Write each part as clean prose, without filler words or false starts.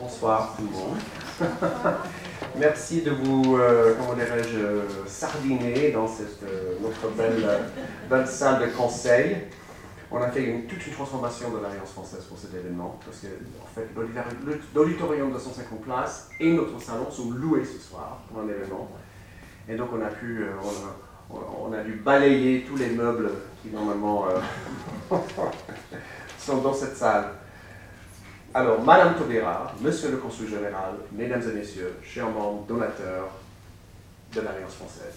Bonsoir tout le monde. Merci de vous, comment dirais-je, sardiner dans notre belle salle de conseil. On a fait toute une transformation de l'Alliance française pour cet événement, parce que en fait, l'auditorium de 150 places et notre salon sont loués ce soir pour un événement. Et donc on a dû balayer tous les meubles qui normalement sont dans cette salle. Alors, Madame Taubira, Monsieur le Consul Général, Mesdames et Messieurs, chers membres donateurs de l'Alliance française,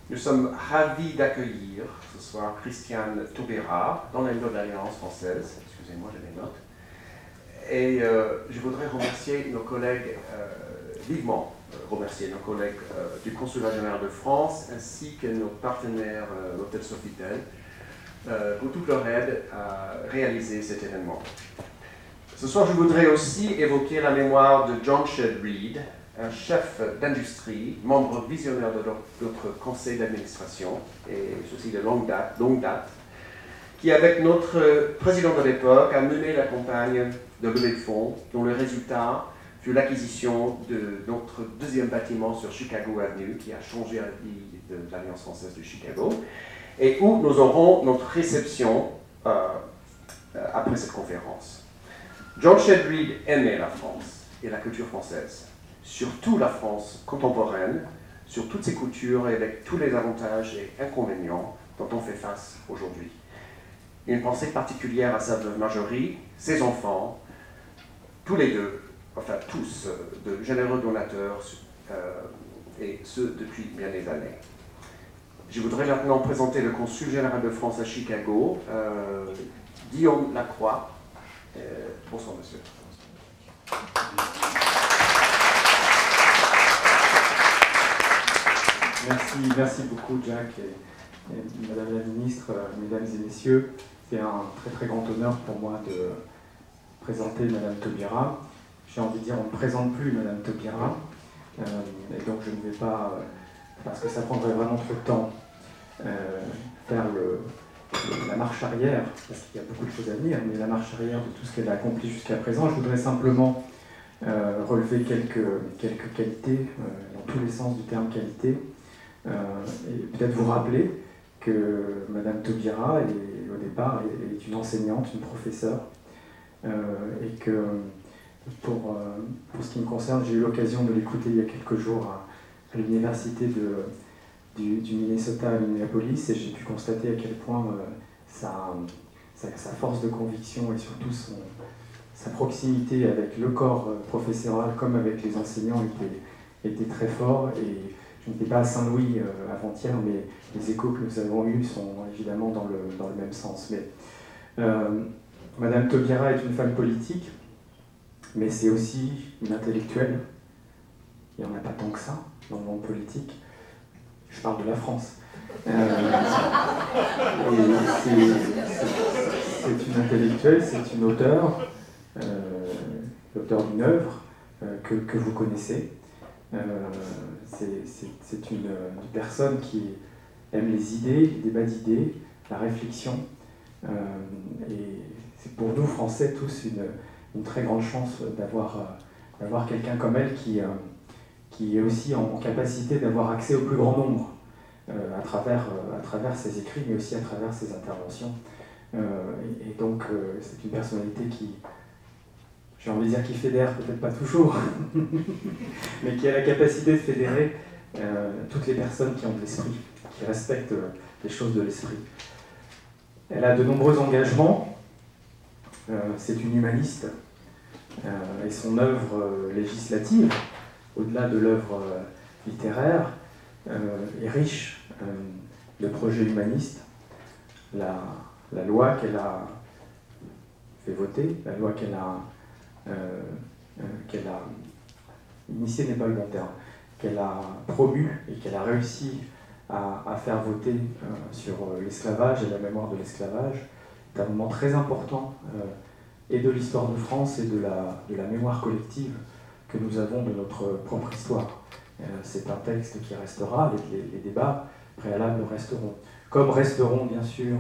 nous sommes ravis d'accueillir ce soir Christiane Taubira dans les notes de l'Alliance française. Excusez-moi, j'ai des notes. Et je voudrais remercier nos collègues, vivement remercier nos collègues du Consulat Général de France ainsi que nos partenaires, l'Hôtel Sofitel, pour toute leur aide à réaliser cet événement. Ce soir, je voudrais aussi évoquer la mémoire de John Shedd Reed, un chef d'industrie, membre visionnaire de notre conseil d'administration, et ceci de longue date, qui, avec notre président de l'époque, a mené la campagne de levée de fonds, dont le résultat fut l'acquisition de notre deuxième bâtiment sur Chicago Avenue, qui a changé la vie de l'Alliance française de Chicago, et où nous aurons notre réception après cette conférence. John Shedd Reed aimait la France et la culture française, surtout la France contemporaine, sur toutes ses coutures et avec tous les avantages et inconvénients dont on fait face aujourd'hui. Une pensée particulière à sa veuve Marjorie, ses enfants, tous les deux, enfin tous, de généreux donateurs, et ce depuis bien des années. Je voudrais maintenant présenter le consul général de France à Chicago, Guillaume Lacroix. Bonsoir, monsieur. Merci beaucoup, Jack, et Madame la Ministre, Mesdames et Messieurs. C'est un très grand honneur pour moi de présenter Madame Taubira. J'ai envie de dire, on ne présente plus Madame Taubira, et donc je ne vais pas, parce que ça prendrait vraiment trop de temps, faire la marche arrière, parce qu'il y a beaucoup de choses à venir, mais la marche arrière de tout ce qu'elle a accompli jusqu'à présent. Je voudrais simplement relever quelques qualités, dans tous les sens du terme qualité, et peut-être vous rappeler que Madame Taubira, au départ, est une enseignante, une professeure, et que pour ce qui me concerne, j'ai eu l'occasion de l'écouter il y a quelques jours à l'université du Minnesota à Minneapolis, et j'ai pu constater à quel point sa force de conviction et surtout sa proximité avec le corps professoral comme avec les enseignants était très fort. Et je n'étais pas à Saint-Louis avant-hier, mais les échos que nous avons eus sont évidemment dans le même sens. Mais Madame Taubira est une femme politique, mais c'est aussi une intellectuelle. Il n'y en a pas tant que ça dans le monde politique. Je parle de la France. C'est une intellectuelle, c'est une auteure, l'auteur d'une œuvre que vous connaissez. C'est une personne qui aime les idées, les débats d'idées, la réflexion. Et c'est pour nous, Français, tous une très grande chance d'avoir quelqu'un comme elle qui est aussi en capacité d'avoir accès au plus grand nombre à travers ses écrits, mais aussi à travers ses interventions. Et donc, c'est une personnalité qui, j'ai envie de dire, qui fédère, peut-être pas toujours, mais qui a la capacité de fédérer toutes les personnes qui ont de l'esprit, qui respectent les choses de l'esprit. Elle a de nombreux engagements, c'est une humaniste, et son œuvre législative, au-delà de l'œuvre littéraire, est riche de projets humanistes. La loi qu'elle a fait voter, la loi qu'elle a initiée n'est pas le bon terme, qu'elle a promue et qu'elle a réussi à faire voter sur l'esclavage et la mémoire de l'esclavage, est un moment très important et de l'histoire de France et de la mémoire collective que nous avons de notre propre histoire. C'est un texte qui restera, les débats préalables resteront. Comme resteront bien sûr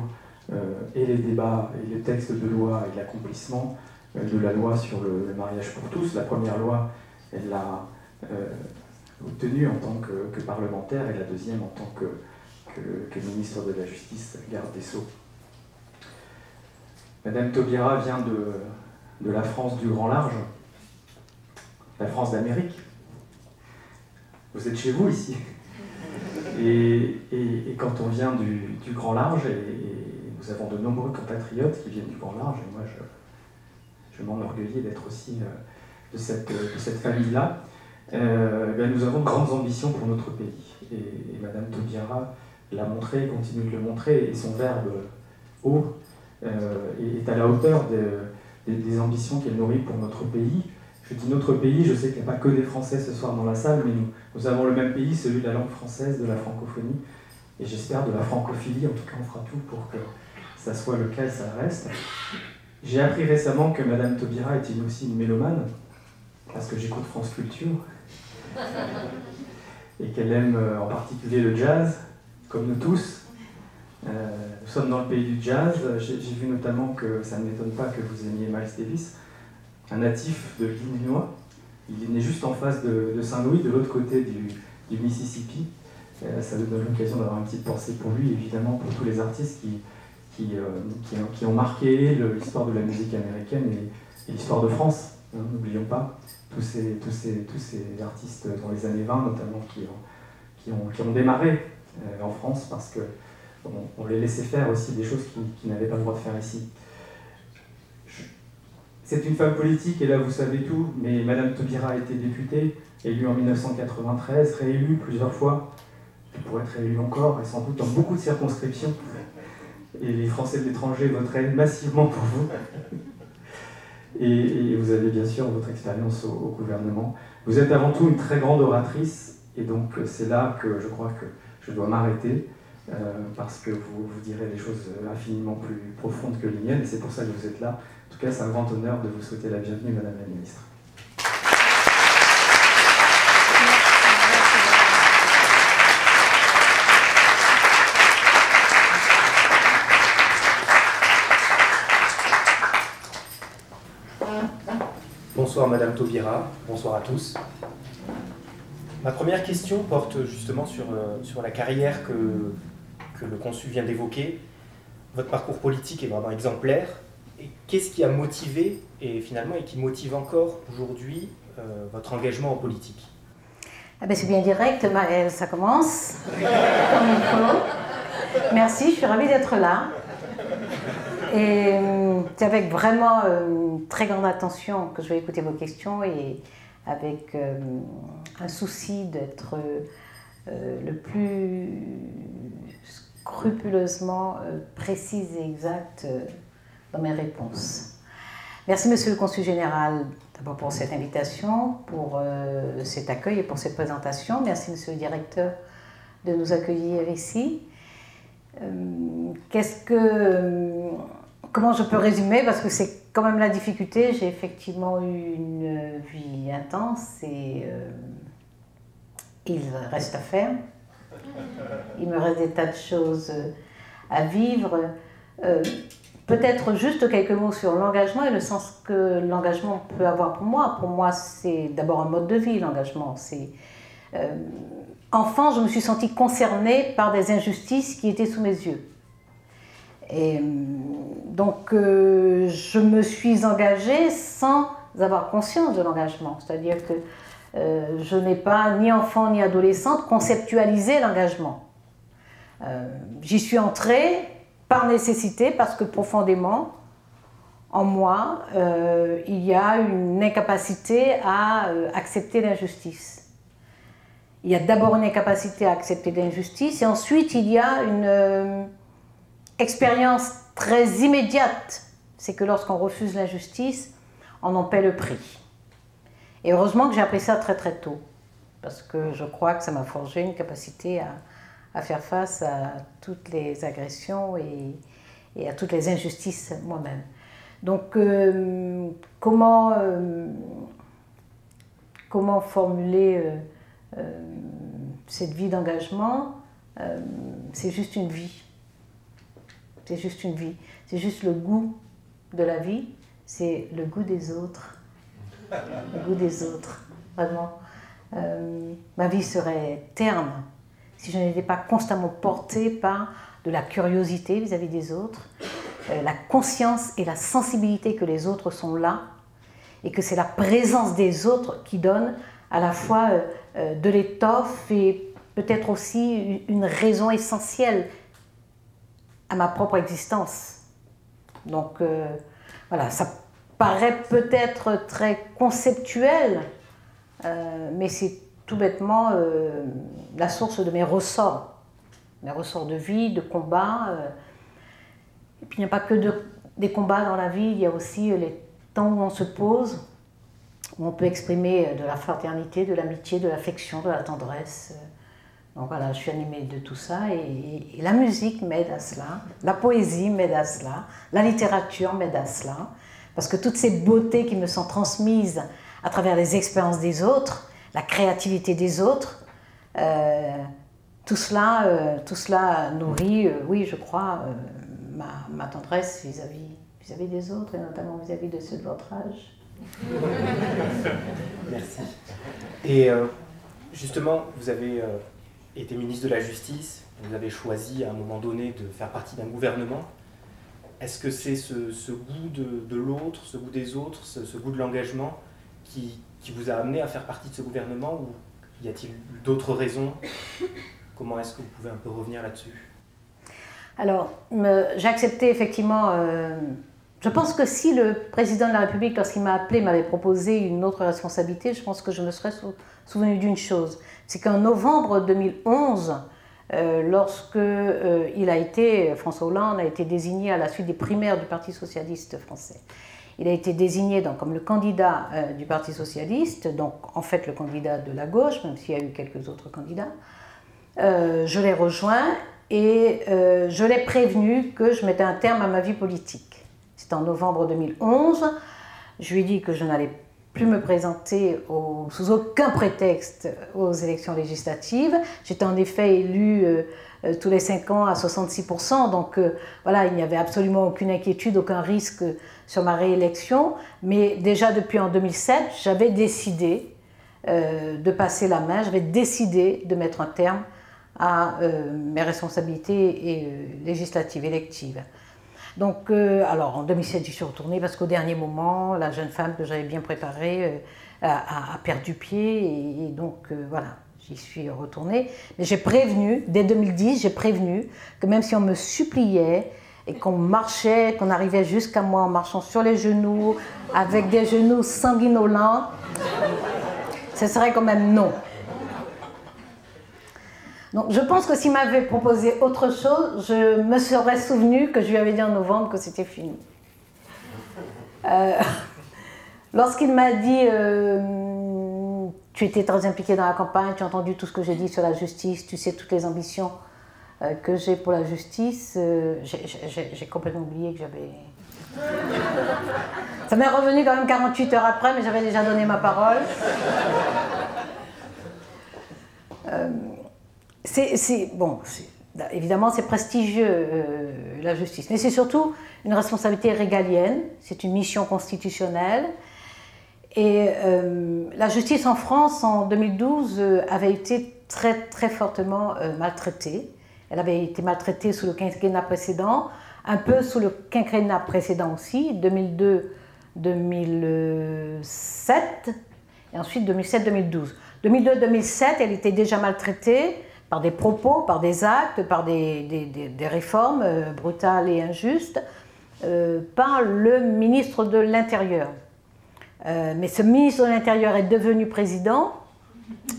et les débats et les textes de loi et l'accomplissement de la loi sur le mariage pour tous. La première loi, elle l'a obtenue en tant que parlementaire, et la deuxième en tant que ministre de la Justice, garde des Sceaux. Madame Taubira vient de la France du grand large, la France d'Amérique. Vous êtes chez vous ici. Et quand on vient du grand large, et nous avons de nombreux compatriotes qui viennent du grand large, et moi je m'enorgueillis d'être aussi de cette famille-là, nous avons de grandes ambitions pour notre pays. Et Madame Taubira l'a montré, continue de le montrer, et son verbe haut est à la hauteur des ambitions qu'elle nourrit pour notre pays. Je dis notre pays, je sais qu'il n'y a pas que des Français ce soir dans la salle, mais nous avons le même pays, celui de la langue française, de la francophonie, et j'espère de la francophilie. En tout cas, on fera tout pour que ça soit le cas et ça reste. J'ai appris récemment que Madame Taubira est aussi une mélomane, parce que j'écoute France Culture, et qu'elle aime en particulier le jazz, comme nous tous. Nous sommes dans le pays du jazz. J'ai vu notamment que ça ne m'étonne pas que vous aimiez Miles Davis, un natif de l'Illinois. Il est né juste en face de Saint-Louis, de l'autre côté du Mississippi. Ça nous donne l'occasion d'avoir une petite pensée pour lui, évidemment pour tous les artistes qui ont marqué l'histoire de la musique américaine et l'histoire de France. N'oublions pas tous ces artistes dans les années 20, notamment, qui ont démarré en France parce qu'on les laissait faire aussi des choses qu'ils n'avaient pas le droit de faire ici. C'est une femme politique, et là vous savez tout, mais Madame Taubira a été députée, élue en 1993, réélue plusieurs fois, elle pourrait être réélue encore, et sans doute dans beaucoup de circonscriptions. Et les Français de l'étranger voteraient massivement pour vous. Et vous avez bien sûr votre expérience au gouvernement. Vous êtes avant tout une très grande oratrice, et donc c'est là que je crois que je dois m'arrêter, parce que vous direz des choses infiniment plus profondes que les miennes, et c'est pour ça que vous êtes là. En tout cas, c'est un grand honneur de vous souhaiter la bienvenue, Madame la Ministre. Bonsoir Madame Taubira, bonsoir à tous. Ma première question porte justement sur la carrière que le consul vient d'évoquer. Votre parcours politique est vraiment exemplaire. Et qu'est-ce qui a motivé, et finalement, et qui motive encore aujourd'hui votre engagement en politique? Ah ben c'est bien direct, Maëlle, ça commence comme il faut. Merci, je suis ravie d'être là. Et c'est avec vraiment très grande attention que je vais écouter vos questions, et avec un souci d'être le plus scrupuleusement précise et exacte dans mes réponses. Merci Monsieur le Consul Général d'abord pour cette invitation, pour cet accueil et pour cette présentation. Merci Monsieur le Directeur de nous accueillir ici. Comment je peux résumer, parce que c'est quand même la difficulté. J'ai effectivement eu une vie intense, et il reste à faire. Il me reste des tas de choses à vivre. Peut-être juste quelques mots sur l'engagement et le sens que l'engagement peut avoir pour moi. Pour moi, c'est d'abord un mode de vie, l'engagement. Enfant, je me suis sentie concernée par des injustices qui étaient sous mes yeux. Et donc, je me suis engagée sans avoir conscience de l'engagement. C'est-à-dire que je n'ai pas, ni enfant ni adolescente, conceptualisé l'engagement. J'y suis entrée par nécessité, parce que profondément, en moi, il y a une incapacité à accepter l'injustice. Il y a d'abord une incapacité à accepter l'injustice, et ensuite il y a une expérience très immédiate. C'est que lorsqu'on refuse l'injustice, on en paie le prix. Et heureusement que j'ai appris ça très très tôt, parce que je crois que ça m'a forgé une capacité à faire face à toutes les agressions et à toutes les injustices moi-même. Donc, comment formuler cette vie d'engagement? C'est juste une vie. C'est juste une vie. C'est juste le goût de la vie. c'est le goût des autres. Le goût des autres, vraiment. Ma vie serait terne si je n'étais pas constamment portée par de la curiosité vis-à-vis des autres, la conscience et la sensibilité que les autres sont là, et que c'est la présence des autres qui donne à la fois de l'étoffe et peut-être aussi une raison essentielle à ma propre existence. Donc voilà, ça paraît peut-être très conceptuel, mais c'est tout bêtement la source de mes ressorts de vie, de combat. Et puis il n'y a pas que des combats dans la vie, il y a aussi les temps où on se pose, où on peut exprimer de la fraternité, de l'amitié, de l'affection, de la tendresse. Donc voilà, je suis animée de tout ça et la musique m'aide à cela, la poésie m'aide à cela, la littérature m'aide à cela, parce que toutes ces beautés qui me sont transmises à travers les expériences des autres, la créativité des autres, tout cela nourrit, oui, je crois, ma tendresse vis-à-vis des autres, et notamment vis-à-vis de ceux de votre âge. Merci. Et justement, vous avez été ministre de la Justice, vous avez choisi à un moment donné de faire partie d'un gouvernement. Est-ce que c'est ce goût de l'autre, ce goût des autres, ce goût de l'engagement qui vous a amené à faire partie de ce gouvernement, ou y a-t-il d'autres raisons? Comment est-ce que vous pouvez un peu revenir là-dessus? Alors, j'ai accepté effectivement... je pense que si le président de la République, lorsqu'il m'a appelé, m'avait proposé une autre responsabilité, je pense que je me serais souvenu d'une chose. C'est qu'en novembre 2011, lorsque François Hollande a été désigné à la suite des primaires du Parti socialiste français, il a été désigné donc comme le candidat du Parti socialiste, donc en fait le candidat de la gauche, même s'il y a eu quelques autres candidats. Je l'ai rejoint et je l'ai prévenu que je mettais un terme à ma vie politique. C'était en novembre 2011. Je lui ai dit que je n'allais plus me présenter sous aucun prétexte aux élections législatives. J'étais en effet élue tous les 5 ans à 66%, donc voilà, il n'y avait absolument aucune inquiétude, aucun risque sur ma réélection. Mais déjà depuis en 2007, j'avais décidé de passer la main, j'avais décidé de mettre un terme à mes responsabilités législatives, électives. Donc, alors en 2007, j'y suis retournée parce qu'au dernier moment, la jeune femme que j'avais bien préparée a perdu pied et donc voilà, j'y suis retournée. Mais j'ai prévenu, dès 2010, j'ai prévenu que même si on me suppliait et qu'on marchait, qu'on arrivait jusqu'à moi en marchant sur les genoux, avec des genoux sanguinolents, ce serait quand même non. Donc je pense que s'il m'avait proposé autre chose, je me serais souvenu que je lui avais dit en novembre que c'était fini. Lorsqu'il m'a dit tu étais très impliqué dans la campagne, tu as entendu tout ce que j'ai dit sur la justice, tu sais toutes les ambitions que j'ai pour la justice, j'ai complètement oublié que j'avais... Ça m'est revenu quand même 48 heures après, mais j'avais déjà donné ma parole. Évidemment, c'est prestigieux, la justice, mais c'est surtout une responsabilité régalienne, c'est une mission constitutionnelle. Et la justice en France, en 2012, avait été très, très fortement maltraitée. Elle avait été maltraitée sous le quinquennat précédent, un peu sous le quinquennat précédent aussi, 2002-2007, et ensuite 2007-2012. 2002-2007, elle était déjà maltraitée par des propos, par des actes, par des réformes brutales et injustes, par le ministre de l'Intérieur. Mais ce ministre de l'Intérieur est devenu président,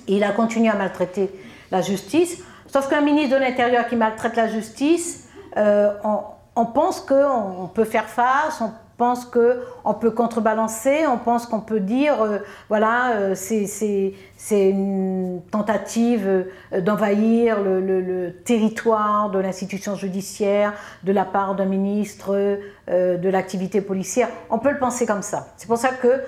et il a continué à maltraiter la justice, sauf qu'un ministre de l'Intérieur qui maltraite la justice, on pense qu'on peut faire face, on pense qu'on peut contrebalancer, on pense qu'on peut dire, voilà, c'est une tentative d'envahir le territoire de l'institution judiciaire de la part d'un ministre de l'activité policière. On peut le penser comme ça. C'est pour ça que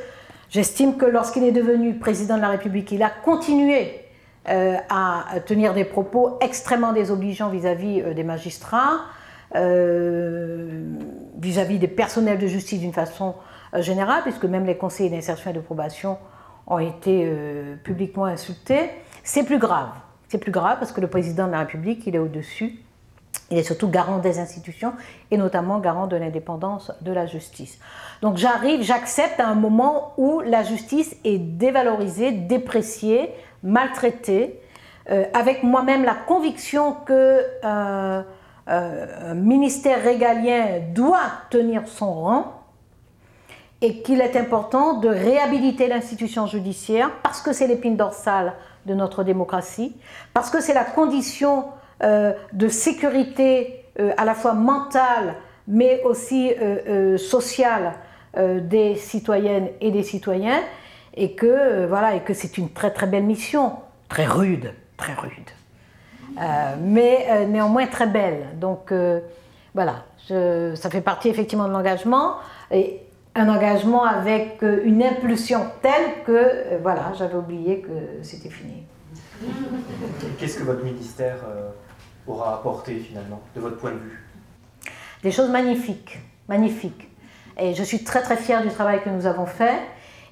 j'estime que lorsqu'il est devenu président de la République, il a continué à tenir des propos extrêmement désobligeants vis-à-vis des magistrats, vis-à-vis des personnels de justice d'une façon générale, puisque même les conseillers d'insertion et de probation ont été publiquement insultés. C'est plus grave. C'est plus grave parce que le président de la République, il est au-dessus. Il est surtout garant des institutions et notamment garant de l'indépendance de la justice. Donc j'accepte à un moment où la justice est dévalorisée, dépréciée, maltraitée, avec moi-même la conviction que un ministère régalien doit tenir son rang et qu'il est important de réhabiliter l'institution judiciaire parce que c'est l'épine dorsale de notre démocratie, parce que c'est la condition de sécurité à la fois mentale mais aussi sociale des citoyennes et des citoyens, et que voilà, et que c'est une très très belle mission, très rude, mais néanmoins très belle. Donc voilà, ça fait partie effectivement de l'engagement, et un engagement avec une impulsion telle que voilà, j'avais oublié que c'était fini. Qu'est-ce que votre ministère aura apporté finalement, de votre point de vue? Des choses magnifiques, magnifiques. Et je suis très très fière du travail que nous avons fait.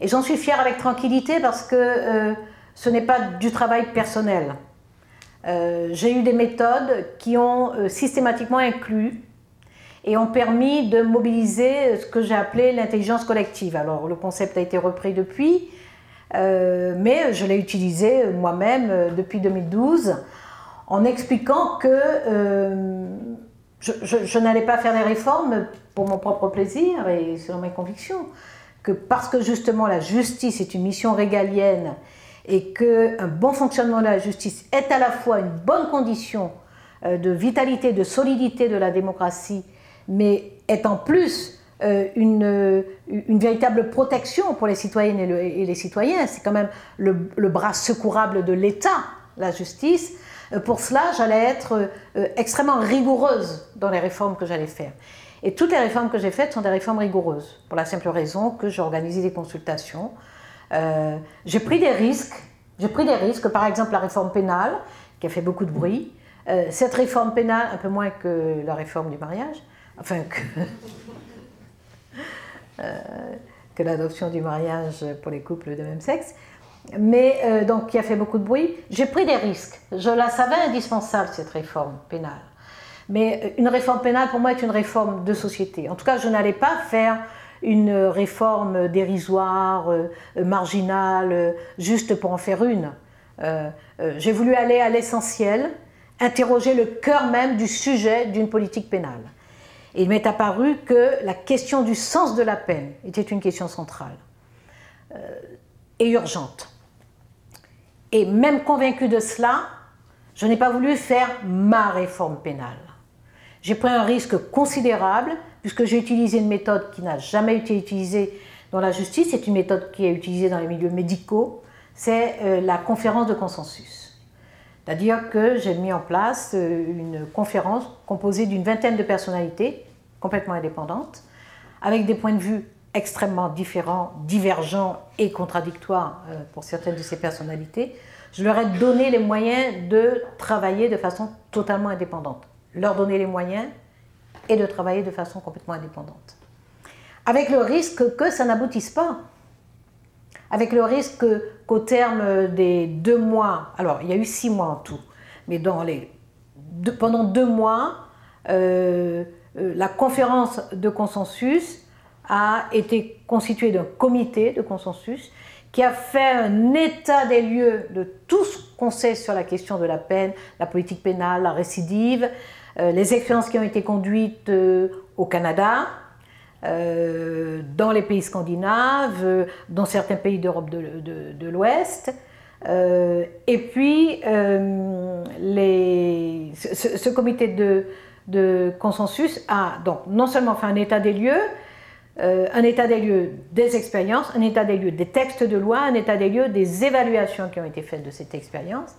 Et j'en suis fière avec tranquillité parce que ce n'est pas du travail personnel. J'ai eu des méthodes qui ont systématiquement inclus et ont permis de mobiliser ce que j'ai appelé l'intelligence collective. Alors le concept a été repris depuis, mais je l'ai utilisé moi-même depuis 2012 en expliquant que je n'allais pas faire des réformes pour mon propre plaisir et selon mes convictions, que parce que justement la justice est une mission régalienne et qu'un bon fonctionnement de la justice est à la fois une bonne condition de vitalité, de solidité de la démocratie, mais est en plus une véritable protection pour les citoyennes et les citoyens. C'est quand même le bras secourable de l'État, la justice. Pour cela, j'allais être extrêmement rigoureuse dans les réformes que j'allais faire. Et toutes les réformes que j'ai faites sont des réformes rigoureuses, pour la simple raison que j'ai organisé des consultations. J'ai pris des risques. Par exemple la réforme pénale, qui a fait beaucoup de bruit. Cette réforme pénale, un peu moins que la réforme du mariage, enfin que l'adoption du mariage pour les couples de même sexe, mais donc qui a fait beaucoup de bruit. J'ai pris des risques. Je la savais indispensable, cette réforme pénale. Mais une réforme pénale, pour moi, est une réforme de société. En tout cas, je n'allais pas faire une réforme dérisoire, marginale, juste pour en faire une. J'ai voulu aller à l'essentiel, interroger le cœur même du sujet d'une politique pénale. Et il m'est apparu que la question du sens de la peine était une question centrale et urgente. Et même convaincue de cela, je n'ai pas voulu faire ma réforme pénale. J'ai pris un risque considérable puisque j'ai utilisé une méthode qui n'a jamais été utilisée dans la justice. C'est une méthode qui est utilisée dans les milieux médicaux. C'est la conférence de consensus. C'est-à-dire que j'ai mis en place une conférence composée d'une vingtaine de personnalités complètement indépendantes, avec des points de vue extrêmement différents, divergents et contradictoires pour certaines de ces personnalités. Je leur ai donné les moyens de travailler de façon totalement indépendante. Leur donner les moyens et de travailler de façon complètement indépendante. Avec le risque que ça n'aboutisse pas. Avec le risque qu'au terme des 2 mois, alors il y a eu 6 mois en tout, mais pendant 2 mois, la conférence de consensus a été constituée d'un comité de consensus qui a fait un état des lieux de tout ce qu'on sait sur la question de la peine, la politique pénale, la récidive, les expériences qui ont été conduites au Canada, dans les pays scandinaves, dans certains pays d'Europe de l'Ouest. Et puis, ce comité de consensus a donc non seulement fait un état des lieux des expériences, un état des lieux des textes de loi, un état des lieux des évaluations qui ont été faites de cette expérience.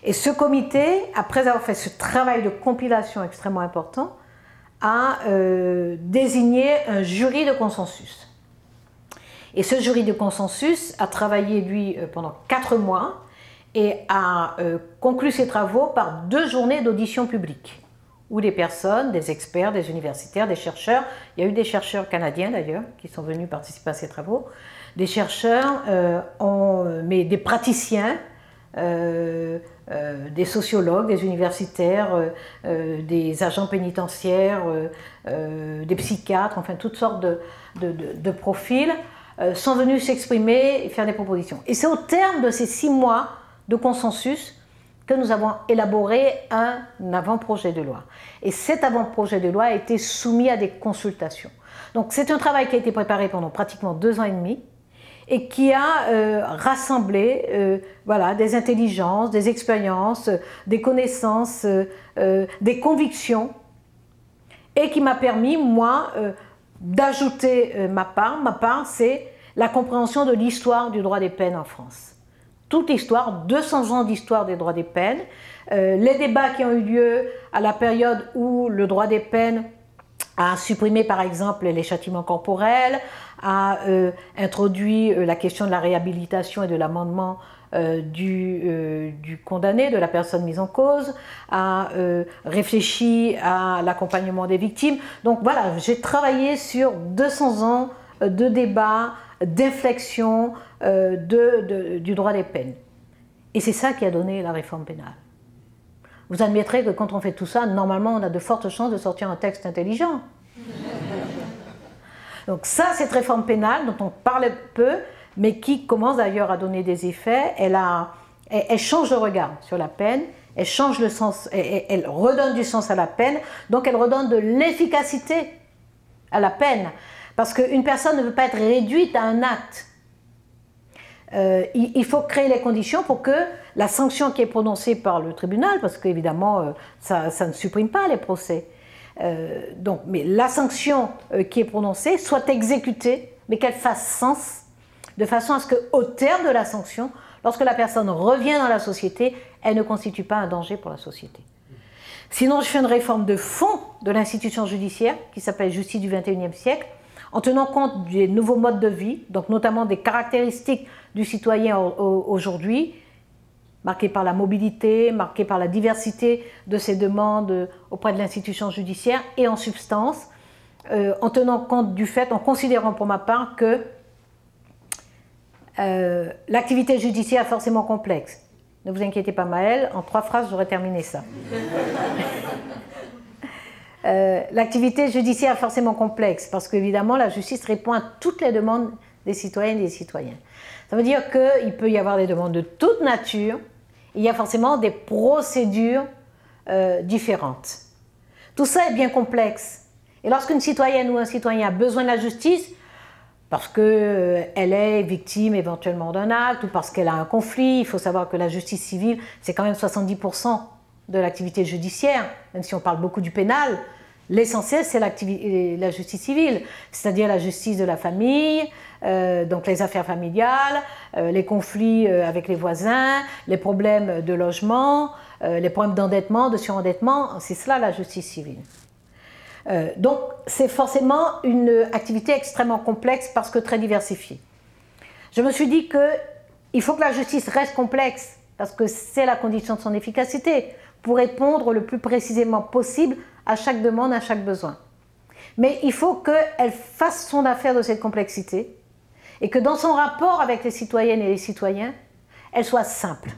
Et ce comité, après avoir fait ce travail de compilation extrêmement important, a désigné un jury de consensus. Et ce jury de consensus a travaillé, lui, pendant 4 mois et a conclu ses travaux par 2 journées d'audition publique. où des personnes, des experts, des universitaires, des chercheurs, il y a eu des chercheurs canadiens d'ailleurs qui sont venus participer à ces travaux, des chercheurs, mais des praticiens, des sociologues, des universitaires, des agents pénitentiaires, des psychiatres, enfin toutes sortes de profils, sont venus s'exprimer et faire des propositions. Et c'est au terme de ces 6 mois de consensus que nous avons élaboré un avant-projet de loi. Et cet avant-projet de loi a été soumis à des consultations. Donc c'est un travail qui a été préparé pendant pratiquement 2 ans et demi et qui a rassemblé voilà, des intelligences, des expériences, des connaissances, des convictions et qui m'a permis, moi, d'ajouter ma part. Ma part, c'est la compréhension de l'histoire du droit des peines en France. Toute l'histoire, 200 ans d'histoire des droits des peines, les débats qui ont eu lieu à la période où le droit des peines a supprimé par exemple les châtiments corporels, a introduit la question de la réhabilitation et de l'amendement du condamné, de la personne mise en cause, a réfléchi à l'accompagnement des victimes. Donc voilà, j'ai travaillé sur 200 ans de débats, d'inflexion du droit des peines. Et c'est ça qui a donné la réforme pénale. Vous admettrez que quand on fait tout ça, normalement on a de fortes chances de sortir un texte intelligent. Donc ça, cette réforme pénale dont on parle peu, mais qui commence d'ailleurs à donner des effets, elle change le regard sur la peine, elle change le sens, elle redonne du sens à la peine, donc elle redonne de l'efficacité à la peine. Parce qu'une personne ne peut pas être réduite à un acte. Il faut créer les conditions pour que la sanction qui est prononcée par le tribunal, parce qu'évidemment ça ne supprime pas les procès, mais la sanction qui est prononcée soit exécutée, mais qu'elle fasse sens, de façon à ce qu'au terme de la sanction, lorsque la personne revient dans la société, elle ne constitue pas un danger pour la société. Sinon, je fais une réforme de fond de l'institution judiciaire, qui s'appelle Justice du XXIe siècle, en tenant compte des nouveaux modes de vie, donc notamment des caractéristiques du citoyen aujourd'hui, marquées par la mobilité, marquées par la diversité de ses demandes auprès de l'institution judiciaire, et en substance, en tenant compte du fait, en considérant pour ma part que l'activité judiciaire est forcément complexe. Ne vous inquiétez pas, Maëlle, en 3 phrases, j'aurais terminé ça. L'activité judiciaire est forcément complexe parce qu'évidemment la justice répond à toutes les demandes des citoyennes et des citoyens. Ça veut dire qu'il peut y avoir des demandes de toute nature, il y a forcément des procédures différentes. Tout ça est bien complexe. Et lorsqu'une citoyenne ou un citoyen a besoin de la justice, parce qu'elle est victime éventuellement d'un acte ou parce qu'elle a un conflit, il faut savoir que la justice civile, c'est quand même 70% de l'activité judiciaire, même si on parle beaucoup du pénal, l'essentiel c'est la justice civile, c'est-à-dire la justice de la famille, donc les affaires familiales, les conflits avec les voisins, les problèmes de logement, les problèmes d'endettement, de surendettement, c'est cela la justice civile. Donc c'est forcément une activité extrêmement complexe parce que très diversifiée. Je me suis dit qu'il faut que la justice reste complexe parce que c'est la condition de son efficacité, pour répondre le plus précisément possible à chaque demande, à chaque besoin. Mais il faut qu'elle fasse son affaire de cette complexité et que dans son rapport avec les citoyennes et les citoyens, elle soit simple.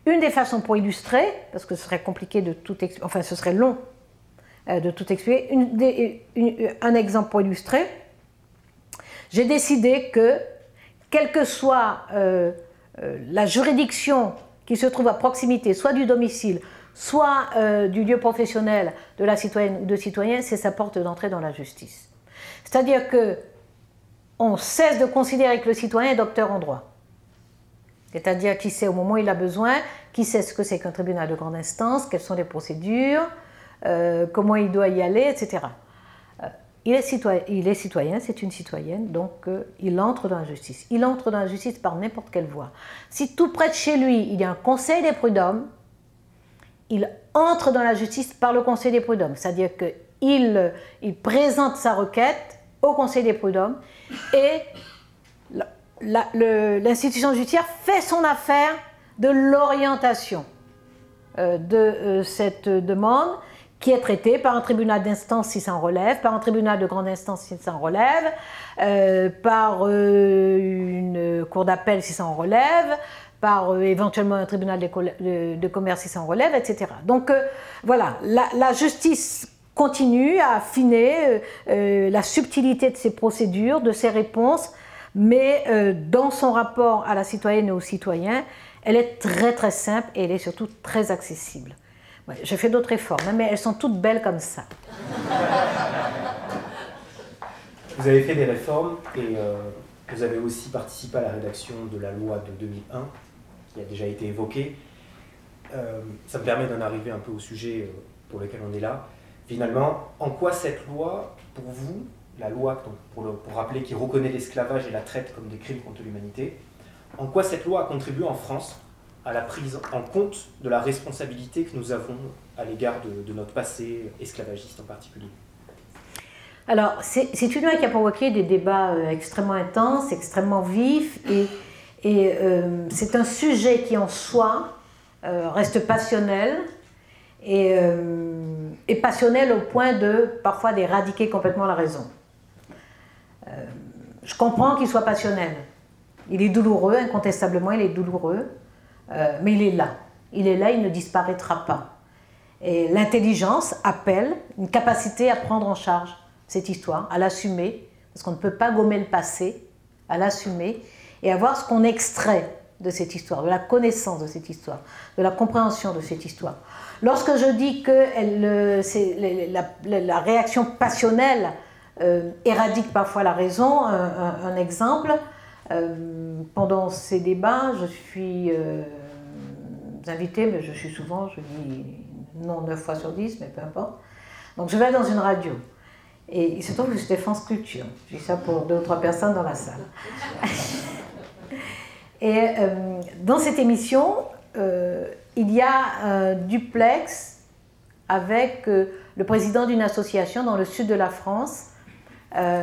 Une des façons pour illustrer, parce que ce serait compliqué de tout expliquer, enfin ce serait long de tout expliquer, un exemple pour illustrer, j'ai décidé que, quelle que soit la juridiction qui se trouve à proximité, soit du domicile, soit du lieu professionnel de la citoyenne ou de citoyen, c'est sa porte d'entrée dans la justice. C'est-à-dire qu'on cesse de considérer que le citoyen est docteur en droit. C'est-à-dire qu'il sait au moment où il a besoin, qu'il sait ce que c'est qu'un tribunal de grande instance, quelles sont les procédures, comment il doit y aller, etc. Il est citoyen, c'est une citoyenne, donc il entre dans la justice. Il entre dans la justice par n'importe quelle voie. Si tout près de chez lui, il y a un conseil des prud'hommes, il entre dans la justice par le conseil des prud'hommes. C'est-à-dire qu'il présente sa requête au conseil des prud'hommes et l'institution judiciaire fait son affaire de l'orientation de cette demande qui est traité par un tribunal d'instance si ça en relève, par un tribunal de grande instance si ça en relève, par une cour d'appel si ça en relève, par éventuellement un tribunal de commerce si ça en relève, etc. Donc voilà, la justice continue à affiner la subtilité de ses procédures, de ses réponses, mais dans son rapport à la citoyenne et aux citoyens, elle est très très simple et elle est surtout très accessible. Ouais, j'ai fait d'autres réformes, hein, mais elles sont toutes belles comme ça. Vous avez fait des réformes et vous avez aussi participé à la rédaction de la loi de 2001, qui a déjà été évoquée. Ça me permet d'en arriver un peu au sujet pour lequel on est là. Finalement, en quoi cette loi, pour vous, la loi, pour rappeler, qui reconnaît l'esclavage et la traite comme des crimes contre l'humanité, en quoi cette loi a contribué en France à la prise en compte de la responsabilité que nous avons à l'égard de notre passé esclavagiste en particulier? Alors, c'est une loi qui a provoqué des débats extrêmement intenses, extrêmement vifs, et c'est un sujet qui en soi reste passionnel, et passionnel au point de parfois d'éradiquer complètement la raison. Je comprends qu'il soit passionnel. Il est douloureux, incontestablement, il est douloureux, mais il est là. Il est là, il ne disparaîtra pas. Et l'intelligence appelle une capacité à prendre en charge cette histoire, à l'assumer, parce qu'on ne peut pas gommer le passé, à l'assumer, et à voir ce qu'on extrait de cette histoire, de la connaissance de cette histoire, de la compréhension de cette histoire. Lorsque je dis que la réaction passionnelle éradique parfois la raison, un exemple, pendant ces débats, je suis invitée, mais je suis souvent, je dis non 9 fois sur 10, mais peu importe. Donc je vais dans une radio, et il se trouve que c'était France Culture. Je dis ça pour 2 ou 3 personnes dans la salle. Et dans cette émission, il y a un duplex avec le président d'une association dans le sud de la France, voilà,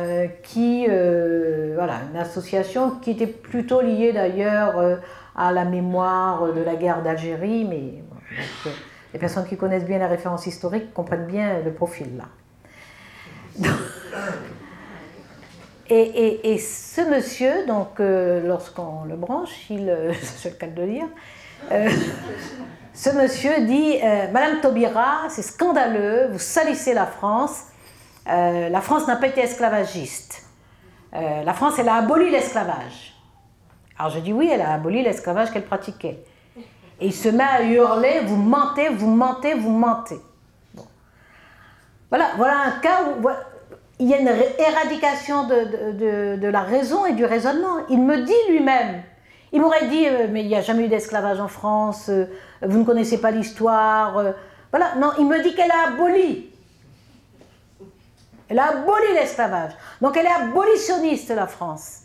une association qui était plutôt liée d'ailleurs à la mémoire de la guerre d'Algérie, mais bon, les personnes qui connaissent bien la référence historique comprennent bien le profil là. Et ce monsieur, donc lorsqu'on le branche, c'est le cas de le dire, ce monsieur dit Madame Taubira, c'est scandaleux, vous salissez la France n'a pas été esclavagiste. La France, elle a aboli l'esclavage. Alors je dis oui, elle a aboli l'esclavage qu'elle pratiquait. Et il se met à hurler, vous mentez, vous mentez, vous mentez. Bon. Voilà un cas où il y a une éradication de la raison et du raisonnement. Il me dit lui-même, il m'aurait dit, mais il n'y a jamais eu d'esclavage en France, vous ne connaissez pas l'histoire. Voilà, non, il me dit qu'elle a aboli. Elle a aboli l'esclavage. Donc elle est abolitionniste, la France.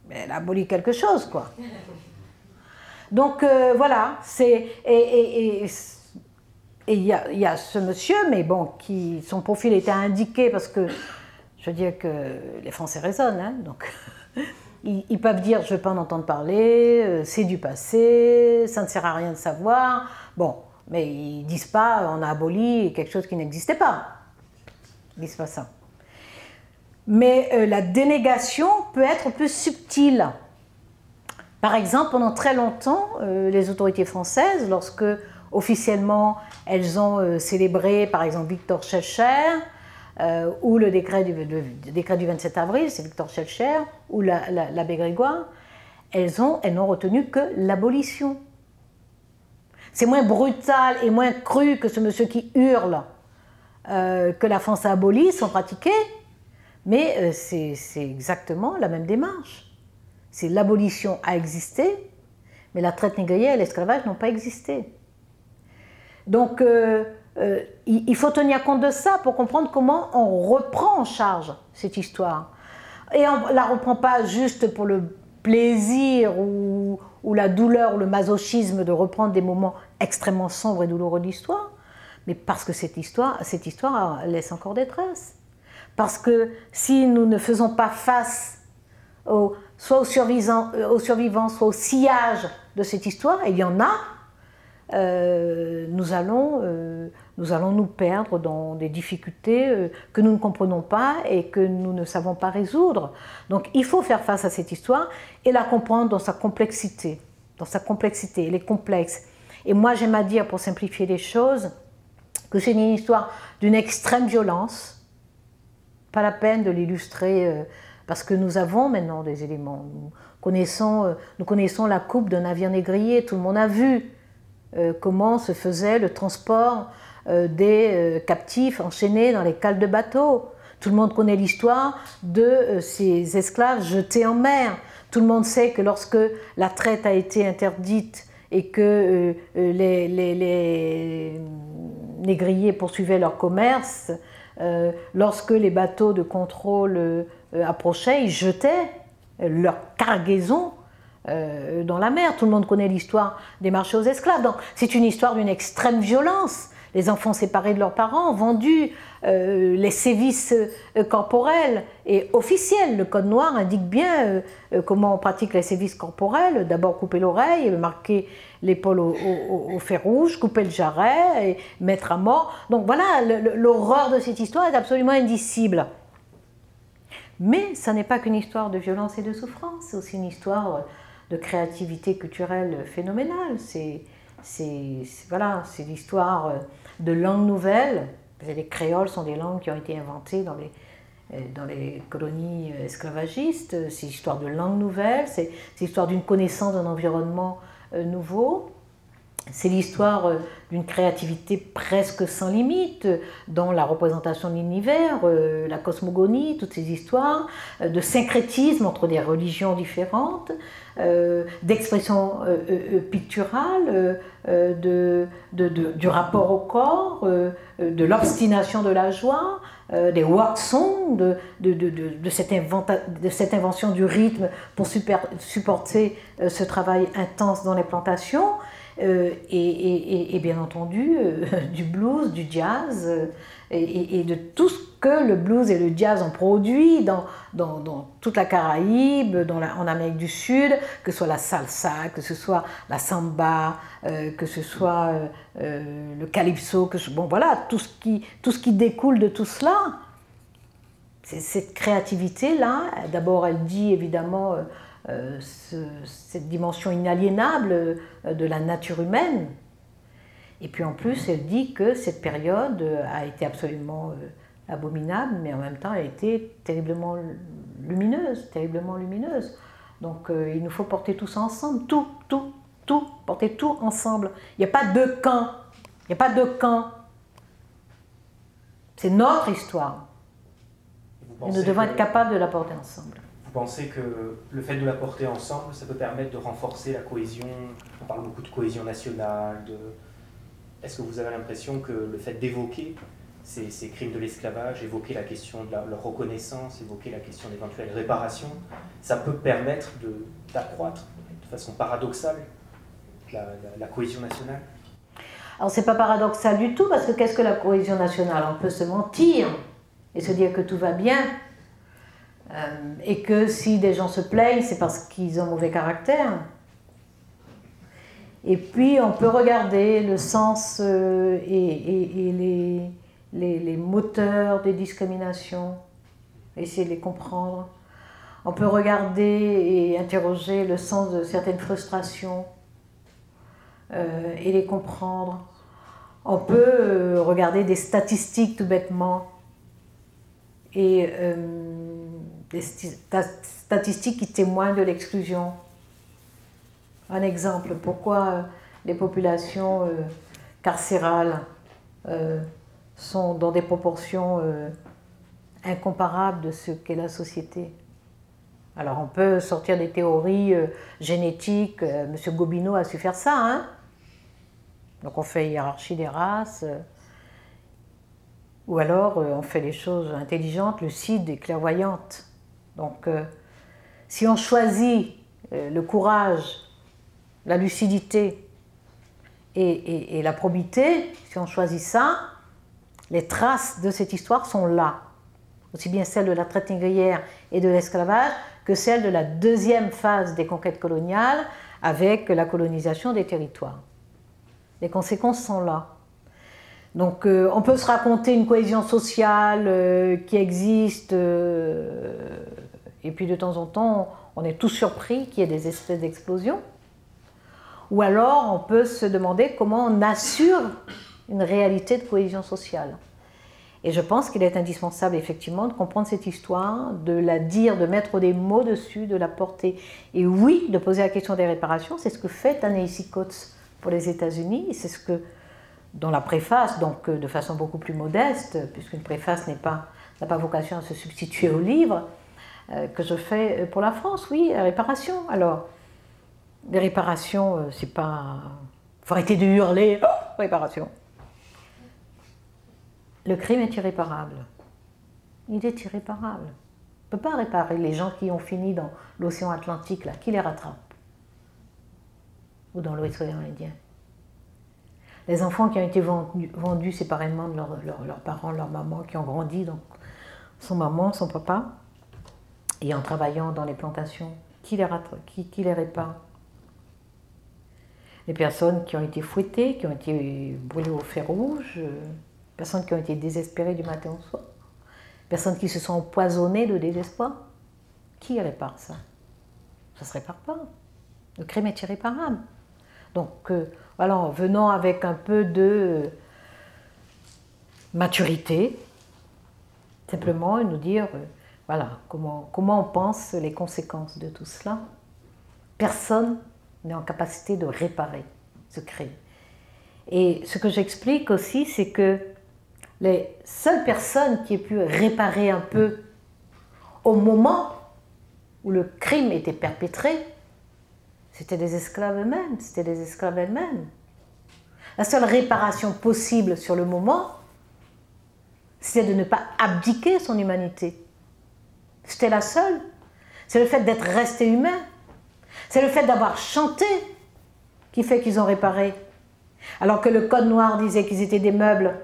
Mais elle a aboli quelque chose, quoi. Donc voilà, et il y a ce monsieur, mais bon, son profil était indiqué parce que, je veux dire que les Français raisonnent, hein, donc ils peuvent dire je ne veux pas en entendre parler, c'est du passé, ça ne sert à rien de savoir. Bon, mais ils ne disent pas on a aboli quelque chose qui n'existait pas. Ils ne disent pas ça. Mais la dénégation peut être plus subtile. Par exemple, pendant très longtemps, les autorités françaises, lorsque officiellement elles ont célébré par exemple Victor Schœlcher, ou le décret du 27 avril, c'est Victor Schœlcher, ou l'abbé Grégoire, elles n'ont retenu que l'abolition. C'est moins brutal et moins cru que ce monsieur qui hurle que la France a aboli, sans pratiquer, mais c'est exactement la même démarche. C'est l'abolition a existé, mais la traite négrière et l'esclavage n'ont pas existé. Donc, il faut tenir compte de ça pour comprendre comment on reprend en charge cette histoire. Et on ne la reprend pas juste pour le plaisir ou la douleur ou le masochisme de reprendre des moments extrêmement sombres et douloureux de l'histoire, mais parce que cette histoire laisse encore des traces. Parce que si nous ne faisons pas face soit aux survivants, soit au sillage de cette histoire, et il y en a, nous allons nous perdre dans des difficultés que nous ne comprenons pas et que nous ne savons pas résoudre. Donc il faut faire face à cette histoire et la comprendre dans sa complexité. Elle est complexe. Et moi j'aime à dire, pour simplifier les choses, que c'est une histoire d'une extrême violence. Pas la peine de l'illustrer parce que nous avons maintenant des éléments. Nous connaissons la coupe d'un navire négrier. Tout le monde a vu comment se faisait le transport des captifs enchaînés dans les cales de bateaux. Tout le monde connaît l'histoire de ces esclaves jetés en mer. Tout le monde sait que lorsque la traite a été interdite et que les négriers poursuivaient leur commerce, lorsque les bateaux de contrôle approchaient, ils jetaient leur cargaison dans la mer. Tout le monde connaît l'histoire des marchés aux esclaves. Donc c'est une histoire d'une extrême violence. Les enfants séparés de leurs parents, vendus, les sévices corporels et officiels. Le Code noir indique bien comment on pratique les sévices corporels. D'abord couper l'oreille, marquer l'épaule au fer rouge, couper le jarret et mettre à mort. Donc voilà, l'horreur de cette histoire est absolument indicible. Mais ça n'est pas qu'une histoire de violence et de souffrance, c'est aussi une histoire de créativité culturelle phénoménale. C'est l'histoire de langues nouvelles. Les créoles sont des langues qui ont été inventées dans les colonies esclavagistes. C'est l'histoire de langues nouvelles, c'est l'histoire d'une connaissance d'un environnement nouveau. C'est l'histoire d'une créativité presque sans limite dans la représentation de l'univers, la cosmogonie, toutes ces histoires, de syncrétisme entre des religions différentes, d'expression picturale, du rapport au corps, de l'obstination de la joie, des work songs, de cette invention du rythme pour supporter ce travail intense dans les plantations. Et bien entendu du blues, du jazz et de tout ce que le blues et le jazz ont produit dans toute la Caraïbe, en Amérique du Sud, que ce soit la salsa, que ce soit la samba, que ce soit le calypso, bon voilà, tout ce qui découle de tout cela. Cette créativité-là, d'abord elle dit évidemment cette dimension inaliénable de la nature humaine. Et puis en plus, elle dit que cette période a été absolument abominable, mais en même temps, elle a été terriblement lumineuse, Donc il nous faut porter tout ça ensemble, porter tout ensemble. Il n'y a pas deux camps, C'est notre histoire. Et nous devons être capables de la porter ensemble. Vous pensez que le fait de la porter ensemble, ça peut permettre de renforcer la cohésion? On parle beaucoup de cohésion nationale. Est-ce que vous avez l'impression que le fait d'évoquer ces crimes de l'esclavage, évoquer la question de leur reconnaissance, évoquer la question d'éventuelles réparations, ça peut permettre d'accroître de façon paradoxale la cohésion nationale? Alors c'est pas paradoxal du tout, parce que qu'est-ce que la cohésion nationale? On peut se mentir et se dire que tout va bien. Et que si des gens se plaignent, c'est parce qu'ils ont mauvais caractère. Et puis on peut regarder le sens et les moteurs des discriminations, essayer de les comprendre. On peut regarder et interroger le sens de certaines frustrations et les comprendre. On peut regarder des statistiques tout bêtement et des statistiques qui témoignent de l'exclusion. Un exemple, pourquoi les populations carcérales sont dans des proportions incomparables de ce qu'est la société. Alors on peut sortir des théories génétiques, M. Gobineau a su faire ça, hein? Donc on fait hiérarchie des races, ou alors on fait des choses intelligentes, lucides et clairvoyantes. Donc si on choisit le courage, la lucidité et la probité, si on choisit ça, les traces de cette histoire sont là. Aussi bien celles de la traite négrière et de l'esclavage que celles de la deuxième phase des conquêtes coloniales avec la colonisation des territoires. Les conséquences sont là. Donc on peut se raconter une cohésion sociale qui existe, et puis de temps en temps, on est tous surpris qu'il y ait des espèces d'explosions. Ou alors on peut se demander comment on assure une réalité de cohésion sociale. Et je pense qu'il est indispensable effectivement de comprendre cette histoire, de la dire, de mettre des mots dessus, de la porter. Et oui, de poser la question des réparations, c'est ce que fait Ta-Nehisi Coates pour les États-Unis, c'est ce que, dans la préface, donc de façon beaucoup plus modeste, puisqu'une préface n'a pas vocation à se substituer au livre, que je fais pour la France, oui, la réparation. Alors, les réparations, c'est pas... faut arrêter de hurler, oh, réparation. Le crime est irréparable. Il est irréparable. On ne peut pas réparer les gens qui ont fini dans l'océan Atlantique, là, qui les rattrape? Ou dans l'Ouest Indien. Les enfants qui ont été vendus séparément de leurs parents, leur maman, qui ont grandi, donc son maman, son papa, et en travaillant dans les plantations, qui les répare? Les personnes qui ont été fouettées, qui ont été brûlées au fer rouge, personnes qui ont été désespérées du matin au soir, personnes qui se sont empoisonnées de désespoir. Qui répare ça? Ça ne se répare pas. Le crime est irréparable. Donc, voilà, venons avec un peu de maturité, simplement, et nous dire, voilà, comment on pense les conséquences de tout cela. Personne n'est en capacité de réparer ce crime. Et ce que j'explique aussi, c'est que les seules personnes qui aient pu réparer un peu au moment où le crime était perpétré, c'était des esclaves eux-mêmes, c'était des esclaves elles-mêmes. La seule réparation possible sur le moment, c'était de ne pas abdiquer son humanité. C'était la seule. C'est le fait d'être resté humain. C'est le fait d'avoir chanté qui fait qu'ils ont réparé. Alors que le Code noir disait qu'ils étaient des meubles.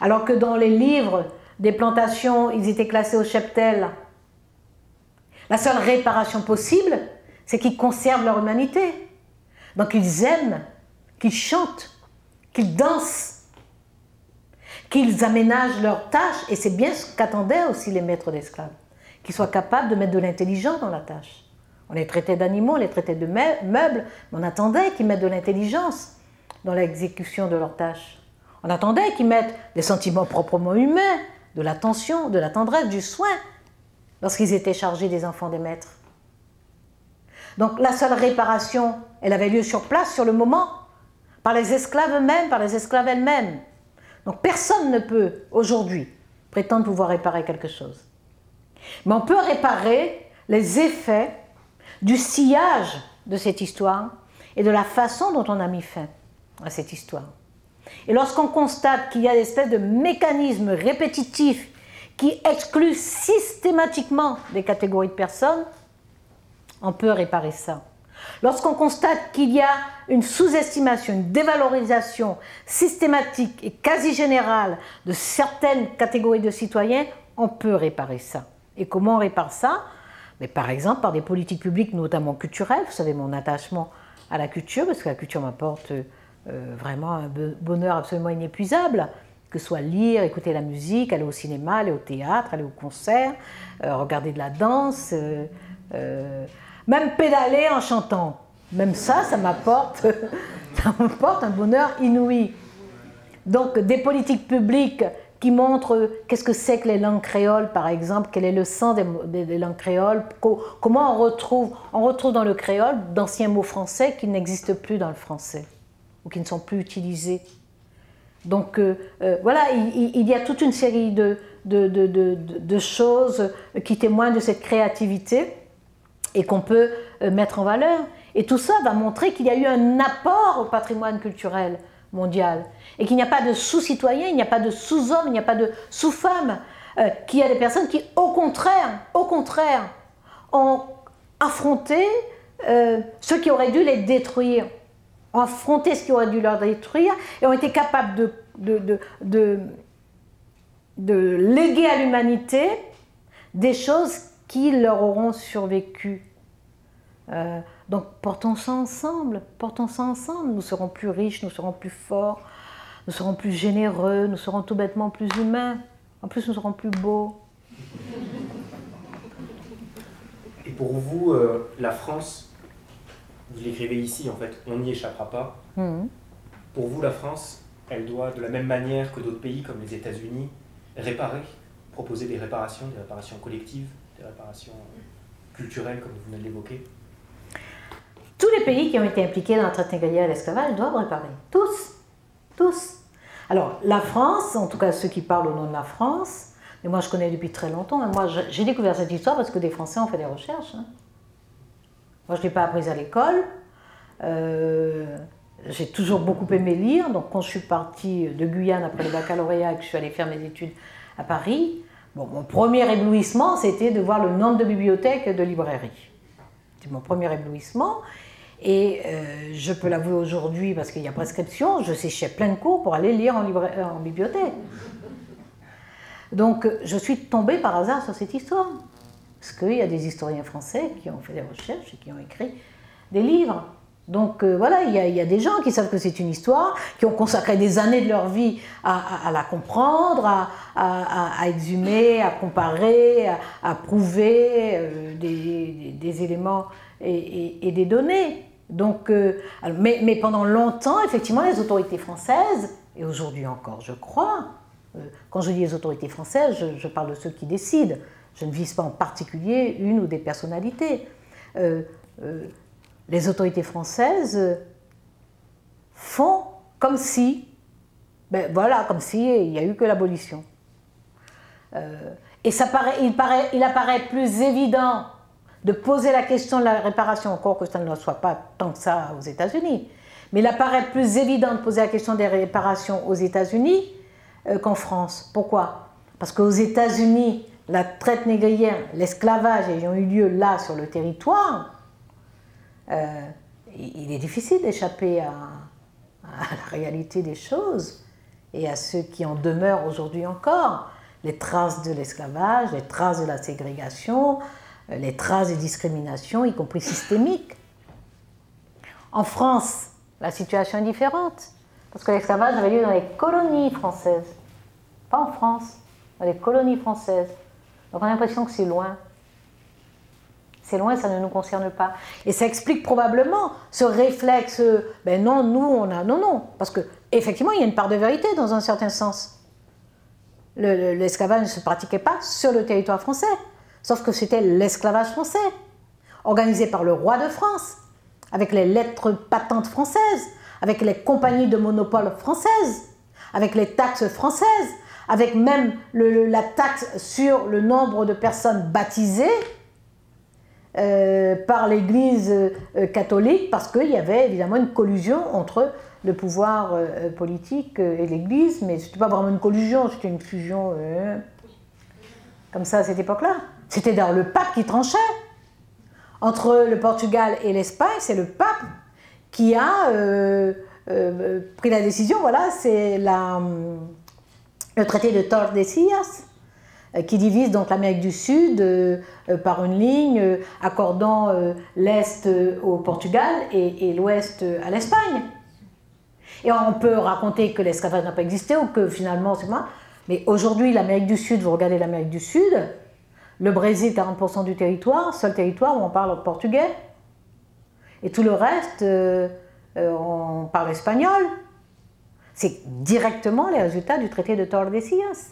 Alors que dans les livres des plantations, ils étaient classés au cheptel. La seule réparation possible, c'est qu'ils conservent leur humanité. Donc ils aiment, qu'ils chantent, qu'ils dansent, qu'ils aménagent leurs tâches. Et c'est bien ce qu'attendaient aussi les maîtres d'esclaves, qu'ils soient capables de mettre de l'intelligence dans la tâche. On les traitait d'animaux, on les traitait de meubles, mais on attendait qu'ils mettent de l'intelligence dans l'exécution de leurs tâches. On attendait qu'ils mettent des sentiments proprement humains, de l'attention, de la tendresse, du soin, lorsqu'ils étaient chargés des enfants des maîtres. Donc la seule réparation, elle avait lieu sur place, sur le moment, par les esclaves eux-mêmes, par les esclaves elles-mêmes. Donc personne ne peut, aujourd'hui, prétendre pouvoir réparer quelque chose. Mais on peut réparer les effets du sillage de cette histoire et de la façon dont on a mis fin à cette histoire. Et lorsqu'on constate qu'il y a des espèces de mécanismes répétitifs qui excluent systématiquement des catégories de personnes, on peut réparer ça. Lorsqu'on constate qu'il y a une sous-estimation, une dévalorisation systématique et quasi générale de certaines catégories de citoyens, on peut réparer ça. Et comment on répare ça? Mais par exemple par des politiques publiques, notamment culturelles. Vous savez mon attachement à la culture, parce que la culture m'apporte vraiment un bonheur absolument inépuisable, que ce soit lire, écouter la musique, aller au cinéma, aller au théâtre, aller au concert, regarder de la danse, même pédaler en chantant. Même ça m'apporte un bonheur inouï. Donc des politiques publiques qui montrent qu'est-ce que c'est que les langues créoles, par exemple, quel est le sens des langues créoles, comment on retrouve dans le créole d'anciens mots français qui n'existent plus dans le français, ou qui ne sont plus utilisés. Donc voilà, il y a toute une série de choses qui témoignent de cette créativité et qu'on peut mettre en valeur. Et tout ça va montrer qu'il y a eu un apport au patrimoine culturel mondial et qu'il n'y a pas de sous-citoyens, il n'y a pas de sous-hommes, il n'y a pas de sous-femmes, qu'il y a des personnes qui, au contraire, ont affronté ceux qui auraient dû les détruire, ont affronté ce qui aurait dû leur détruire et ont été capables de léguer à l'humanité des choses qui leur auront survécu Donc portons ça ensemble, portons ça ensemble. Nous serons plus riches, nous serons plus forts, nous serons plus généreux, nous serons tout bêtement plus humains. En plus, nous serons plus beaux. Et pour vous, la France, vous l'écrivez ici en fait, on n'y échappera pas. Pour vous, la France, elle doit, de la même manière que d'autres pays comme les États-Unis, réparer, proposer des réparations collectives, des réparations culturelles comme vous venez de l'évoquer. Tous les pays qui ont été impliqués dans la traite négrière et l'esclavage doivent réparer. Tous. Tous. Alors, la France, en tout cas ceux qui parlent au nom de la France, mais moi je connais depuis très longtemps, hein. Moi j'ai découvert cette histoire parce que des Français ont fait des recherches. Hein. Moi je ne l'ai pas apprise à l'école. J'ai toujours beaucoup aimé lire, donc quand je suis partie de Guyane après le baccalauréat et que je suis allée faire mes études à Paris, bon, mon premier éblouissement c'était de voir le nombre de bibliothèques et de librairies. C'est mon premier éblouissement. Et je peux l'avouer aujourd'hui parce qu'il y a prescription, je séchais plein de cours pour aller lire en bibliothèque. Donc je suis tombée par hasard sur cette histoire. Parce qu'il y a des historiens français qui ont fait des recherches et qui ont écrit des livres. Donc voilà, il y a des gens qui savent que c'est une histoire, qui ont consacré des années de leur vie à la comprendre, à exhumer, à comparer, à prouver des éléments et des données. Donc, mais pendant longtemps, effectivement, les autorités françaises, et aujourd'hui encore, je crois, quand je dis les autorités françaises, je parle de ceux qui décident, je ne vise pas en particulier une ou des personnalités. Les autorités françaises font comme si, ben voilà, comme s'il n'y a eu que l'abolition. Et il apparaît plus évident de poser la question de la réparation, encore que ça ne soit pas tant que ça aux États-Unis, mais il apparaît plus évident de poser la question des réparations aux États-Unis qu'en France. Pourquoi? Parce qu'aux États-Unis, la traite négrière, l'esclavage ayant eu lieu là, sur le territoire, il est difficile d'échapper à la réalité des choses et à ceux qui en demeurent aujourd'hui encore. Les traces de l'esclavage, les traces de la ségrégation, les traces des discriminations, y compris systémiques. En France, la situation est différente, parce que l'esclavage avait lieu dans les colonies françaises, pas en France, dans les colonies françaises. Donc on a l'impression que c'est loin. C'est loin, ça ne nous concerne pas. Et ça explique probablement ce réflexe, ben non, nous on a... Non, non, parce qu'effectivement il y a une part de vérité dans un certain sens. L'esclavage ne se pratiquait pas sur le territoire français, sauf que c'était l'esclavage français, organisé par le roi de France, avec les lettres patentes françaises, avec les compagnies de monopole françaises, avec les taxes françaises, avec même la taxe sur le nombre de personnes baptisées par l'Église catholique, parce qu'il y avait évidemment une collusion entre le pouvoir politique et l'Église, mais ce n'était pas vraiment une collusion, c'était une fusion comme ça à cette époque-là. C'était d'ailleurs le pape qui tranchait. Entre le Portugal et l'Espagne, c'est le pape qui a pris la décision, voilà, c'est le traité de Tordesillas, qui divise donc l'Amérique du Sud par une ligne accordant l'Est au Portugal et l'Ouest à l'Espagne. Et on peut raconter que l'esclavage n'a pas existé ou que finalement c'est moi. Mais aujourd'hui, l'Amérique du Sud, vous regardez l'Amérique du Sud, le Brésil, 40% du territoire, seul territoire où on parle portugais. Et tout le reste, on parle espagnol. C'est directement les résultats du traité de Tordesillas.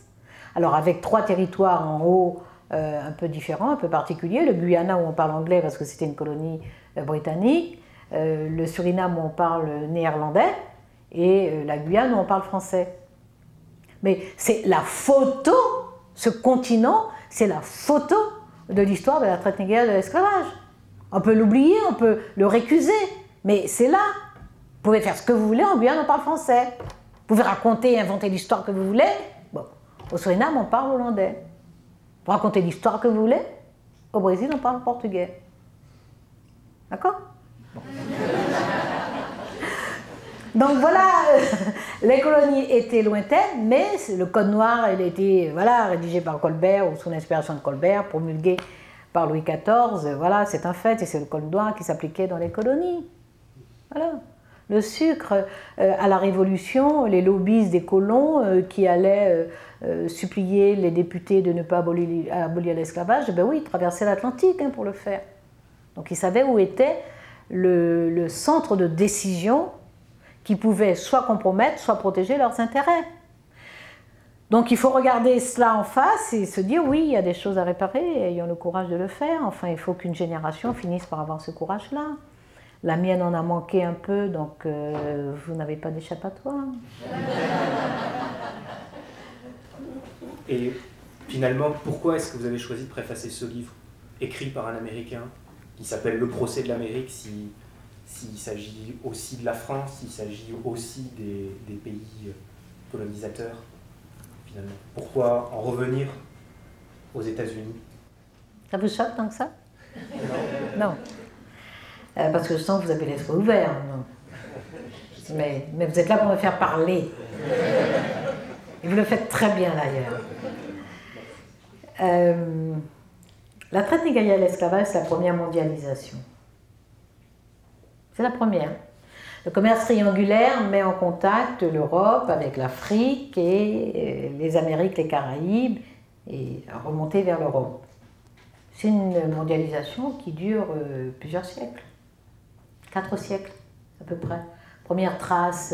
Alors avec 3 territoires en haut un peu différents, un peu particuliers, le Guyana où on parle anglais parce que c'était une colonie britannique, le Suriname où on parle néerlandais et la Guyane où on parle français. Mais c'est la photo, ce continent, c'est la photo de l'histoire de la traite négrière et de l'esclavage. On peut l'oublier, on peut le récuser, mais c'est là. Vous pouvez faire ce que vous voulez, en Guyane on parle français. Vous pouvez raconter et inventer l'histoire que vous voulez. Bon, au Suriname on parle hollandais. Vous racontez l'histoire que vous voulez, au Brésil on parle portugais. D'accord? Bon. Donc voilà, les colonies étaient lointaines, mais le Code noir, il a été rédigé par Colbert ou sous l'inspiration de Colbert, promulgué par Louis XIV, voilà, c'est un fait, et c'est le code noir qui s'appliquait dans les colonies. Voilà. Le sucre, à la Révolution, les lobbies des colons qui allaient supplier les députés de ne pas abolir l'esclavage, ben oui, ils traversaient l'Atlantique pour le faire. Donc ils savaient où était le centre de décision qui pouvait soit compromettre, soit protéger leurs intérêts. Donc il faut regarder cela en face et se dire oui, il y a des choses à réparer, ayons le courage de le faire. Enfin, il faut qu'une génération finisse par avoir ce courage-là. La mienne en a manqué un peu, donc vous n'avez pas d'échappatoire. Et finalement, pourquoi est-ce que vous avez choisi de préfacer ce livre, écrit par un Américain, qui s'appelle Le procès de l'Amérique, s'il s'agit aussi de la France, s'il s'agit aussi des pays colonisateurs, finalement? Pourquoi en revenir aux États-Unis? Ça vous choque tant que ça? Non. Parce que je sens que vous avez l'esprit ouvert. Mais vous êtes là pour me faire parler. Et vous le faites très bien d'ailleurs. La traite négrière et l'esclavage, c'est la première mondialisation. C'est la première. Le commerce triangulaire met en contact l'Europe avec l'Afrique et les Amériques, les Caraïbes, et à remonter vers l'Europe. C'est une mondialisation qui dure plusieurs siècles. 4 siècles, à peu près. Première trace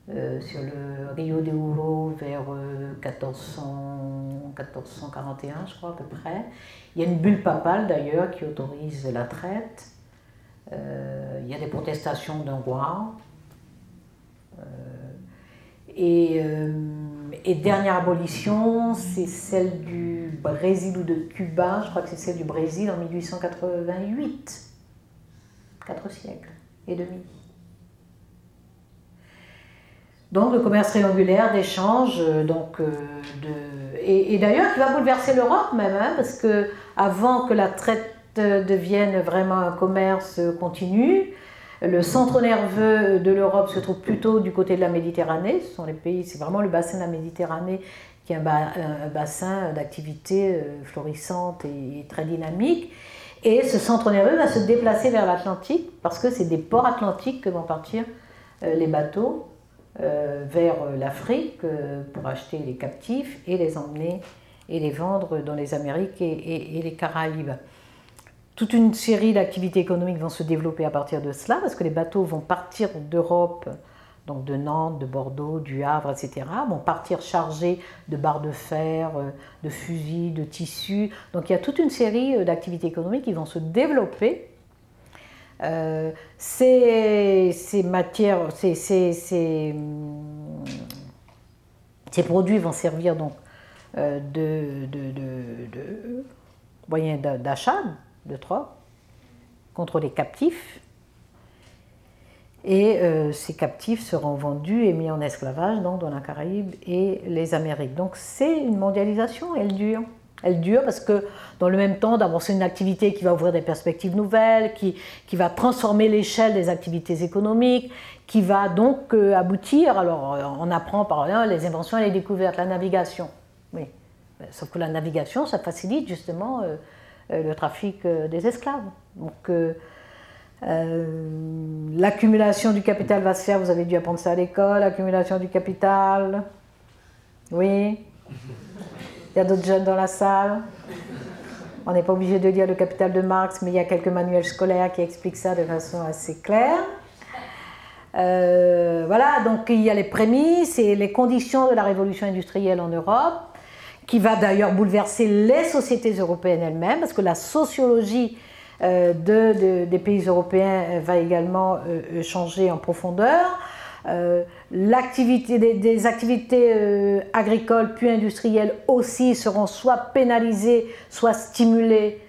sur le Rio de Ouro vers 1441, je crois, à peu près. Il y a une bulle papale, d'ailleurs, qui autorise la traite. Il y a des protestations d'un roi. Et dernière abolition, c'est celle du Brésil ou de Cuba, je crois que c'est celle du Brésil en 1888. 4 siècles et demi. Donc le commerce triangulaire d'échange, et d'ailleurs qui va bouleverser l'Europe même, parce que avant que la traite devienne vraiment un commerce continu, le centre nerveux de l'Europe se trouve plutôt du côté de la Méditerranée. Ce sont les pays, c'est vraiment le bassin de la Méditerranée qui est un bassin d'activité florissante et très dynamique. Et ce centre nerveux va se déplacer vers l'Atlantique parce que c'est des ports atlantiques que vont partir les bateaux vers l'Afrique pour acheter les captifs et les emmener et les vendre dans les Amériques et les Caraïbes. Toute une série d'activités économiques vont se développer à partir de cela parce que les bateaux vont partir d'Europe, donc de Nantes, de Bordeaux, du Havre, etc., vont partir chargés de barres de fer, de fusils, de tissus. Donc il y a toute une série d'activités économiques qui vont se développer. Ces matières, ces produits vont servir donc de moyen d'achat, de troc, contre les captifs. Et ces captifs seront vendus et mis en esclavage donc, dans la Caraïbe et les Amériques. Donc c'est une mondialisation, elle dure. Elle dure parce que dans le même temps, d'abord c'est une activité qui va ouvrir des perspectives nouvelles, qui va transformer l'échelle des activités économiques, qui va donc aboutir, alors on apprend par exemple les inventions et les découvertes, la navigation. Oui. Sauf que la navigation, ça facilite justement le trafic des esclaves. Donc l'accumulation du capital va se faire, vous avez dû apprendre ça à l'école, l'accumulation du capital. Oui. Il y a d'autres jeunes dans la salle. On n'est pas obligé de lire le Capital de Marx, mais il y a quelques manuels scolaires qui expliquent ça de façon assez claire. Voilà, donc il y a les prémices et les conditions de la révolution industrielle en Europe, qui va d'ailleurs bouleverser les sociétés européennes elles-mêmes, parce que la sociologie des pays européens va également changer en profondeur. Des activités agricoles puis industrielles aussi seront soit pénalisées, soit stimulées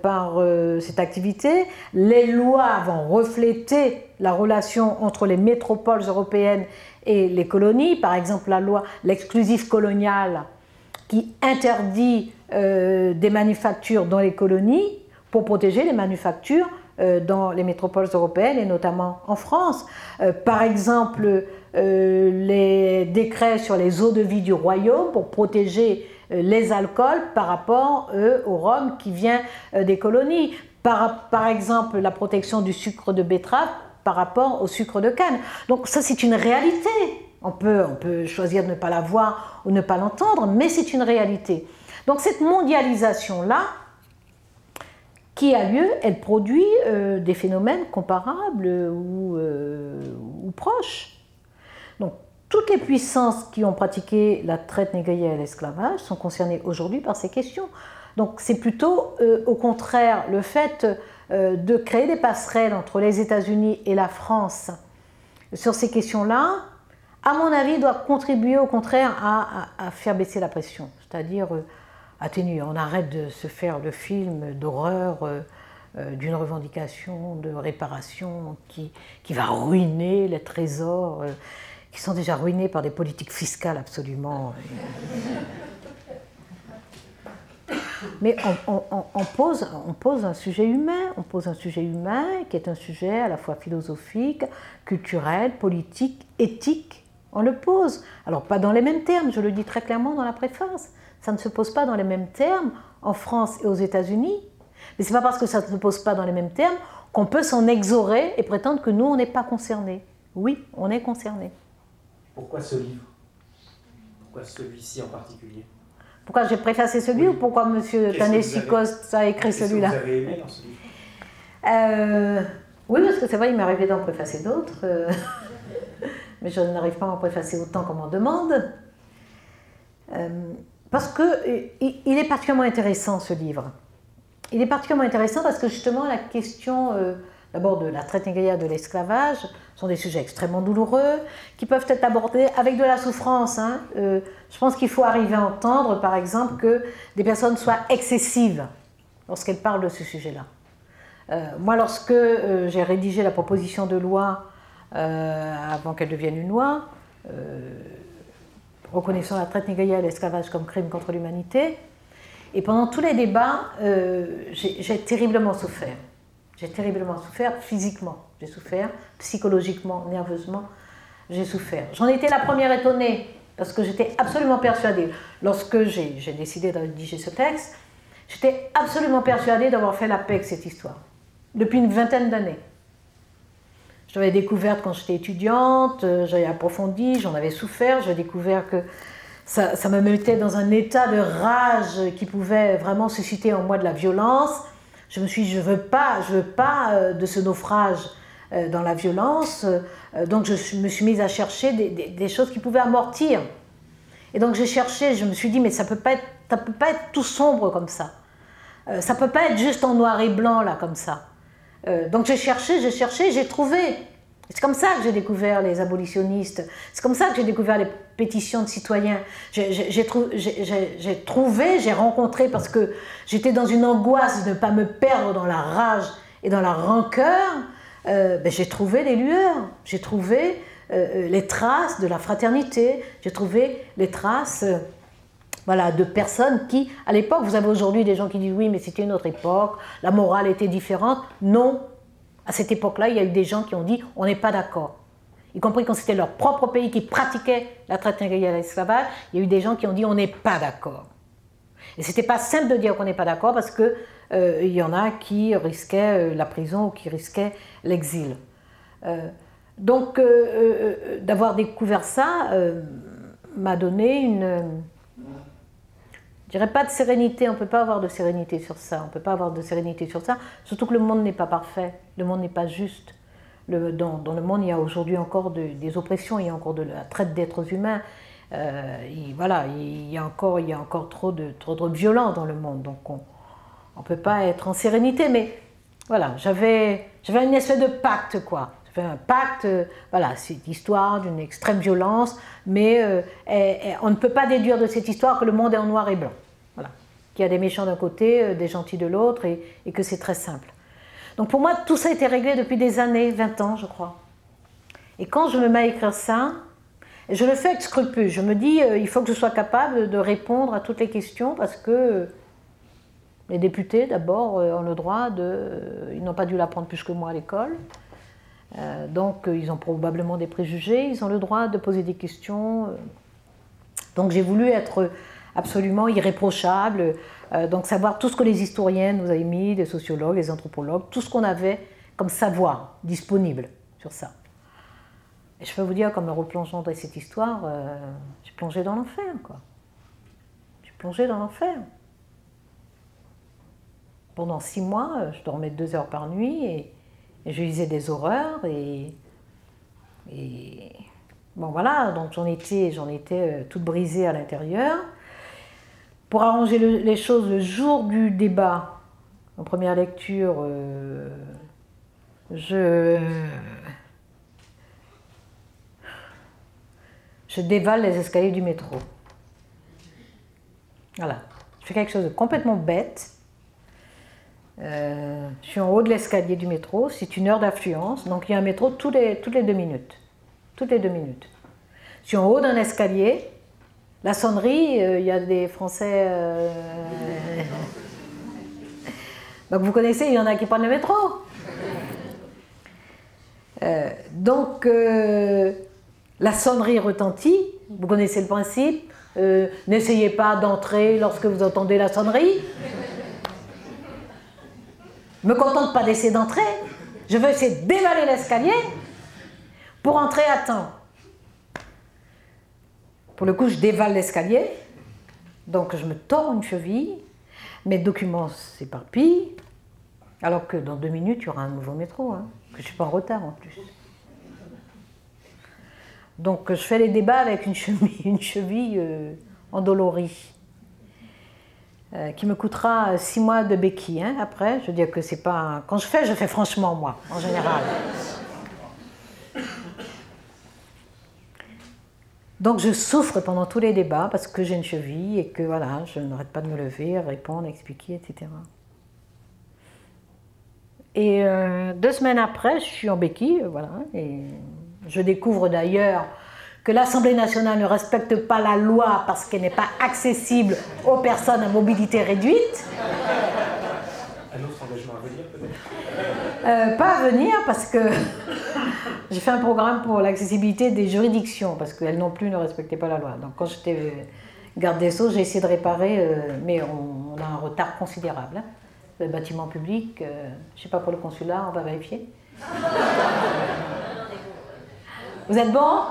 par cette activité. Les lois vont refléter la relation entre les métropoles européennes et les colonies. Par exemple, la loi, l'exclusif colonial, qui interdit des manufactures dans les colonies pour protéger les manufactures dans les métropoles européennes et notamment en France. Par exemple, les décrets sur les eaux de vie du royaume pour protéger les alcools par rapport au rhum qui vient des colonies. Par exemple, la protection du sucre de betterave par rapport au sucre de canne. Donc ça, c'est une réalité. On peut choisir de ne pas la voir ou ne pas l'entendre, mais c'est une réalité. Donc cette mondialisation-là, qui a lieu, elle produit des phénomènes comparables ou proches. Donc toutes les puissances qui ont pratiqué la traite négrière et l'esclavage sont concernées aujourd'hui par ces questions. Donc c'est plutôt au contraire le fait de créer des passerelles entre les États-Unis et la France sur ces questions-là, à mon avis, doit contribuer au contraire à faire baisser la pression, c'est-à-dire atténuer. On arrête de se faire le film d'horreur d'une revendication de réparation qui va ruiner les trésors qui sont déjà ruinés par des politiques fiscales absolument... Mais on pose un sujet humain, qui est un sujet à la fois philosophique, culturel, politique, éthique. On le pose. Alors pas dans les mêmes termes, je le dis très clairement dans la préface. Ça ne se pose pas dans les mêmes termes en France et aux États-Unis. Mais ce n'est pas parce que ça ne se pose pas dans les mêmes termes qu'on peut s'en exorer et prétendre que nous, on n'est pas concernés. Oui, on est concernés. Pourquoi ce livre? Pourquoi celui-ci en particulier? Pourquoi j'ai préfacé celui ou pourquoi M. Ta-Nehisi Coste a écrit celui-là? Qu'est-ce que vous avez aimé dans ce livre? Oui, parce que c'est vrai, il m'est arrivé d'en préfacer d'autres, mais je n'arrive pas à en préfacer autant qu'on m'en demande. Parce qu'il est particulièrement intéressant, ce livre. Il est particulièrement intéressant parce que justement la question d'abord de la traite négrière, de l'esclavage, sont des sujets extrêmement douloureux, qui peuvent être abordés avec de la souffrance. Hein. Je pense qu'il faut arriver à entendre, par exemple, que des personnes soient excessives lorsqu'elles parlent de ce sujet-là. Moi, lorsque j'ai rédigé la proposition de loi, avant qu'elle devienne une loi, reconnaissant la traite négrière et l'esclavage comme crime contre l'humanité, et pendant tous les débats, j'ai terriblement souffert. J'ai terriblement souffert physiquement, j'ai souffert psychologiquement, nerveusement, j'ai souffert. J'en étais la première étonnée, parce que j'étais absolument persuadée, lorsque j'ai décidé de rédiger ce texte, j'étais absolument persuadée d'avoir fait la paix avec cette histoire, depuis une vingtaine d'années. Je l'avais découverte quand j'étais étudiante, j'avais approfondi, j'en avais souffert, j'ai découvert que ça me mettait dans un état de rage qui pouvait vraiment susciter en moi de la violence. Je me suis dit, je veux pas de ce naufrage dans la violence. Donc je me suis mise à chercher des choses qui pouvaient amortir. Et donc j'ai cherché, je me suis dit, mais ça peut pas être tout sombre comme ça. Ça peut pas être juste en noir et blanc là comme ça. Donc j'ai cherché, j'ai trouvé. C'est comme ça que j'ai découvert les abolitionnistes. C'est comme ça que j'ai découvert les pétitions de citoyens. J'ai trouvé, j'ai rencontré, parce que j'étais dans une angoisse de ne pas me perdre dans la rage et dans la rancœur, j'ai trouvé les lueurs. J'ai trouvé les traces de la fraternité. J'ai trouvé les traces de personnes qui, à l'époque, vous avez aujourd'hui des gens qui disent oui, mais c'était une autre époque, la morale était différente. Non. À cette époque-là, il y a eu des gens qui ont dit « on n'est pas d'accord ». Y compris quand c'était leur propre pays qui pratiquait la traite négrière et l'esclavage, il y a eu des gens qui ont dit « on n'est pas d'accord ». Et ce n'était pas simple de dire qu'on n'est pas d'accord parce qu'il y en a qui risquaient la prison ou qui risquaient l'exil. Donc, d'avoir découvert ça m'a donné une... Je dirais pas de sérénité, on ne peut pas avoir de sérénité sur ça, surtout que le monde n'est pas parfait, le monde n'est pas juste. Dans le monde, il y a aujourd'hui encore des oppressions, il y a encore de la traite d'êtres humains, il y a encore trop de violence dans le monde, donc on ne peut pas être en sérénité, mais voilà, j'avais une espèce de pacte, quoi. J'avais un pacte, c'est l'histoire d'une extrême violence, mais on ne peut pas déduire de cette histoire que le monde est en noir et blanc. Voilà. Qu'il y a des méchants d'un côté, des gentils de l'autre, et que c'est très simple. Donc pour moi, tout ça a été réglé depuis des années, 20 ans, je crois. Et quand je me mets à écrire ça, je le fais avec scrupule. Je me dis, il faut que je sois capable de répondre à toutes les questions, parce que les députés, d'abord, ont le droit ils n'ont pas dû l'apprendre plus que moi à l'école. Donc ils ont probablement des préjugés, ils ont le droit de poser des questions. Donc j'ai voulu être absolument irréprochable. Donc savoir tout ce que les historiens nous avaient mis, les sociologues, les anthropologues, tout ce qu'on avait comme savoir disponible sur ça. Et je peux vous dire qu'en me replongeant dans cette histoire, j'ai plongé dans l'enfer, quoi. J'ai plongé dans l'enfer. Pendant 6 mois, je dormais 2 heures par nuit et je lisais des horreurs et bon voilà, donc j'en étais toute brisée à l'intérieur. Pour arranger les choses, le jour du débat, en première lecture, je dévale les escaliers du métro. Voilà, je fais quelque chose de complètement bête. Je suis en haut de l'escalier du métro, c'est 1 heure d'affluence, donc il y a un métro toutes les 2 minutes. Toutes les 2 minutes. Je suis en haut d'un escalier, la sonnerie, il y a des Français... Donc vous connaissez, il y en a qui prennent le métro. Donc la sonnerie retentit, vous connaissez le principe, n'essayez pas d'entrer lorsque vous entendez la sonnerie. Me contente pas d'essayer d'entrer, je veux essayer de dévaler l'escalier pour entrer à temps. Pour le coup, je dévale l'escalier, donc je me tords une cheville, mes documents s'éparpillent, alors que dans 2 minutes, il y aura un nouveau métro, hein, que je ne suis pas en retard en plus. Donc je fais les débats avec une cheville endolorie. Qui me coûtera 6 mois de béquille. Hein, après, je veux dire que c'est pas... Quand je fais franchement, moi, en général. Donc je souffre pendant tous les débats parce que j'ai une cheville et que voilà, je n'arrête pas de me lever, répondre, expliquer, etc. Et 2 semaines après, je suis en béquille, voilà, et je découvre d'ailleurs que l'Assemblée nationale ne respecte pas la loi parce qu'elle n'est pas accessible aux personnes à mobilité réduite. Un autre engagement à venir peut-être Pas à venir parce que j'ai fait un programme pour l'accessibilité des juridictions parce qu'elles non plus ne respectaient pas la loi. Donc quand j'étais garde des Sceaux, j'ai essayé de réparer, mais on a un retard considérable. Hein. Le bâtiment public, je ne sais pas pour le consulat, on va vérifier. Vous êtes bon?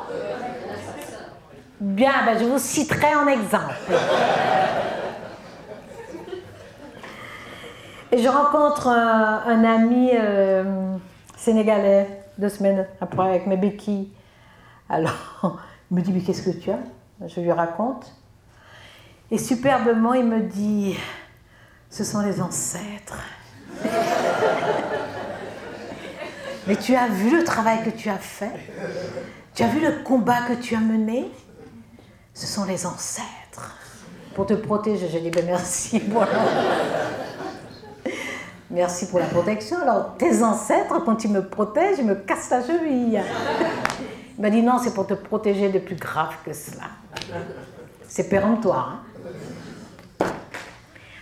Bien, ben je vous citerai en exemple. Et je rencontre un ami sénégalais 2 semaines après avec mes béquilles. Alors, il me dit, mais qu'est-ce que tu as? Je lui raconte. Et superbement, il me dit, ce sont les ancêtres. Mais tu as vu le travail que tu as fait? Tu as vu le combat que tu as mené? Ce sont les ancêtres. Pour te protéger, j'ai dit, ben merci pour merci pour la protection. Alors, tes ancêtres, quand ils me protègent, ils me cassent la cheville. Il m'a dit, non, c'est pour te protéger de plus grave que cela. C'est péremptoire. Hein.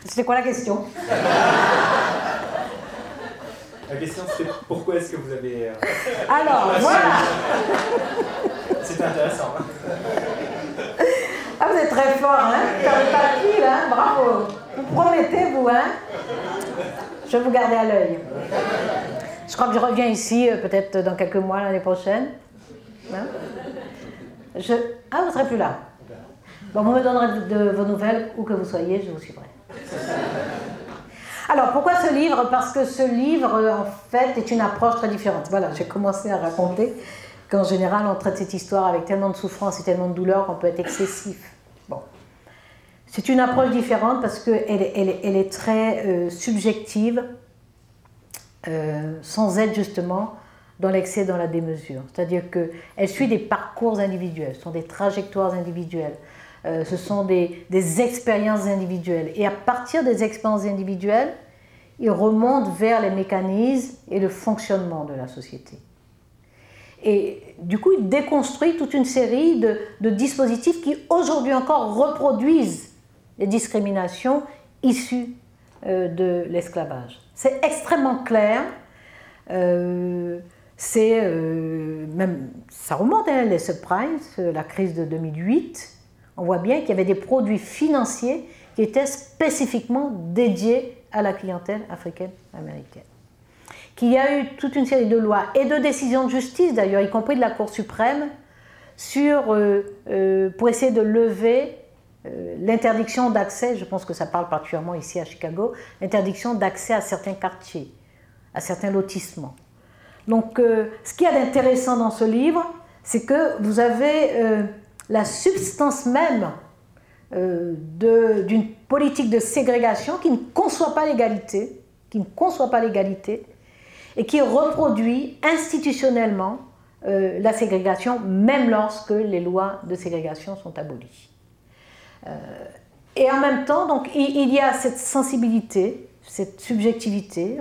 C'était quoi la question? La question c'était pourquoi est-ce que vous avez... Alors, voilà. C'était intéressant. Ah, vous êtes très fort, hein? Comme papy, là, bravo. Vous promettez, vous, hein? Je vais vous garder à l'œil. Je crois que je reviens ici, peut-être dans quelques mois, l'année prochaine. Hein? Ah, vous ne serez plus là. Bon, vous me donnerez de vos nouvelles, où que vous soyez, je vous suivrai. Alors, pourquoi ce livre? Parce que ce livre, en fait, est une approche très différente. Voilà, j'ai commencé à raconter qu'en général, on traite cette histoire avec tellement de souffrance et tellement de douleur qu'on peut être excessif. Bon. C'est une approche différente parce qu'elle est très subjective, sans être justement dans l'excès, dans la démesure. C'est-à-dire qu'elle suit des parcours individuels, ce sont des trajectoires individuelles. Ce sont des expériences individuelles. Et à partir des expériences individuelles, il remonte vers les mécanismes et le fonctionnement de la société. Et du coup, il déconstruit toute une série de dispositifs qui, aujourd'hui encore, reproduisent les discriminations issues de l'esclavage. C'est extrêmement clair. Même, ça remonte, hein, les subprimes, la crise de 2008, on voit bien qu'il y avait des produits financiers qui étaient spécifiquement dédiés à la clientèle africaine-américaine. Qu'il y a eu toute une série de lois et de décisions de justice, d'ailleurs, y compris de la Cour suprême, pour essayer de lever l'interdiction d'accès, je pense que ça parle particulièrement ici à Chicago, l'interdiction d'accès à certains quartiers, à certains lotissements. Donc, ce qu'il y a d'intéressant dans ce livre, c'est que vous avez la substance même d'une politique de ségrégation qui ne conçoit pas l'égalité, et qui reproduit institutionnellement la ségrégation, même lorsque les lois de ségrégation sont abolies. Et en même temps, donc, il y a cette sensibilité, cette subjectivité,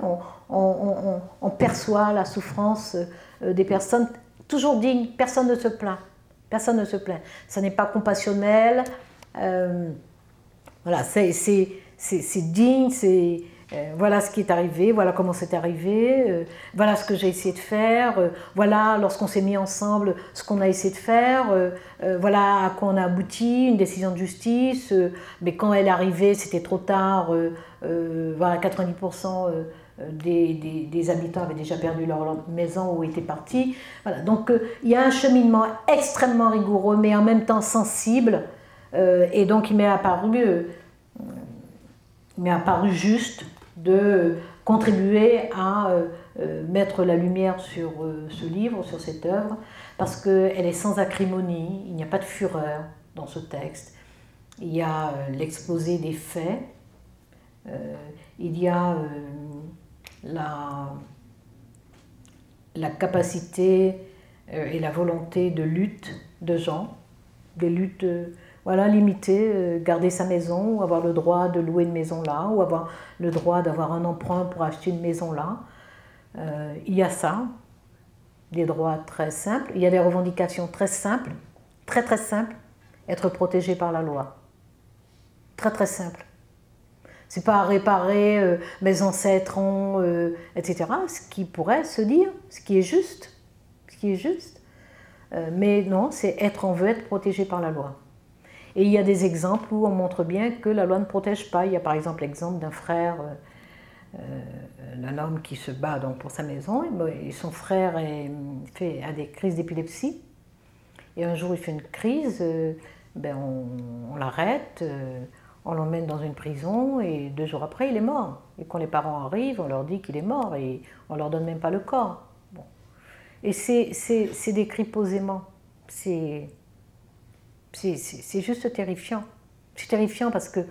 on perçoit la souffrance des personnes toujours dignes, personne ne se plaint. Personne ne se plaint. Ça n'est pas compassionnel. Voilà, c'est digne, voilà ce qui est arrivé, voilà comment c'est arrivé, voilà ce que j'ai essayé de faire, voilà lorsqu'on s'est mis ensemble ce qu'on a essayé de faire, voilà à quoi on a abouti, une décision de justice, mais quand elle est arrivée c'était trop tard, voilà 90% des habitants avaient déjà perdu leur maison ou étaient partis. Voilà, donc il y a un cheminement extrêmement rigoureux mais en même temps sensible, et donc il m'est apparu juste de contribuer à mettre la lumière sur ce livre, sur cette œuvre, parce qu'elle est sans acrimonie, il n'y a pas de fureur dans ce texte, il y a l'exposé des faits, il y a la capacité et la volonté de lutte de gens, des luttes voilà, limitées, garder sa maison, ou avoir le droit de louer une maison là, ou avoir le droit d'avoir un emprunt pour acheter une maison là. Il y a ça, des droits très simples, il y a des revendications très simples, très très simples, être protégé par la loi. Très très simple. C'est pas réparer mes ancêtres ont, etc. Ce qui pourrait se dire, ce qui est juste. Mais non, on veut être protégé par la loi. Et il y a des exemples où on montre bien que la loi ne protège pas. Il y a par exemple l'exemple d'un frère, d'un homme qui se bat donc pour sa maison, et son frère a des crises d'épilepsie. Et un jour il fait une crise, on l'arrête, on l'emmène dans une prison, et 2 jours après il est mort. Et quand les parents arrivent, on leur dit qu'il est mort, et on ne leur donne même pas le corps. Bon. Et c'est décrit posément. C'est juste terrifiant. C'est terrifiant parce que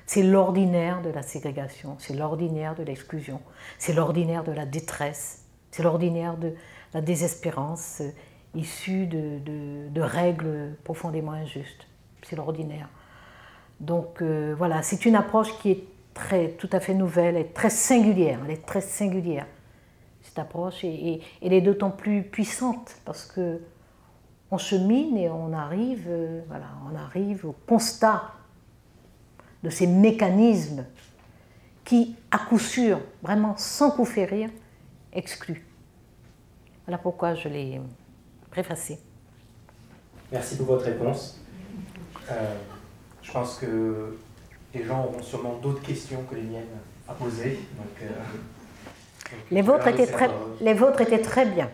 c'est l'ordinaire de la ségrégation, c'est l'ordinaire de l'exclusion, c'est l'ordinaire de la détresse, c'est l'ordinaire de la désespérance issue de règles profondément injustes. C'est l'ordinaire. Donc voilà, c'est une approche qui est tout à fait nouvelle et très singulière. Elle est très singulière, cette approche, et elle est d'autant plus puissante parce que on chemine et on arrive au constat de ces mécanismes qui, à coup sûr, vraiment sans coup férir, excluent. Voilà pourquoi je l'ai préfacé. Merci pour votre réponse. Je pense que les gens auront sûrement d'autres questions que les miennes à poser. Les vôtres étaient très bien.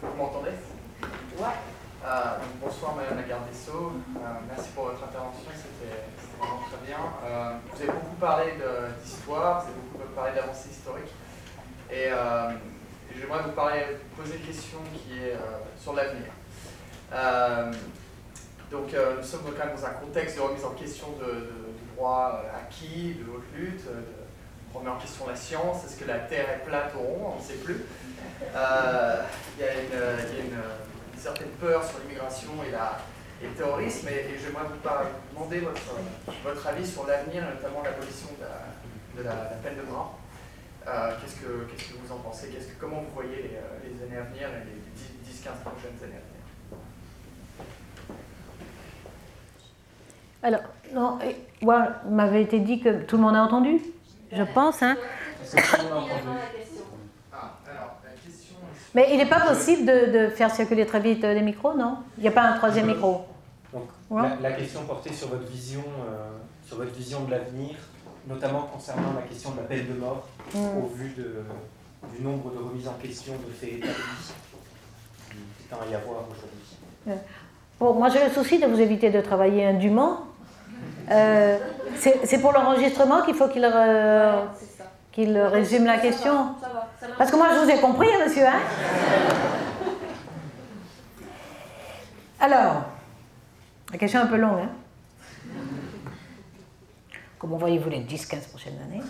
Vous m'entendez? Ouais. Bonsoir Madame la garde des Sceaux, merci pour votre intervention, c'était vraiment très bien. Vous avez beaucoup parlé d'histoire, vous avez beaucoup parlé d'avancées historiques, et j'aimerais vous poser une question qui est sur l'avenir. Donc nous sommes quand même dans un contexte de remise en question de droits acquis, de haute lutte, de remise en question de la science. Est-ce que la Terre est plate ou ronde? On ne sait plus. Il y a une certaine peur sur l'immigration et le terrorisme, et j'aimerais vous demander votre avis sur l'avenir, notamment l'abolition de la peine de mort. Qu'est-ce que vous en pensez? Comment vous voyez les années à venir, les prochaines années à venir? Alors, non, voilà, il m'avait été dit que tout le monde a entendu, je pense, hein. Mais il n'est pas possible de faire circuler très vite les micros, non? Il n'y a pas un troisième micro? Donc, ouais. la question portait sur votre vision de l'avenir, notamment concernant la question de la peine de mort, au vu du nombre de remises en question de faits établis qui tend à y avoir aujourd'hui. Bon, moi j'ai le souci de vous éviter de travailler indûment. C'est pour l'enregistrement qu'il faut qu'il résume la question. Ça va. Parce que moi je vous ai compris, hein, monsieur. Hein. Alors, la question est un peu longue. Hein. Comment voyez-vous les 10-15 prochaines années?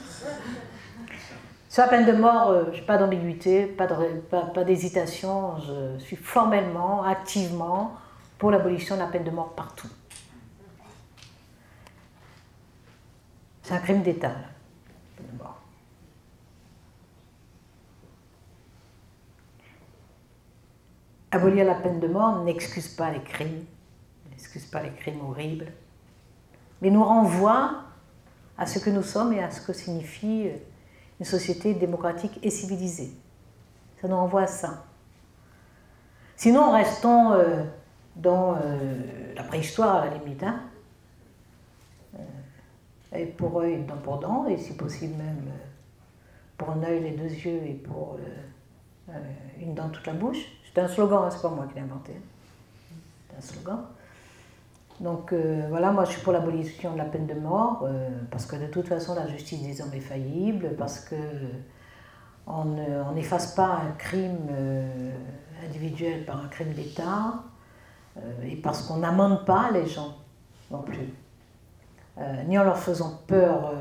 Sur la peine de mort, je n'ai pas d'ambiguïté, pas d'hésitation. Je suis formellement, activement pour l'abolition de la peine de mort partout. C'est un crime d'État, la peine de mort. Abolir la peine de mort n'excuse pas les crimes, n'excuse pas les crimes horribles, mais nous renvoie à ce que nous sommes et à ce que signifie une société démocratique et civilisée. Ça nous renvoie à ça. Sinon, restons dans la préhistoire à la limite. Hein. Et pour œil, dent pour dent, et si possible même pour un œil, les deux yeux, et pour une dent toute la bouche. C'est un slogan, hein, c'est pas moi qui l'ai inventé. C'est un slogan. Donc voilà, moi je suis pour l'abolition de la peine de mort, parce que de toute façon la justice des hommes est faillible, parce que on n'efface pas un crime individuel par un crime d'État, et parce qu'on n'amende pas les gens non plus. Ni en leur faisant peur.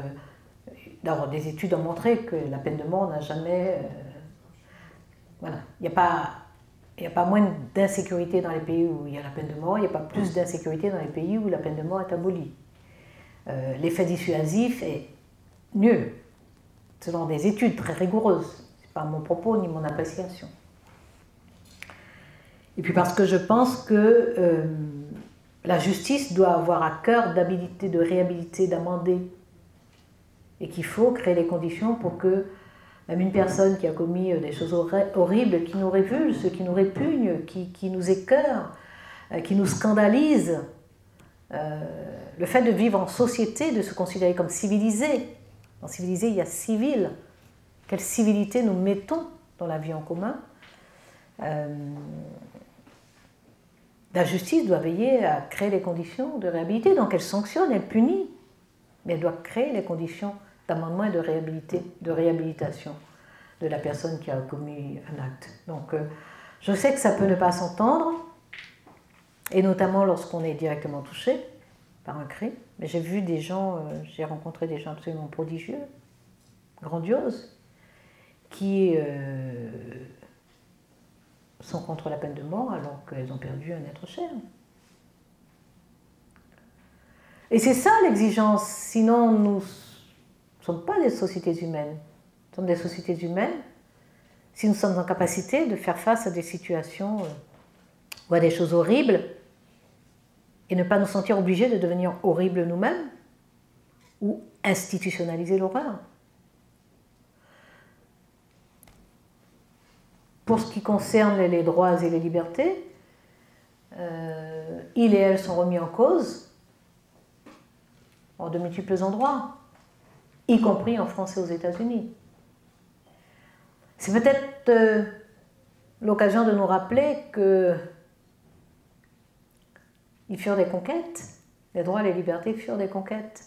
D'abord, des études ont montré que la peine de mort n'a jamais... voilà, il n'y a pas moins d'insécurité dans les pays où il y a la peine de mort, il n'y a pas plus d'insécurité dans les pays où la peine de mort est abolie. L'effet dissuasif est nul, selon des études très rigoureuses. Ce n'est pas mon propos ni mon appréciation. Et puis parce que je pense que la justice doit avoir à cœur d'habiliter, de réhabiliter, d'amender. Et qu'il faut créer les conditions pour que même une personne qui a commis des choses horribles, qui nous révulsent, qui nous répugnent, qui nous écœurent, qui nous scandalisent, le fait de vivre en société, de se considérer comme civilisé. Dans civilisé, il y a civil. Quelle civilité nous mettons dans la vie en commun? La justice doit veiller à créer les conditions de réhabiliter, donc elle sanctionne, elle punit, mais elle doit créer les conditions d'amendement et de réhabilitation de la personne qui a commis un acte. Donc je sais que ça peut ne pas s'entendre, et notamment lorsqu'on est directement touché par un crime, mais j'ai vu des gens, j'ai rencontré des gens absolument prodigieux, grandioses, qui sont contre la peine de mort alors qu'elles ont perdu un être cher. Et c'est ça l'exigence, sinon nous ne sommes pas des sociétés humaines. Nous sommes des sociétés humaines si nous sommes en capacité de faire face à des situations ou à des choses horribles et ne pas nous sentir obligés de devenir horribles nous-mêmes ou institutionnaliser l'horreur. Pour ce qui concerne les droits et les libertés, ils et elles sont remis en cause en de multiples endroits, y compris en France et aux États-Unis. C'est peut-être l'occasion de nous rappeler qu'ils furent des conquêtes, les droits et les libertés furent des conquêtes,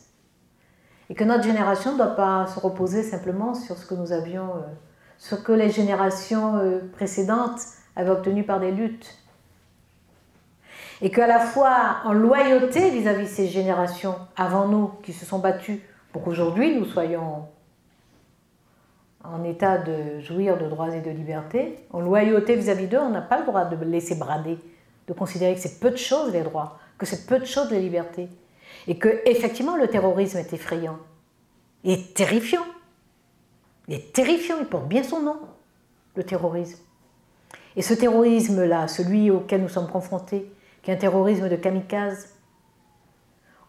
et que notre génération ne doit pas se reposer simplement sur ce que nous avions, ce que les générations précédentes avaient obtenu par des luttes. Et qu'à la fois en loyauté vis-à-vis de ces générations avant nous qui se sont battues pour qu'aujourd'hui nous soyons en état de jouir de droits et de libertés, en loyauté vis-à-vis d'eux, on n'a pas le droit de laisser brader, de considérer que c'est peu de choses les droits, que c'est peu de choses les libertés, et que effectivement le terrorisme est effrayant, il est terrifiant, il porte bien son nom, le terrorisme. Et ce terrorisme-là, celui auquel nous sommes confrontés, qui est un terrorisme de kamikaze,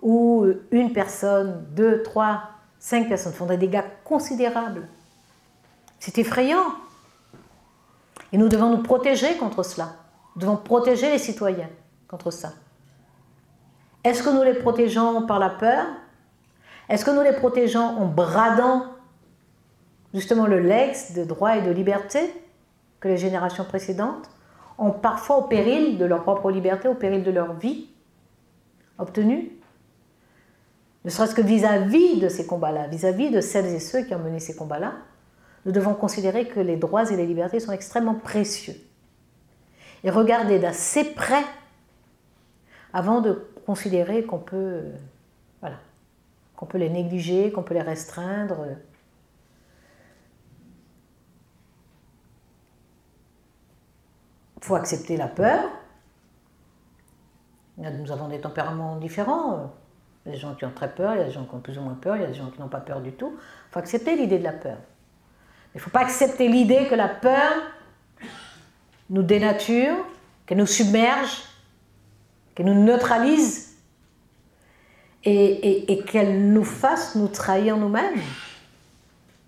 où une personne, 2, 3, 5 personnes font des dégâts considérables. C'est effrayant. Et nous devons nous protéger contre cela. Nous devons protéger les citoyens contre ça. Est-ce que nous les protégeons par la peur? Est-ce que nous les protégeons en bradant justement le legs de droit et de liberté que les générations précédentes ont parfois au péril de leur propre liberté, au péril de leur vie obtenue? Ne serait-ce que vis-à-vis de ces combats-là, vis-à-vis de celles et ceux qui ont mené ces combats-là, nous devons considérer que les droits et les libertés sont extrêmement précieux. Et regarder d'assez près avant de considérer qu'on peut, voilà, qu'on peut les négliger, qu'on peut les restreindre. Il faut accepter la peur. Nous avons des tempéraments différents. Il y a des gens qui ont très peur, il y a des gens qui ont plus ou moins peur, il y a des gens qui n'ont pas peur du tout. Il faut accepter l'idée de la peur. Il ne faut pas accepter l'idée que la peur nous dénature, qu'elle nous submerge, qu'elle nous neutralise et qu'elle nous fasse nous trahir nous-mêmes,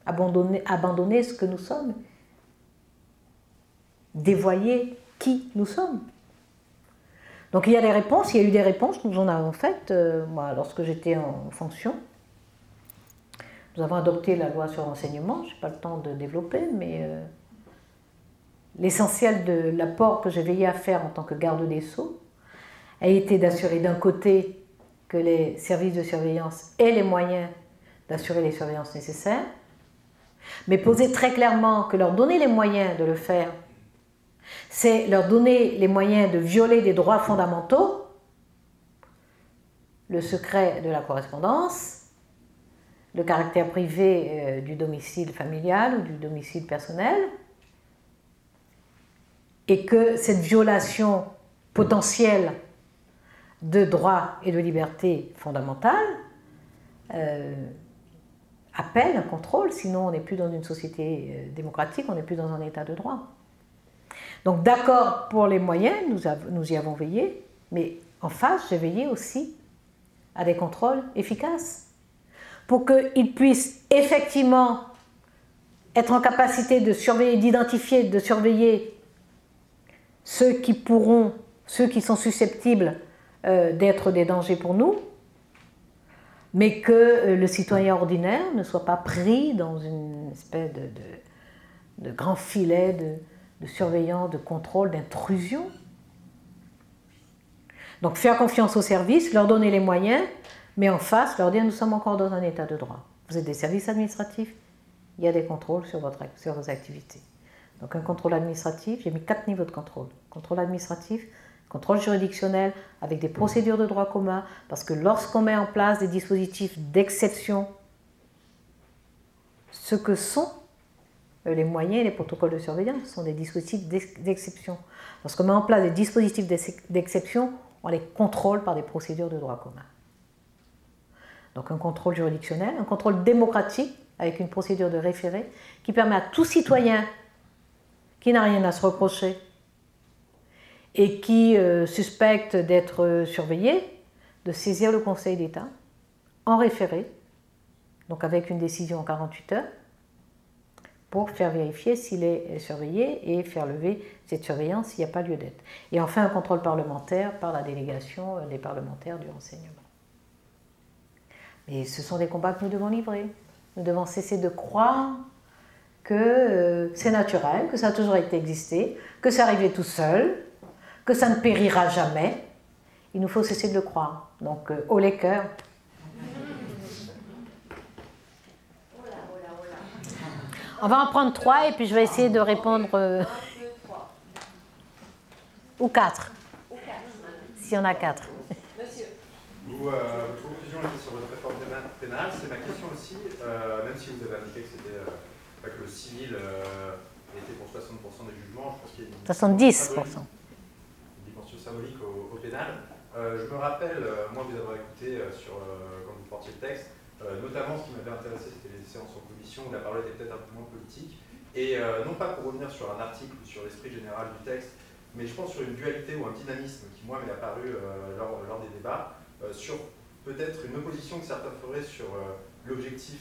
abandonner ce que nous sommes, dévoyer qui nous sommes. Donc il y a des réponses, il y a eu des réponses, nous en avons faites. Moi, lorsque j'étais en fonction, nous avons adopté la loi sur l'enseignement, je n'ai pas le temps de développer, mais l'essentiel de l'apport que j'ai veillé à faire en tant que garde des Sceaux a été d'assurer d'un côté que les services de surveillance aient les moyens d'assurer les surveillances nécessaires, mais poser très clairement que leur donner les moyens de le faire, c'est leur donner les moyens de violer des droits fondamentaux, le secret de la correspondance, le caractère privé du domicile familial ou du domicile personnel, et que cette violation potentielle de droits et de libertés fondamentales appelle un contrôle, sinon on n'est plus dans une société démocratique, on n'est plus dans un état de droit. Donc d'accord pour les moyens, nous y avons veillé, mais en face, j'ai veillé aussi à des contrôles efficaces pour qu'ils puissent effectivement être en capacité de surveiller, d'identifier, de surveiller ceux qui sont susceptibles d'être des dangers pour nous, mais que le citoyen ordinaire ne soit pas pris dans une espèce de grand filet de surveillance, de contrôle, d'intrusion. Donc faire confiance aux services, leur donner les moyens, mais en face, leur dire nous sommes encore dans un état de droit. Vous êtes des services administratifs, il y a des contrôles sur vos activités. Donc un contrôle administratif, j'ai mis 4 niveaux de contrôle. Contrôle administratif, contrôle juridictionnel, avec des procédures de droit commun, parce que lorsqu'on met en place des dispositifs d'exception, ce que sont les moyens et les protocoles de surveillance sont des dispositifs d'exception. Lorsqu'on met en place des dispositifs d'exception, on les contrôle par des procédures de droit commun. Donc un contrôle juridictionnel, un contrôle démocratique avec une procédure de référé qui permet à tout citoyen qui n'a rien à se reprocher et qui suspecte d'être surveillé, de saisir le Conseil d'État en référé, donc avec une décision en 48 heures, pour faire vérifier s'il est surveillé et faire lever cette surveillance s'il n'y a pas lieu d'être. Et enfin, un contrôle parlementaire par la délégation des parlementaires du renseignement. Et ce sont des combats que nous devons livrer. Nous devons cesser de croire que c'est naturel, que ça a toujours existé, que c'est arrivé tout seul, que ça ne périra jamais. Il nous faut cesser de le croire. Donc, haut les cœurs. On va en prendre 3 et puis je vais essayer de répondre. Ou 4. S'il y en a 4. Monsieur. Votre conclusion était sur votre réforme pénale. C'est ma question aussi, même si vous avez indiqué que c'était que le civil était pour 60% des jugements, je pense qu'il y a une 70%. Dimension symbolique au pénal. Je me rappelle, moi, vous avoir écouté quand vous portiez le texte. Notamment, ce qui m'avait intéressé, c'était les séances en commission où la parole était peut-être un peu moins politique. Et non pas pour revenir sur un article ou sur l'esprit général du texte, mais je pense sur une dualité ou un dynamisme qui, moi, m'est apparu lors des débats, sur peut-être une opposition que certains feraient sur l'objectif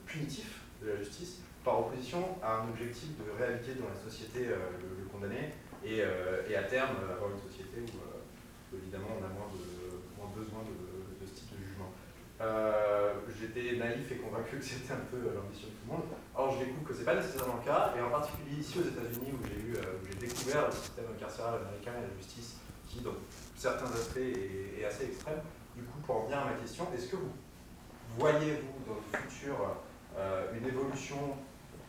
punitif de la justice, par opposition à un objectif de réalité dont la société le condamné, et à terme avoir une société où, évidemment, on a moins besoin de ce type de jugement. J'étais naïf et convaincu que c'était un peu l'ambition de tout le monde. Or, je découvre que ce n'est pas nécessairement le cas, et en particulier ici aux États-Unis, où j'ai découvert le système carcéral américain et la justice, qui, dans certains aspects, est assez extrême. Du coup, pour en venir à ma question, est-ce que vous voyez, vous, dans le futur, une évolution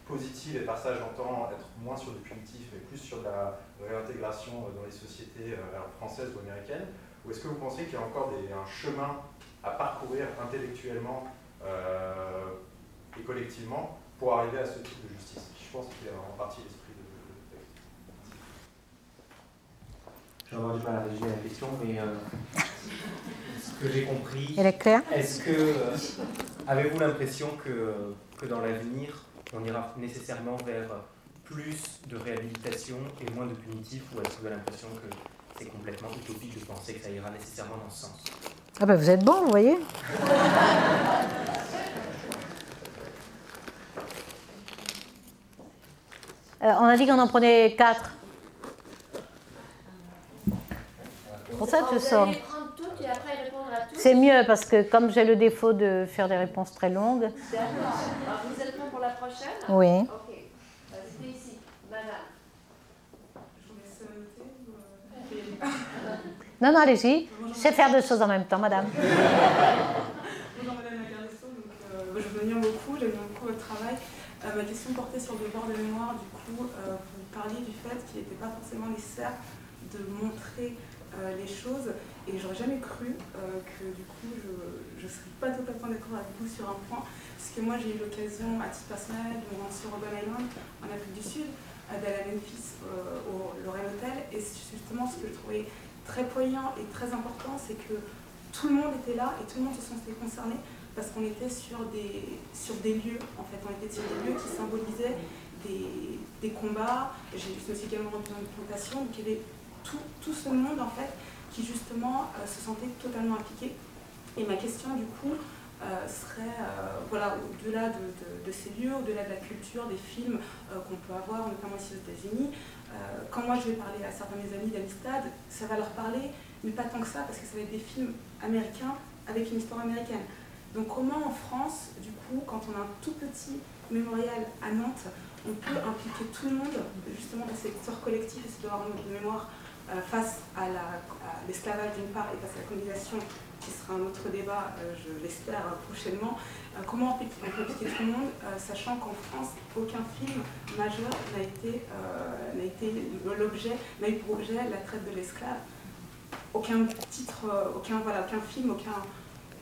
positive, et par ça j'entends être moins sur du punitif, mais plus sur de la réintégration dans les sociétés françaises ou américaines, ou est-ce que vous pensez qu'il y a encore un chemin à parcourir intellectuellement et collectivement pour arriver à ce type de justice? Je pense qu'il y a en partie l'esprit de texte. Je vais avoir du mal à résumer la question, mais ce que j'ai compris, Elle est claire? est-ce que avez-vous l'impression que dans l'avenir, on ira nécessairement vers plus de réhabilitation et moins de punitif, ou est-ce que vous avez l'impression que c'est complètement utopique de penser que ça ira nécessairement dans ce sens? Ah ben vous êtes bon, vous voyez. On a dit qu'on en prenait 4. Pour ça que je sors. Vous allez prendre toutes et après répondre à toutes. C'est mieux parce que comme j'ai le défaut de faire des réponses très longues. D'accord. Alors, vous êtes prêts pour la prochaine? Oui. Ok. C'était ici. Madame. Je vous laisse noter. Non, non, allez-y. Je sais faire deux choses en même temps, madame. Bonjour madame la garde des Sceaux, je vous admire beaucoup, j'aime beaucoup votre travail. Ma question portait sur le devoir de mémoire, du coup, vous parliez du fait qu'il n'était pas forcément nécessaire de montrer les choses, et j'aurais jamais cru que du coup je ne serais pas totalement d'accord avec vous sur un point, parce que moi j'ai eu l'occasion à titre personnel de me rendre sur Robben Island en Afrique du Sud, d'aller à Memphis au Lorraine Hotel, et justement ce que je trouvais très poignant et très important, c'est que tout le monde était là et tout le monde se sentait concerné, parce qu'on était sur des lieux, en fait, on était sur des lieux qui symbolisaient des combats. Je me suis également rendue dans une plantation, donc il y avait tout ce monde, en fait, qui justement se sentait totalement impliqué. Et ma question, du coup, serait, voilà, au-delà de ces lieux, au-delà de la culture, des films qu'on peut avoir, notamment ici aux États-Unis, quand moi je vais parler à certains de mes amis d'Amistad, ça va leur parler, mais pas tant que ça, parce que ça va être des films américains avec une histoire américaine. Donc comment en France, du coup, quand on a un tout petit mémorial à Nantes, on peut impliquer tout le monde, justement dans cette histoire collective et ce devoir de mémoire face à l'esclavage d'une part et face à la colonisation, qui sera un autre débat, je l'espère, prochainement. Comment on peut impliquer tout le monde, sachant qu'en France, aucun film majeur n'a eu pour objet la traite de l'esclave. Aucun titre, aucun film,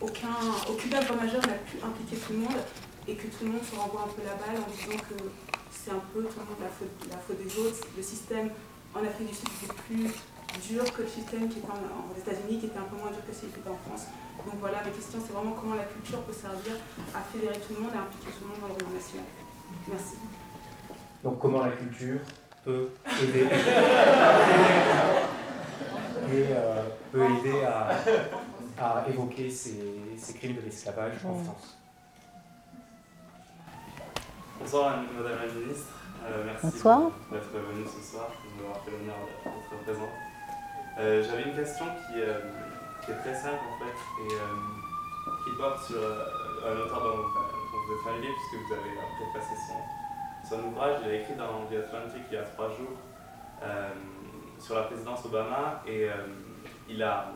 aucune œuvre majeure n'a pu impliquer tout le monde, et que tout le monde se renvoie un peu la balle en disant que c'est un peu tout le monde la faute des autres. Le système en Afrique du Sud était plus dur que le système qui était aux États-Unis, qui était un peu moins dur que celui qui était en France. Donc voilà, ma question, c'est vraiment comment la culture peut servir à fédérer tout le monde et à impliquer tout le monde dans l'organisation. Merci. Donc comment la culture peut aider à évoquer ces crimes de l'esclavage en France. Bonsoir Madame la Ministre, merci d'être venue ce soir, de m'avoir fait l'honneur d'être présent. J'avais une question qui est très simple en fait, et qui porte sur un auteur dont vous êtes familier, puisque vous avez préfacé son ouvrage. Il a écrit dans The Atlantic il y a 3 jours sur la présidence Obama, et il a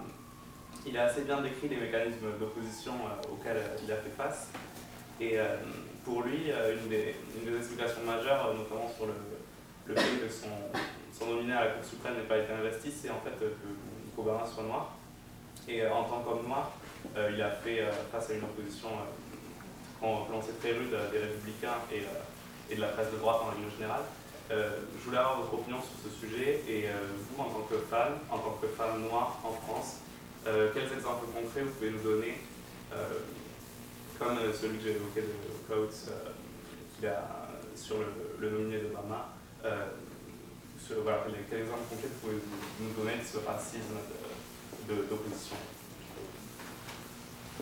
assez bien décrit les mécanismes d'opposition auxquels il a fait face. Et pour lui, une des explications majeures, notamment sur le fait que son nominé à la Cour suprême n'ait pas été investi, c'est en fait qu'Obama soit noir. Et en tant qu'homme noir, il a fait face à une opposition que l'on sait très rude des républicains et de la presse de droite en règle générale. Je voulais avoir votre opinion sur ce sujet, et vous, en tant que femme noire en France, quels exemples concrets vous pouvez nous donner, comme celui que j'ai évoqué de Coates, qu'il a sur le nominé d'Obama. Voilà, quel exemple concret pouvez-vous nous donner de ce racisme d'opposition?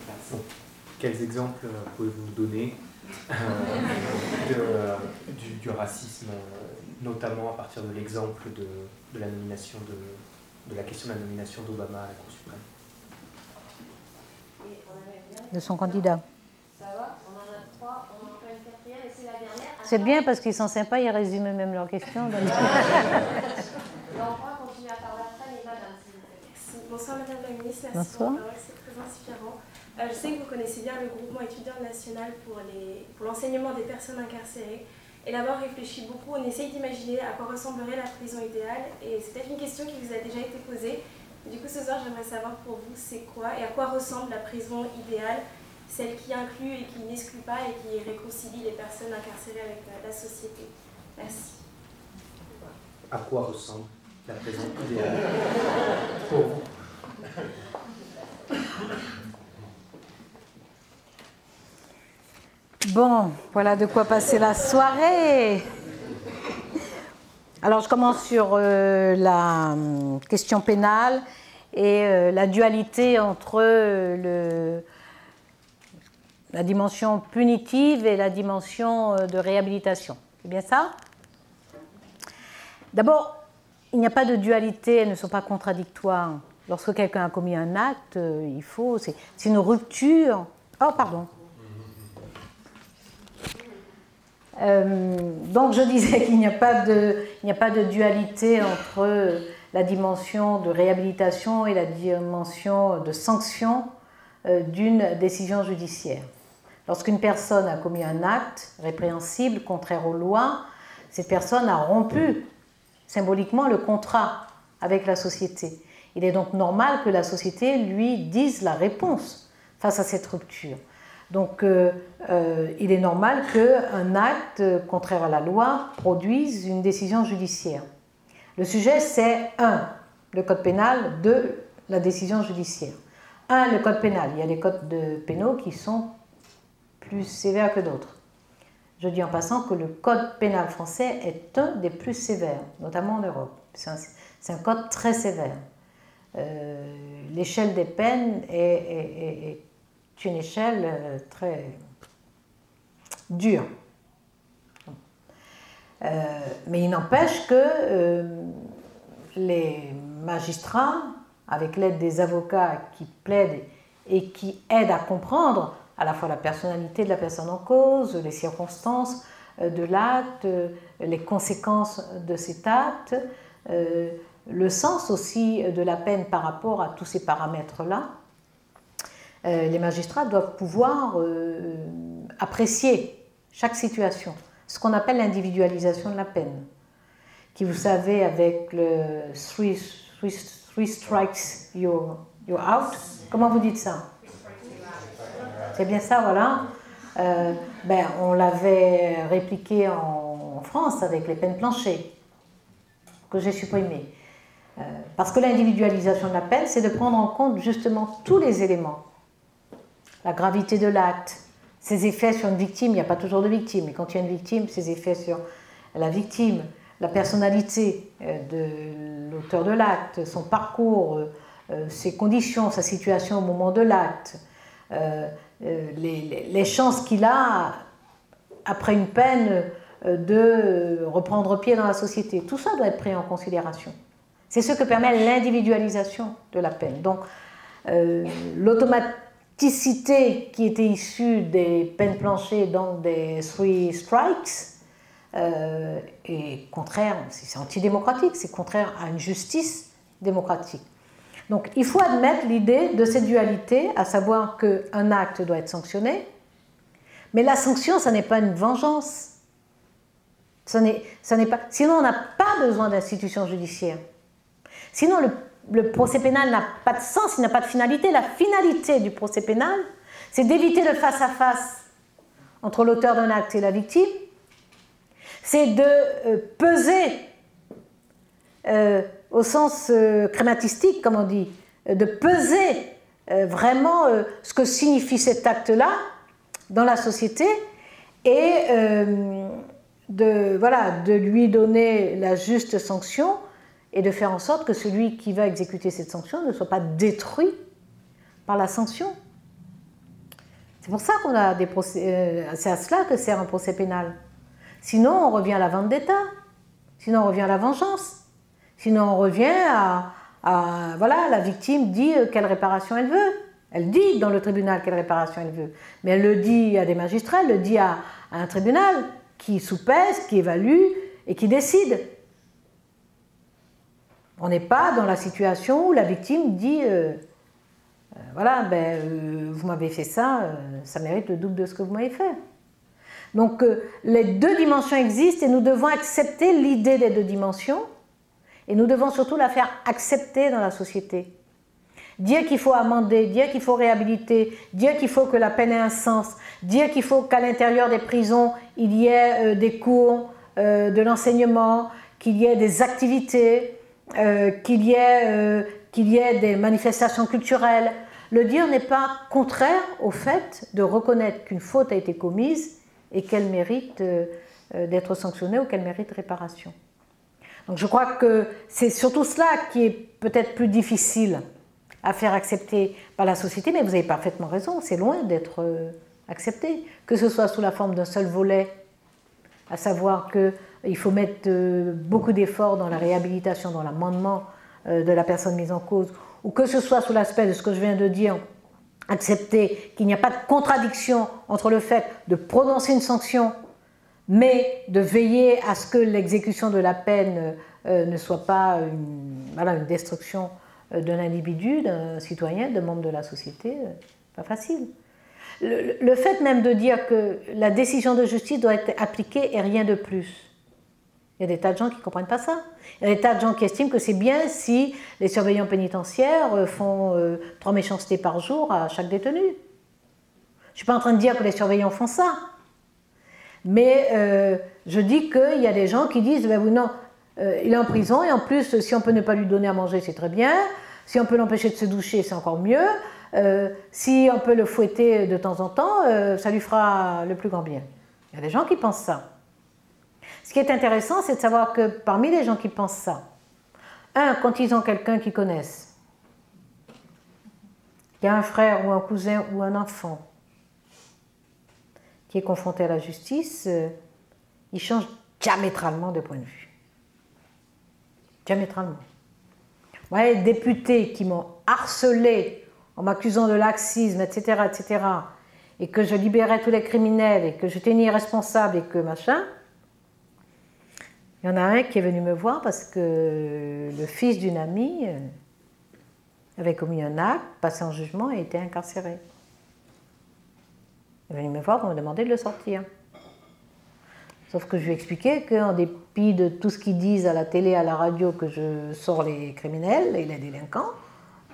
Merci. Quels exemples pouvez-vous nous donner du racisme, notamment à partir de l'exemple de la nomination de la question de la nomination d'Obama à la Cour suprême? De son candidat. Ça va, on en a 3, on en fait une 4e et c'est la dernière. C'est bien parce qu'ils sont sympas, ils résument même leurs questions. On va continuer à parler après, mais madame, s'il vous plaît. Merci. Bonsoir Madame la Ministre, merci Bonsoir. pour la parole, c'est très inspirant. Je sais que vous connaissez bien le groupement étudiant national pour l'enseignement des personnes incarcérées. Et là-bas, on réfléchit beaucoup, on essaye d'imaginer à quoi ressemblerait la prison idéale. Et c'est peut-être une question qui vous a déjà été posée. Du coup, ce soir, j'aimerais savoir pour vous, c'est quoi et à quoi ressemble la prison idéale, celle qui inclut et qui n'exclut pas et qui réconcilie les personnes incarcérées avec la société. Merci. À quoi ressemble la prison idéale pour vous? Bon, voilà de quoi passer la soirée. Alors, je commence sur la question pénale et la dualité entre la dimension punitive et la dimension de réhabilitation. C'est bien ça? D'abord, il n'y a pas de dualité, elles ne sont pas contradictoires. Lorsque quelqu'un a commis un acte, c'est une rupture. Oh, pardon. Donc je disais qu'il n'y a pas de dualité entre la dimension de réhabilitation et la dimension de sanction d'une décision judiciaire. Lorsqu'une personne a commis un acte répréhensible, contraire aux lois, cette personne a rompu symboliquement le contrat avec la société. Il est donc normal que la société lui dise la réponse face à cette rupture. Donc, il est normal qu'un acte contraire à la loi produise une décision judiciaire. Le sujet, c'est 1. Le code pénal, 2. La décision judiciaire. 1. Le code pénal. Il y a des codes pénaux qui sont plus sévères que d'autres. Je dis en passant que le code pénal français est un des plus sévères, notamment en Europe. C'est un code très sévère. L'échelle des peines est une échelle très dure. Mais il n'empêche que les magistrats, avec l'aide des avocats qui plaident et qui aident à comprendre à la fois la personnalité de la personne en cause, les circonstances de l'acte, les conséquences de cet acte, le sens aussi de la peine par rapport à tous ces paramètres-là, les magistrats doivent pouvoir apprécier chaque situation, ce qu'on appelle l'individualisation de la peine, qui, vous savez, avec le three strikes, you're out. Comment vous dites ça? C'est bien ça, voilà. On l'avait répliqué en France avec les peines planchées, que j'ai supprimées. Parce que l'individualisation de la peine, c'est de prendre en compte justement tous les éléments. La gravité de l'acte, ses effets sur une victime, il n'y a pas toujours de victime, mais quand il y a une victime, ses effets sur la victime, la personnalité de l'auteur de l'acte, son parcours, ses conditions, sa situation au moment de l'acte, les chances qu'il a, après une peine, de reprendre pied dans la société. Tout ça doit être pris en considération. C'est ce que permet l'individualisation de la peine. Donc, l'automaticité qui était issue des peines planchées, donc des three strikes, est contraire, c'est antidémocratique, c'est contraire à une justice démocratique. Donc il faut admettre l'idée de cette dualité, à savoir qu'un acte doit être sanctionné, mais la sanction, ça n'est pas une vengeance. Ça n'est pas, sinon on n'a pas besoin d'institutions judiciaires. Sinon le procès pénal n'a pas de sens, il n'a pas de finalité. La finalité du procès pénal, c'est d'éviter le face-à-face entre l'auteur d'un acte et la victime, c'est de peser, au sens crématistique, comme on dit, de peser vraiment ce que signifie cet acte-là dans la société et de lui donner la juste sanction et de faire en sorte que celui qui va exécuter cette sanction ne soit pas détruit par la sanction. C'est pour ça qu'on a des procès, c'est à cela que sert un procès pénal. Sinon, on revient à la vendetta, sinon on revient à la vengeance, sinon on revient voilà, la victime dit quelle réparation elle veut. Elle dit dans le tribunal quelle réparation elle veut, mais elle le dit à des magistrats, elle le dit à un tribunal qui soupèse, qui évalue et qui décide. On n'est pas dans la situation où la victime dit voilà, vous m'avez fait ça, ça mérite le double de ce que vous m'avez fait. Donc les deux dimensions existent et nous devons accepter l'idée des deux dimensions et nous devons surtout la faire accepter dans la société. Dire qu'il faut amender, dire qu'il faut réhabiliter, dire qu'il faut que la peine ait un sens, dire qu'il faut qu'à l'intérieur des prisons il y ait des cours, de l'enseignement, qu'il y ait des activités, qu'il y ait des manifestations culturelles. Le dire n'est pas contraire au fait de reconnaître qu'une faute a été commise et qu'elle mérite d'être sanctionnée ou qu'elle mérite réparation. Donc je crois que c'est surtout cela qui est peut-être plus difficile à faire accepter par la société, mais vous avez parfaitement raison, c'est loin d'être accepté, que ce soit sous la forme d'un seul volet, à savoir qu'il faut mettre beaucoup d'efforts dans la réhabilitation, dans l'amendement de la personne mise en cause, ou que ce soit sous l'aspect de ce que je viens de dire, accepter qu'il n'y a pas de contradiction entre le fait de prononcer une sanction, mais de veiller à ce que l'exécution de la peine ne soit pas une destruction d'un individu, d'un citoyen, d'un membre de la société, pas facile. Le fait même de dire que la décision de justice doit être appliquée et rien de plus. Il y a des tas de gens qui ne comprennent pas ça. Il y a des tas de gens qui estiment que c'est bien si les surveillants pénitentiaires font 3 méchancetés par jour à chaque détenu. Je ne suis pas en train de dire que les surveillants font ça. Mais je dis qu'il y a des gens qui disent non, il est en prison et en plus, si on peut ne pas lui donner à manger, c'est très bien. Si on peut l'empêcher de se doucher, c'est encore mieux. Si on peut le fouetter de temps en temps, ça lui fera le plus grand bien. Il y a des gens qui pensent ça. Ce qui est intéressant, c'est de savoir que parmi les gens qui pensent ça, quand ils ont quelqu'un qu'ils connaissent, il y a un frère ou un cousin ou un enfant qui est confronté à la justice, ils changent diamétralement de point de vue. Diamétralement. Vous voyez, les députés qui m'ont harcelé en m'accusant de laxisme, etc., et que je libérais tous les criminels, et que j'étais une irresponsable, et que machin, il y en a un qui est venu me voir parce que le fils d'une amie avait commis un acte, passé en jugement et était incarcéré. Il est venu me voir pour me demander de le sortir. Sauf que je lui ai expliqué qu'en dépit de tout ce qu'ils disent à la télé, à la radio, que je sors les criminels et les délinquants,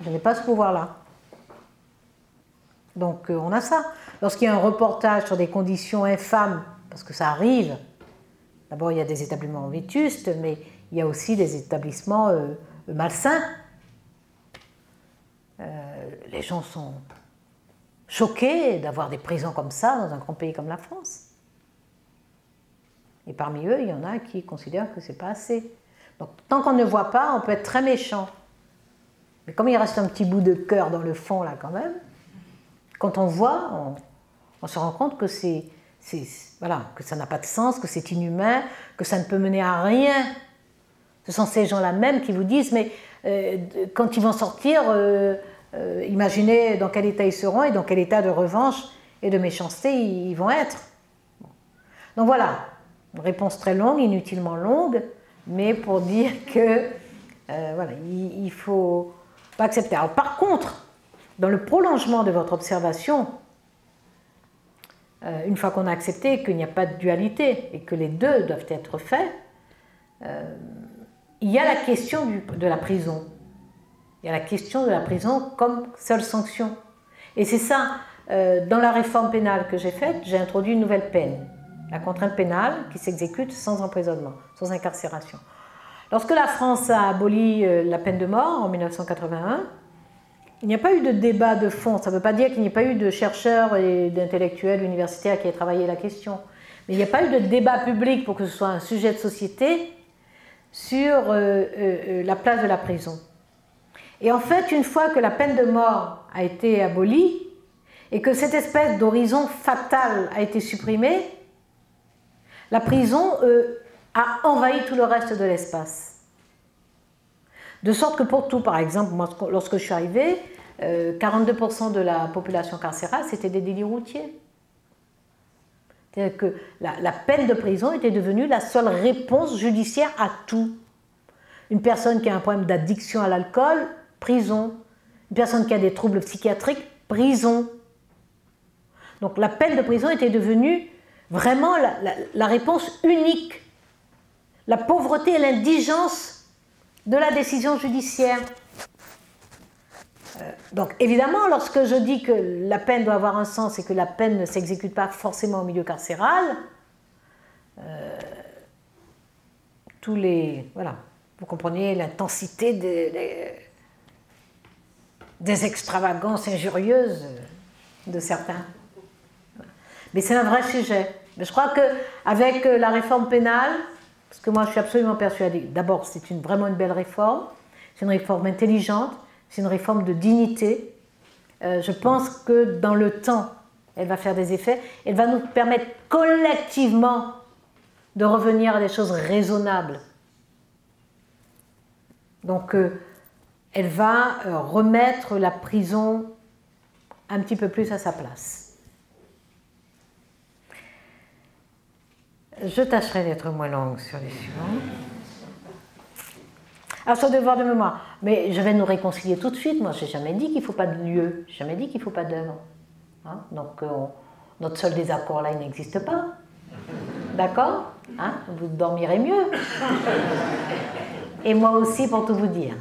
je n'ai pas ce pouvoir-là. Donc on a ça. Lorsqu'il y a un reportage sur des conditions infâmes, parce que ça arrive, d'abord il y a des établissements vétustes, mais il y a aussi des établissements malsains. Les gens sont choqués d'avoir des prisons comme ça dans un grand pays comme la France. Et parmi eux, il y en a qui considèrent que ce n'est pas assez. Donc tant qu'on ne voit pas, on peut être très méchant. Mais comme il reste un petit bout de cœur dans le fond, là, quand même, quand on voit, on se rend compte que voilà, que ça n'a pas de sens, que c'est inhumain, que ça ne peut mener à rien. Ce sont ces gens-là même qui vous disent, mais quand ils vont sortir, imaginez dans quel état ils seront et dans quel état de revanche et de méchanceté ils vont être. Donc voilà, une réponse très longue, inutilement longue, mais pour dire que voilà, il faut pas accepter. Alors par contre, dans le prolongement de votre observation, une fois qu'on a accepté qu'il n'y a pas de dualité et que les deux doivent être faits, il y a la question de la prison. Il y a la question de la prison comme seule sanction. Et c'est ça, dans la réforme pénale que j'ai faite, j'ai introduit une nouvelle peine, la contrainte pénale qui s'exécute sans emprisonnement, sans incarcération. Lorsque la France a aboli la peine de mort en 1981, il n'y a pas eu de débat de fond. Ça ne veut pas dire qu'il n'y a pas eu de chercheurs et d'intellectuels universitaires qui aient travaillé la question. Mais il n'y a pas eu de débat public pour que ce soit un sujet de société sur la place de la prison. Et en fait, une fois que la peine de mort a été abolie et que cette espèce d'horizon fatal a été supprimé, la prison a envahi tout le reste de l'espace. De sorte que pour tout, par exemple, moi, lorsque je suis arrivée, 42% de la population carcérale, c'était des délits routiers. C'est-à-dire que la peine de prison était devenue la seule réponse judiciaire à tout. Une personne qui a un problème d'addiction à l'alcool, prison. Une personne qui a des troubles psychiatriques, prison. Donc la peine de prison était devenue vraiment la réponse unique. La pauvreté et l'indigence de la décision judiciaire. Donc évidemment, lorsque je dis que la peine doit avoir un sens et que la peine ne s'exécute pas forcément au milieu carcéral, tous les... Voilà, vous comprenez l'intensité des extravagances injurieuses de certains. Mais c'est un vrai sujet. Mais je crois qu'avec la réforme pénale, parce que moi je suis absolument persuadée, d'abord c'est vraiment une belle réforme, c'est une réforme intelligente, c'est une réforme de dignité. Je pense que dans le temps, elle va faire des effets. Elle va nous permettre collectivement de revenir à des choses raisonnables. Donc, elle va remettre la prison un petit peu plus à sa place. Je tâcherai d'être moins longue sur les suivants. Alors, sur le devoir de mémoire, mais je vais nous réconcilier tout de suite. Moi, je n'ai jamais dit qu'il ne faut pas de lieu, je n'ai jamais dit qu'il ne faut pas d'œuvre. Hein? Donc, notre seul désaccord là, il n'existe pas. D'accord? Hein? Vous dormirez mieux. Et moi aussi, pour tout vous dire.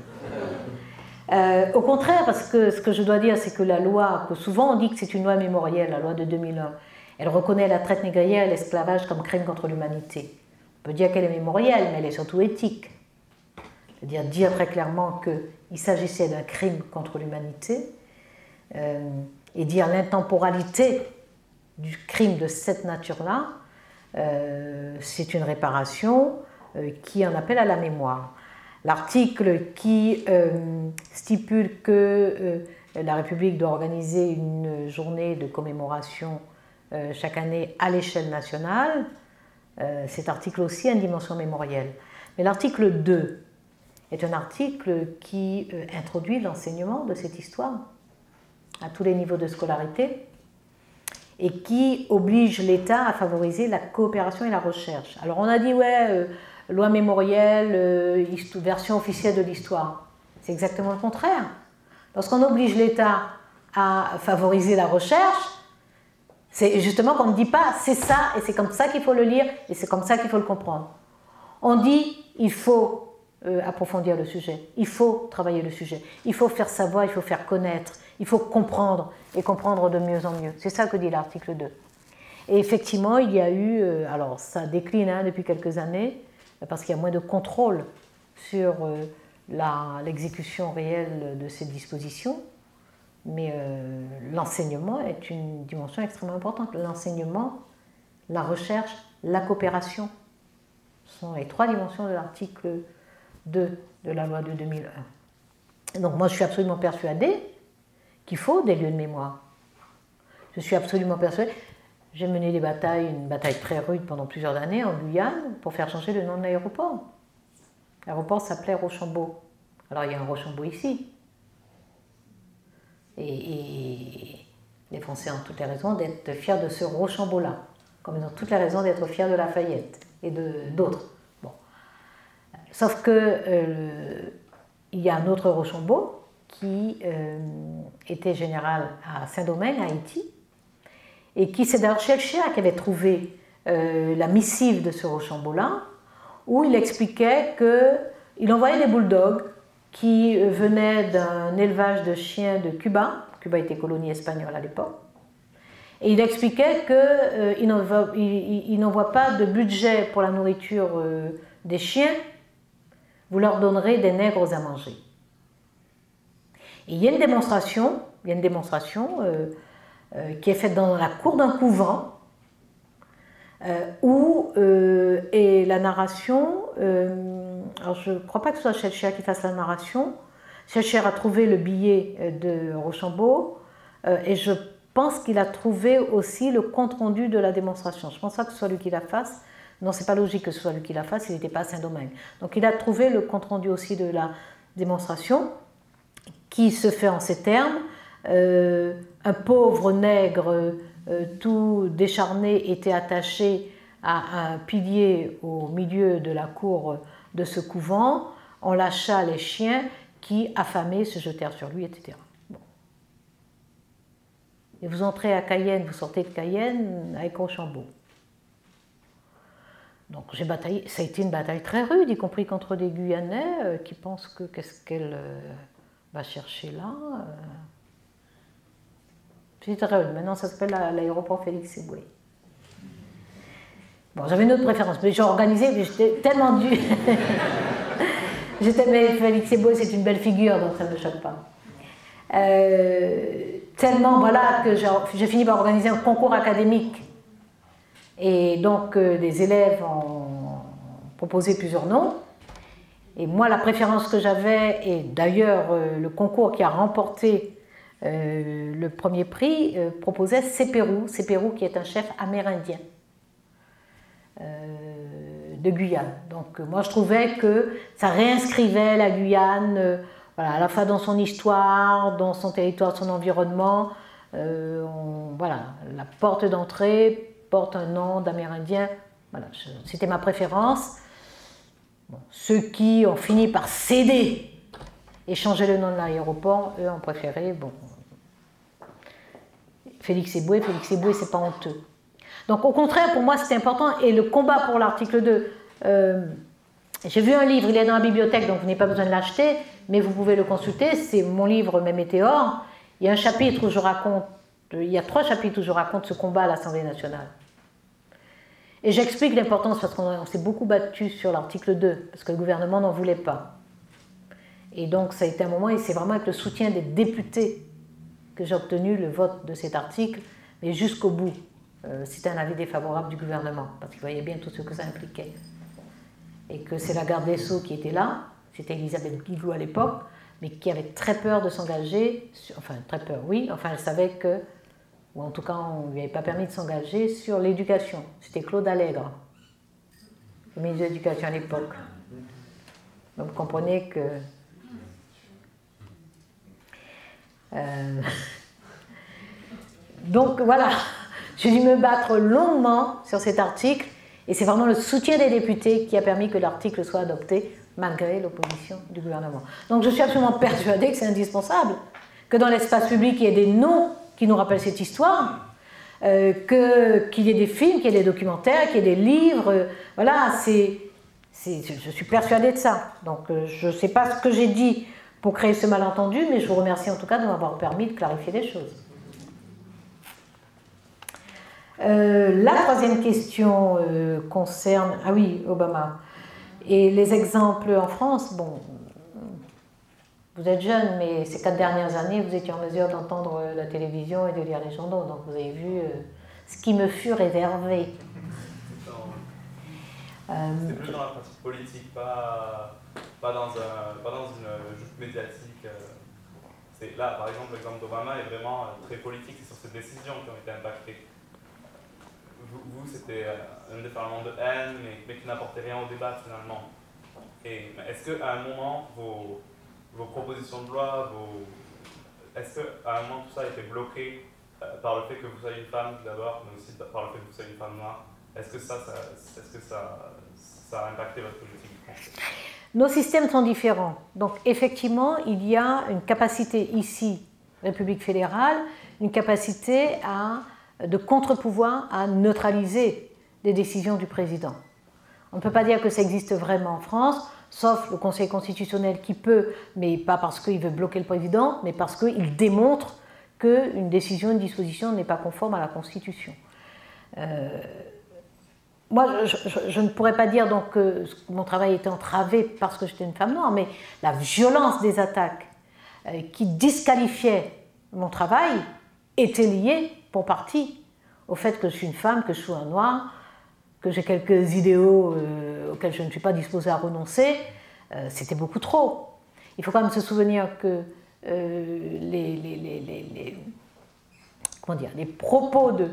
Au contraire, parce que ce que je dois dire, c'est que la loi, que souvent on dit que c'est une loi mémorielle, la loi de 2001, elle reconnaît la traite négrière et l'esclavage comme crime contre l'humanité. On peut dire qu'elle est mémorielle, mais elle est surtout éthique. C'est-à-dire dire très clairement qu'il s'agissait d'un crime contre l'humanité et dire l'intemporalité du crime de cette nature-là, c'est une réparation qui en appelle à la mémoire. L'article qui stipule que la République doit organiser une journée de commémoration chaque année à l'échelle nationale, cet article aussi a une dimension mémorielle. Mais l'article 2 est un article qui introduit l'enseignement de cette histoire à tous les niveaux de scolarité et qui oblige l'État à favoriser la coopération et la recherche. Alors on a dit, ouais, loi mémorielle, version officielle de l'histoire. C'est exactement le contraire. Lorsqu'on oblige l'État à favoriser la recherche, c'est justement qu'on ne dit pas c'est ça et c'est comme ça qu'il faut le lire et c'est comme ça qu'il faut le comprendre. On dit il faut approfondir le sujet, il faut travailler le sujet, il faut faire savoir, il faut faire connaître, il faut comprendre et comprendre de mieux en mieux. C'est ça que dit l'article 2. Et effectivement, il y a eu, alors ça décline depuis quelques années, parce qu'il y a moins de contrôle sur l'exécution réelle de ces dispositions, mais l'enseignement est une dimension extrêmement importante. L'enseignement, la recherche, la coopération sont les trois dimensions de l'article 2 de la loi de 2001. Donc moi je suis absolument persuadée qu'il faut des lieux de mémoire. Je suis absolument persuadée. J'ai mené des batailles, une bataille très rude pendant plusieurs années en Guyane pour faire changer le nom de l'aéroport. L'aéroport s'appelait Rochambeau. Alors il y a un Rochambeau ici. Et les Français ont toutes les raisons d'être fiers de ce Rochambeau-là, comme ils ont toutes les raisons d'être fiers de Lafayette et d'autres. Bon. Sauf que il y a un autre Rochambeau qui était général à Saint-Domingue, à Haïti, et qui, c'est d'ailleurs Schellcher qui avait trouvé la missive de ce Rochambeau-là, où il expliquait qu'il envoyait des bulldogs qui venaient d'un élevage de chiens de Cuba. Cuba était colonie espagnole à l'époque. Et il expliquait qu'il n'envoie pas de budget pour la nourriture des chiens, vous leur donnerez des nègres à manger. Et il y a une démonstration qui est faite dans la cour d'un couvent et la narration, alors je ne crois pas que ce soit Schellcher qui fasse la narration. Schellcher a trouvé le billet de Rochambeau et je pense qu'il a trouvé aussi le compte-rendu de la démonstration. Je ne pense pas que ce soit lui qui la fasse. Non, ce n'est pas logique que ce soit lui qui la fasse, il n'était pas à Saint-Domingue. Donc il a trouvé le compte-rendu aussi de la démonstration qui se fait en ces termes. Un pauvre nègre tout décharné était attaché à un pilier au milieu de la cour de ce couvent. On lâcha les chiens qui, affamés, se jetèrent sur lui, etc. Bon. Et vous entrez à Cayenne, vous sortez de Cayenne avec Rochambeau. Donc j'ai bataillé, ça a été une bataille très rude, y compris contre des Guyanais qui pensent que qu'est-ce qu'elle va chercher là. C'était très rude. Maintenant ça s'appelle l'aéroport Félix Éboué. Bon, j'avais une autre préférence, mais j'ai organisé, mais j'étais tellement dû. Mais Félix Éboué, c'est une belle figure, donc ça ne me choque pas. Tellement, voilà, que j'ai fini par organiser un concours académique. Et donc, les élèves ont proposé plusieurs noms. Et moi, la préférence que j'avais, et d'ailleurs, le concours qui a remporté le premier prix, proposait Sepérou. Sepérou, qui est un chef amérindien de Guyane. Donc, moi, je trouvais que ça réinscrivait la Guyane, voilà, à la fois dans son histoire, dans son territoire, son environnement. Voilà, la porte d'entrée porte un nom d'Amérindien. Voilà, c'était ma préférence. Bon, ceux qui ont fini par céder et changer le nom de l'aéroport, eux ont préféré, bon, Félix Éboué. Félix Éboué, c'est pas honteux. Donc au contraire, pour moi, c'était important. Et le combat pour l'article 2, j'ai vu un livre, il est dans la bibliothèque, donc vous n'avez pas besoin de l'acheter, mais vous pouvez le consulter, c'est mon livre Mes Météores. Il y a un chapitre où je raconte, il y a 3 chapitres où je raconte ce combat à l'Assemblée nationale. Et j'explique l'importance, parce qu'on s'est beaucoup battu sur l'article 2, parce que le gouvernement n'en voulait pas. Et donc ça a été un moment, et c'est vraiment avec le soutien des députés que j'ai obtenu le vote de cet article, mais jusqu'au bout. C'était un avis défavorable du gouvernement, parce qu'il voyait bien tout ce que ça impliquait. Et que c'est la garde des Sceaux qui était là, c'était Elisabeth Guilou à l'époque, mais qui avait très peur de s'engager, enfin très peur, oui, enfin elle savait que, ou en tout cas on ne lui avait pas permis de s'engager sur l'éducation. C'était Claude Allègre, le ministre de l'Éducation à l'époque. Donc vous comprenez que... Donc voilà, j'ai dû me battre longuement sur cet article, et c'est vraiment le soutien des députés qui a permis que l'article soit adopté, malgré l'opposition du gouvernement. Donc je suis absolument persuadée que c'est indispensable, que dans l'espace public, il y ait des noms qui nous rappellent cette histoire, qu'il y ait des films, qu'il y ait des documentaires, qu'il y ait des livres, voilà, je suis persuadée de ça. Donc je ne sais pas ce que j'ai dit pour créer ce malentendu, mais je vous remercie en tout cas de m'avoir permis de clarifier les choses. La troisième question concerne... Ah oui, Obama. Et les exemples en France, bon, vous êtes jeune, mais ces 4 dernières années, vous étiez en mesure d'entendre la télévision et de lire les journaux, donc vous avez vu ce qui me fut réservé. C'était plus dans la pratique politique, pas dans une joute médiatique. Là, par exemple, l'exemple d'Obama est vraiment très politique, c'est sur ces décisions qui ont été impactées. Vous c'était un déferlement de haine, mais qui n'apportait rien au débat finalement. Et est-ce qu'à un moment, vos propositions de loi, est-ce qu'à un moment tout ça a été bloqué par le fait que vous soyez une femme d'abord, mais aussi par le fait que vous soyez une femme noire? Est-ce que ça a impacté votre politique? Nos systèmes sont différents. Donc effectivement, il y a une capacité ici, République fédérale, une capacité de contre-pouvoir à neutraliser les décisions du président. On ne peut pas dire que ça existe vraiment en France, sauf le Conseil constitutionnel qui peut, mais pas parce qu'il veut bloquer le président, mais parce qu'il démontre qu'une décision, une disposition n'est pas conforme à la Constitution. Moi, je ne pourrais pas dire donc que mon travail était entravé parce que j'étais une femme noire, mais la violence des attaques qui disqualifiaient mon travail était liée pour partie au fait que je suis une femme, que je suis un noir, que j'ai quelques idéaux auxquels je ne suis pas disposée à renoncer, c'était beaucoup trop. Il faut quand même se souvenir que les propos de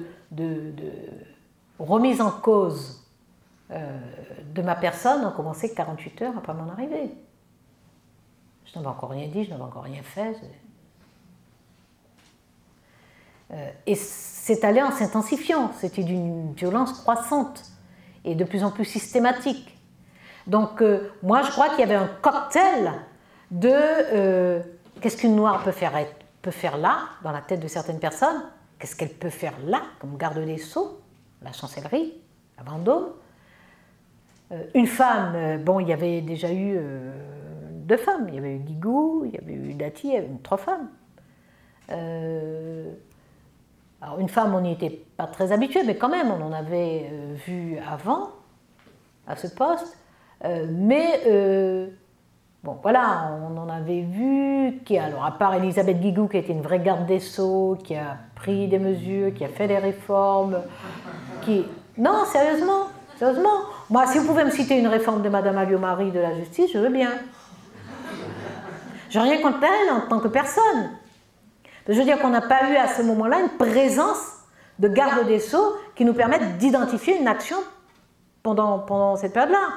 remise en cause de ma personne ont commencé 48 heures après mon arrivée. Je n'avais encore rien dit, je n'avais encore rien fait. Et c'est allé en s'intensifiant, c'était d'une violence croissante et de plus en plus systématique. Donc moi je crois qu'il y avait un cocktail de qu'est-ce qu'une noire peut faire là, dans la tête de certaines personnes, qu'est-ce qu'elle peut faire là, comme garde des Sceaux, la chancellerie, la Vendôme. Une femme, bon, il y avait déjà eu 2 femmes, il y avait eu Guigou, il y avait eu Dati, il y avait eu 3 femmes. Alors une femme, on n'y était pas très habitué, mais quand même, on en avait vu avant, à ce poste. Bon, voilà, on en avait vu, alors à part Elisabeth Guigou, qui était une vraie garde des Sceaux, qui a pris des mesures, qui a fait des réformes, Non, sérieusement. Moi, si vous pouvez me citer une réforme de Madame Alliot-Marie de la justice, je veux bien. Je n'ai rien contre elle en tant que personne. Je veux dire qu'on n'a pas eu à ce moment-là une présence de garde des Sceaux qui nous permette d'identifier une action pendant cette période-là.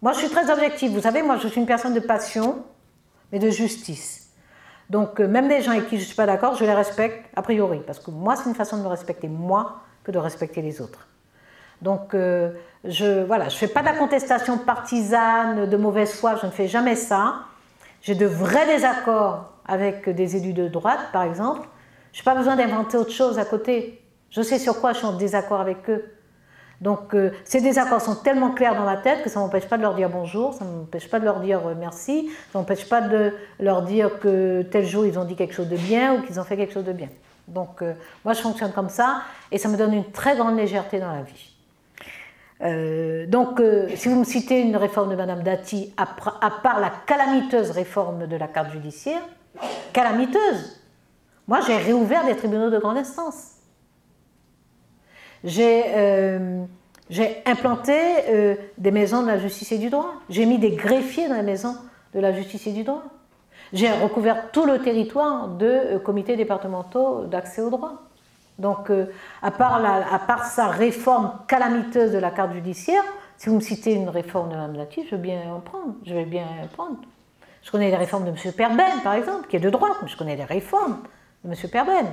Moi, je suis très objective. Vous savez, moi, je suis une personne de passion, mais de justice. Donc, même les gens avec qui je ne suis pas d'accord, je les respecte a priori. Parce que moi, c'est une façon de me respecter moi que de respecter les autres. Donc, je ne fais pas de la contestation partisane, de mauvaise foi, je ne fais jamais ça. J'ai de vrais désaccords avec des élus de droite, par exemple. Je n'ai pas besoin d'inventer autre chose à côté. Je sais sur quoi je suis en désaccord avec eux. Donc, ces désaccords sont tellement clairs dans ma tête que ça ne m'empêche pas de leur dire bonjour, ça ne m'empêche pas de leur dire merci, ça ne m'empêche pas de leur dire que tel jour ils ont dit quelque chose de bien ou qu'ils ont fait quelque chose de bien. Donc, moi je fonctionne comme ça et ça me donne une très grande légèreté dans la vie. Si vous me citez une réforme de Madame Dati, à part la calamiteuse réforme de la carte judiciaire, calamiteuse, moi j'ai réouvert des tribunaux de grande instance. J'ai implanté des maisons de la justice et du droit. J'ai mis des greffiers dans les maisons de la justice et du droit. J'ai recouvert tout le territoire de comités départementaux d'accès au droit. Donc, à part sa réforme calamiteuse de la carte judiciaire, si vous me citez une réforme de Mme Dati, je vais bien en prendre. Je connais les réformes de M. Perben, par exemple, qui est de droite, mais je connais les réformes de M. Perben.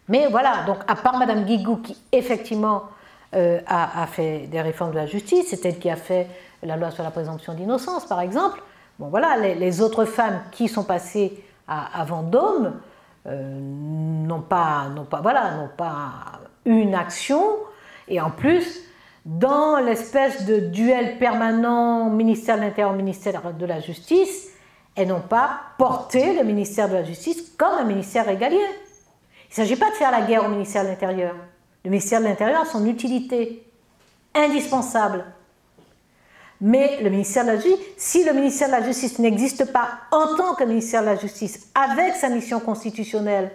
Mais voilà, donc à part Mme Guigou, qui effectivement a fait des réformes de la justice, c'est elle qui a fait la loi sur la présomption d'innocence, par exemple. Bon voilà, les autres femmes qui sont passées à Vendôme n'ont pas eu une action, et en plus, dans l'espèce de duel permanent ministère de l'Intérieur, ministère de la Justice, elles n'ont pas porté le ministère de la Justice comme un ministère régalien. Il ne s'agit pas de faire la guerre au ministère de l'Intérieur. Le ministère de l'Intérieur a son utilité indispensable. Mais le ministère de la Justice, si le ministère de la Justice n'existe pas en tant que ministère de la Justice, avec sa mission constitutionnelle,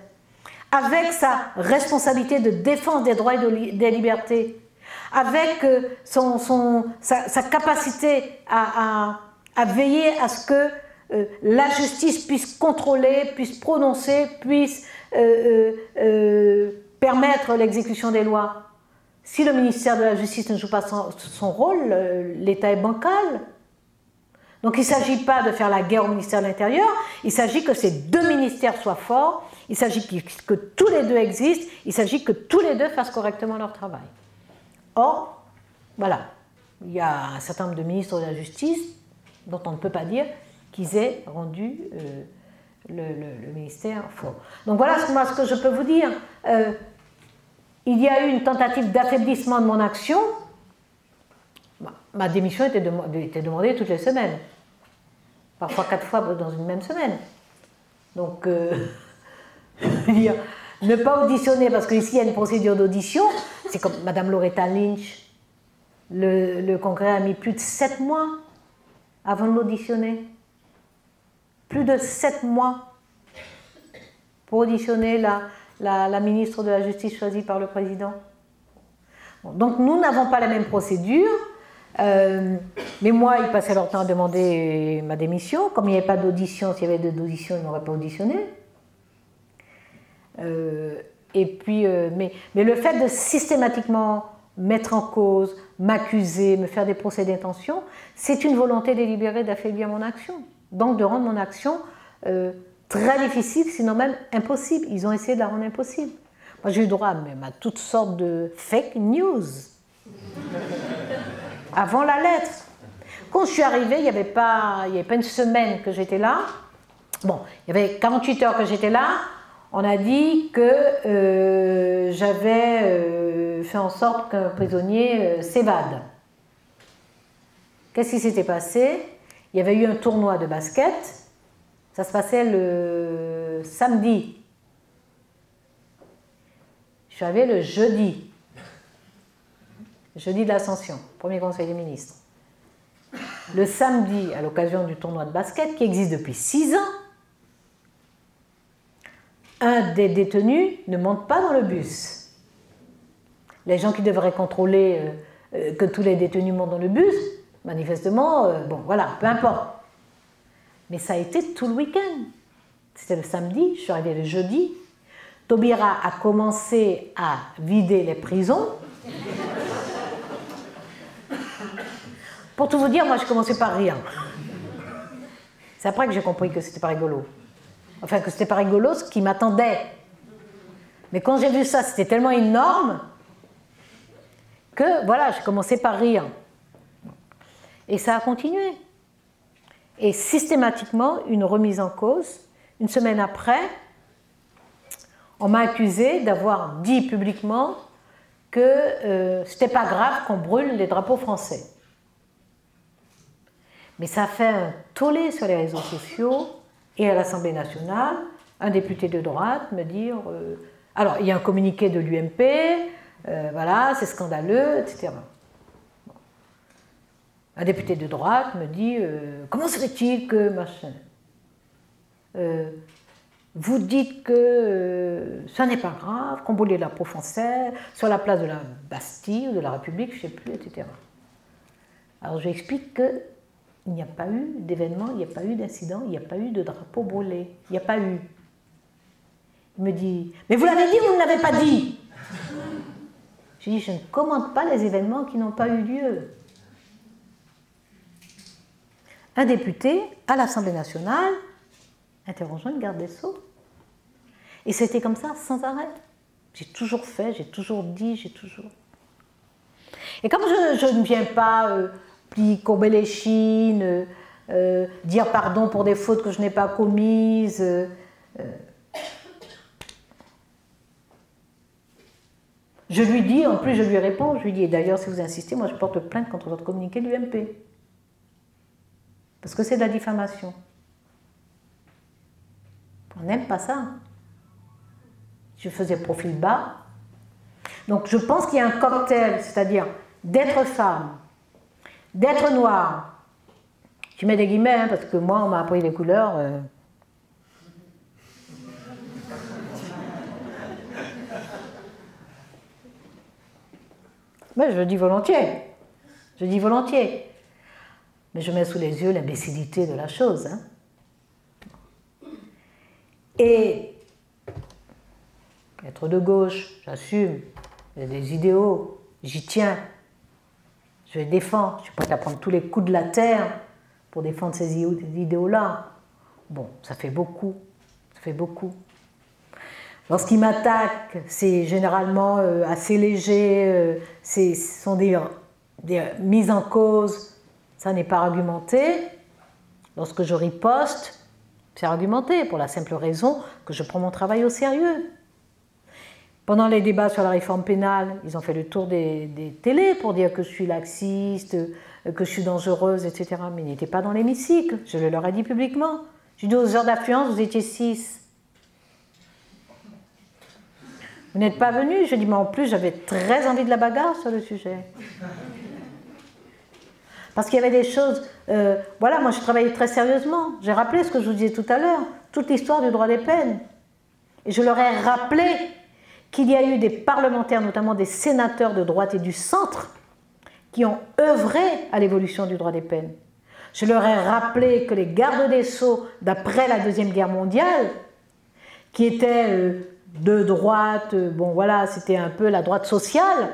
avec sa responsabilité de défense des droits et des libertés, avec sa capacité à veiller à ce que la justice puisse contrôler, puisse prononcer, puisse permettre l'exécution des lois. Si le ministère de la Justice ne joue pas son rôle, l'État est bancal. Donc il ne s'agit pas de faire la guerre au ministère de l'Intérieur, il s'agit que ces deux ministères soient forts, il s'agit que tous les deux existent, il s'agit que tous les deux fassent correctement leur travail. Or, voilà, il y a un certain nombre de ministres de la Justice dont on ne peut pas dire qu'ils aient rendu le ministère fort. Donc voilà moi, ce que je peux vous dire. Il y a eu une tentative d'affaiblissement de mon action. Ma démission était demandée toutes les semaines. Parfois 4 fois dans une même semaine. Donc, je veux dire, ne pas auditionner, parce qu'ici il y a une procédure d'audition, c'est comme Mme Loretta Lynch. Le Congrès a mis plus de 7 mois avant de l'auditionner. Plus de 7 mois pour auditionner la ministre de la Justice choisie par le président. Donc nous n'avons pas la même procédure, mais moi, ils passaient leur temps à demander ma démission. Comme il n'y avait pas d'audition, s'il y avait d'audition, ils ne m'auraient pas auditionné. Et puis, mais le fait de systématiquement mettre en cause, m'accuser, me faire des procès d'intention, c'est une volonté délibérée d'affaiblir mon action. Donc de rendre mon action très difficile, sinon même impossible. Ils ont essayé de la rendre impossible. Moi, j'ai eu droit même à toutes sortes de fake news. Avant la lettre. Quand je suis arrivée, il n'y avait pas une semaine que j'étais là. Bon, il y avait 48 heures que j'étais là. On a dit que j'avais fait en sorte qu'un prisonnier s'évade. Qu'est-ce qui s'était passé? Il y avait eu un tournoi de basket. Ça se passait le samedi. Je suis arrivée le jeudi. Jeudi de l'Ascension, premier conseil des ministres. Le samedi, à l'occasion du tournoi de basket, qui existe depuis 6 ans, un des détenus ne monte pas dans le bus. Les gens qui devraient contrôler que tous les détenus montent dans le bus, manifestement, bon voilà, peu importe. Mais ça a été tout le week-end. C'était le samedi, je suis arrivée le jeudi. Taubira a commencé à vider les prisons. Pour tout vous dire, moi je commençais par rire. C'est après que j'ai compris que c'était pas rigolo. Enfin, que c'était pas rigolo ce qui m'attendait. Mais quand j'ai vu ça, c'était tellement énorme que voilà, j'ai commencé par rire. Et ça a continué. Et systématiquement, une remise en cause. Une semaine après, on m'a accusé d'avoir dit publiquement que c'était pas grave qu'on brûle les drapeaux français. Mais ça a fait un tollé sur les réseaux sociaux et à l'Assemblée nationale, un député de droite me dire alors il y a un communiqué de l'UMP, voilà, c'est scandaleux, etc. Bon. Un député de droite me dit comment serait-il que machin vous dites que ça n'est pas grave, qu'on brûle les drapeaux français sur la place de la Bastille ou de la République, je ne sais plus, etc. Alors j'explique que il n'y a pas eu d'événement, il n'y a pas eu d'incident, il n'y a pas eu de drapeau brûlé. Il n'y a pas eu. Il me dit, mais vous l'avez dit ou vous ne l'avez pas dit? Je dis, je ne commente pas les événements qui n'ont pas eu lieu. Un député à l'Assemblée nationale interrogeant une garde des Sceaux. Et c'était comme ça, sans arrêt. J'ai toujours fait, j'ai toujours dit, j'ai toujours... Et comme je ne viens pas... courber les chines, dire pardon pour des fautes que je n'ai pas commises. Je lui dis, en plus je lui réponds, je lui dis, et d'ailleurs si vous insistez, moi je porte plainte contre votre communiqué de l'UMP. Parce que c'est de la diffamation. On n'aime pas ça. Je faisais profil bas. Donc je pense qu'il y a un cocktail, c'est-à-dire d'être femme, d'être noir, je mets des guillemets hein, parce que moi on m'a appris les couleurs. Mais je le dis volontiers, mais je mets sous les yeux l'imbécilité de la chose. Hein. Et être de gauche, j'assume, j'ai des idéaux, j'y tiens. Je les défends, je suis prête à prendre tous les coups de la terre pour défendre ces idéaux-là. Bon, ça fait beaucoup, ça fait beaucoup. Lorsqu'ils m'attaquent, c'est généralement assez léger, ce sont des mises en cause, ça n'est pas argumenté. Lorsque je riposte, c'est argumenté pour la simple raison que je prends mon travail au sérieux. Pendant les débats sur la réforme pénale, ils ont fait le tour des télés pour dire que je suis laxiste, que je suis dangereuse, etc. Mais ils n'étaient pas dans l'hémicycle. Je le leur ai dit publiquement. J'ai dit aux heures d'affluence, vous étiez 6. Vous n'êtes pas venus. Je dis, mais en plus, j'avais très envie de la bagarre sur le sujet. Parce qu'il y avait des choses... voilà, moi, je travaillais très sérieusement. J'ai rappelé ce que je vous disais tout à l'heure, toute l'histoire du droit des peines. Et je leur ai rappelé qu'il y a eu des parlementaires, notamment des sénateurs de droite et du centre, qui ont œuvré à l'évolution du droit des peines. Je leur ai rappelé que les gardes des Sceaux, d'après la Deuxième Guerre mondiale, qui étaient de droite, bon voilà, c'était un peu la droite sociale,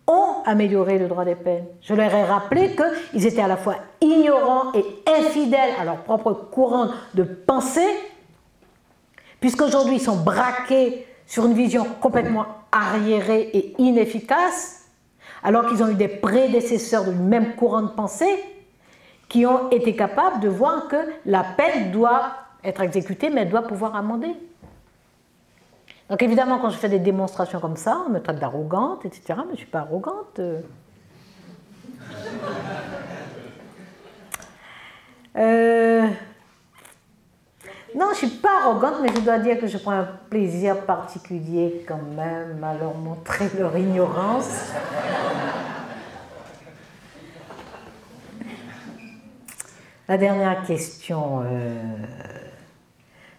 ont amélioré le droit des peines. Je leur ai rappelé qu'ils étaient à la fois ignorants et infidèles à leur propre courant de pensée, puisqu'aujourd'hui ils sont braqués sur une vision complètement arriérée et inefficace, alors qu'ils ont eu des prédécesseurs du même courant de pensée qui ont été capables de voir que la peine doit être exécutée, mais elle doit pouvoir amender. Donc évidemment, quand je fais des démonstrations comme ça, on me traite d'arrogante, etc. Mais je ne suis pas arrogante. Non, je ne suis pas arrogante, mais je dois dire que je prends un plaisir particulier quand même à leur montrer leur ignorance. La dernière question.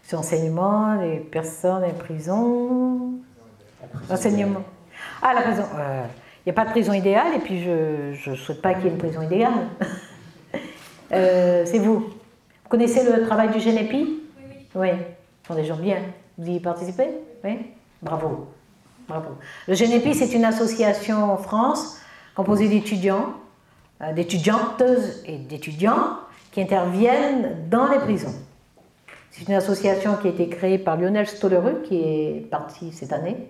Sur l'enseignement, les personnes, les prisons. L'enseignement. Ah, la prison. Il n'y a pas de prison idéale, et puis je ne souhaite pas qu'il y ait une prison idéale. C'est vous. Vous connaissez le travail du GENEPI? Oui. Ce sont des gens bien. Vous y participez? Oui. Bravo. Bravo. Le GENEPI, c'est une association en France composée d'étudiants, d'étudiantes et d'étudiants qui interviennent dans les prisons. C'est une association qui a été créée par Lionel Stollerud, qui est parti cette année,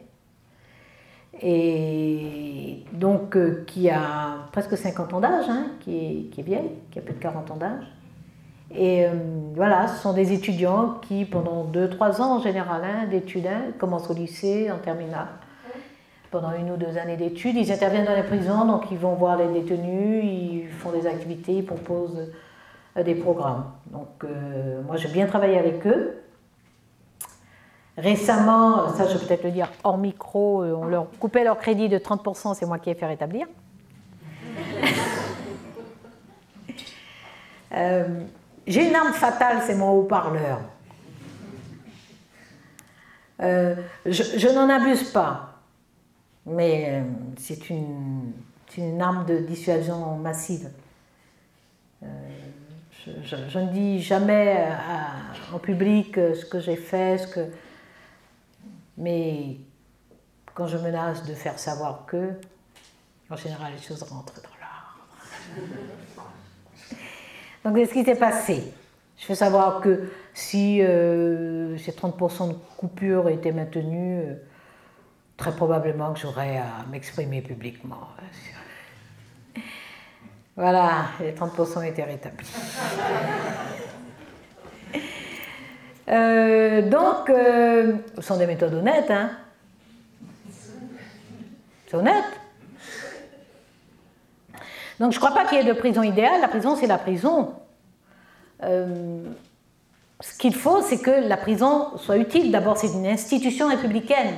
et donc qui a presque 50 ans d'âge, hein, qui est vieille, qui a plus de 40 ans d'âge. Et voilà, ce sont des étudiants qui, pendant 2-3 ans en général, hein, d'études, hein, commencent au lycée, en terminale, pendant 1 ou 2 années d'études, ils interviennent dans les prisons, donc ils vont voir les détenus, ils font des activités, ils proposent des programmes. Donc moi j'ai bien travaillé avec eux. Récemment, ça je vais peut-être le dire hors micro, on leur coupait leur crédit de 30%, c'est moi qui ai fait rétablir. J'ai une arme fatale, c'est mon haut-parleur. Je n'en abuse pas, mais c'est une arme de dissuasion massive. Je ne dis jamais en public ce que j'ai fait, mais quand je menace de faire savoir que, en général, les choses rentrent dans l'ordre. Donc, c'est ce qui s'est passé. Je fais savoir que si ces 30% de coupure étaient maintenus, très probablement que j'aurais à m'exprimer publiquement. Voilà, les 30% étaient rétablis. Donc, ce sont des méthodes honnêtes, hein. C'est honnête. Donc, je ne crois pas qu'il y ait de prison idéale. La prison, c'est la prison. Ce qu'il faut, c'est que la prison soit utile. D'abord, c'est une institution républicaine.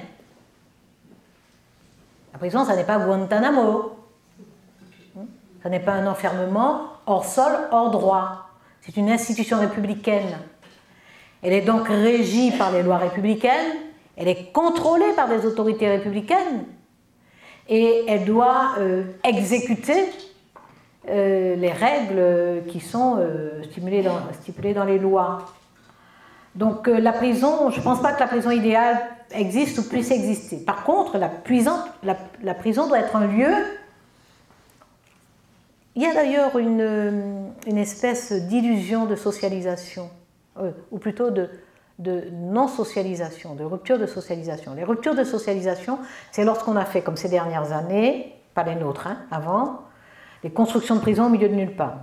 La prison, ça n'est pas Guantanamo. Ça n'est pas un enfermement hors sol, hors droit. C'est une institution républicaine. Elle est donc régie par les lois républicaines, elle est contrôlée par des autorités républicaines et elle doit exécuter les règles qui sont stipulées dans les lois. Donc la prison, je ne pense pas que la prison idéale existe ou puisse exister. Par contre, la prison doit être un lieu. Il y a d'ailleurs une espèce d'illusion de socialisation, ou plutôt de non-socialisation, de rupture de socialisation. Les ruptures de socialisation, c'est lorsqu'on a fait, comme ces dernières années, pas les nôtres, hein, avant, les constructions de prisons au milieu de nulle part.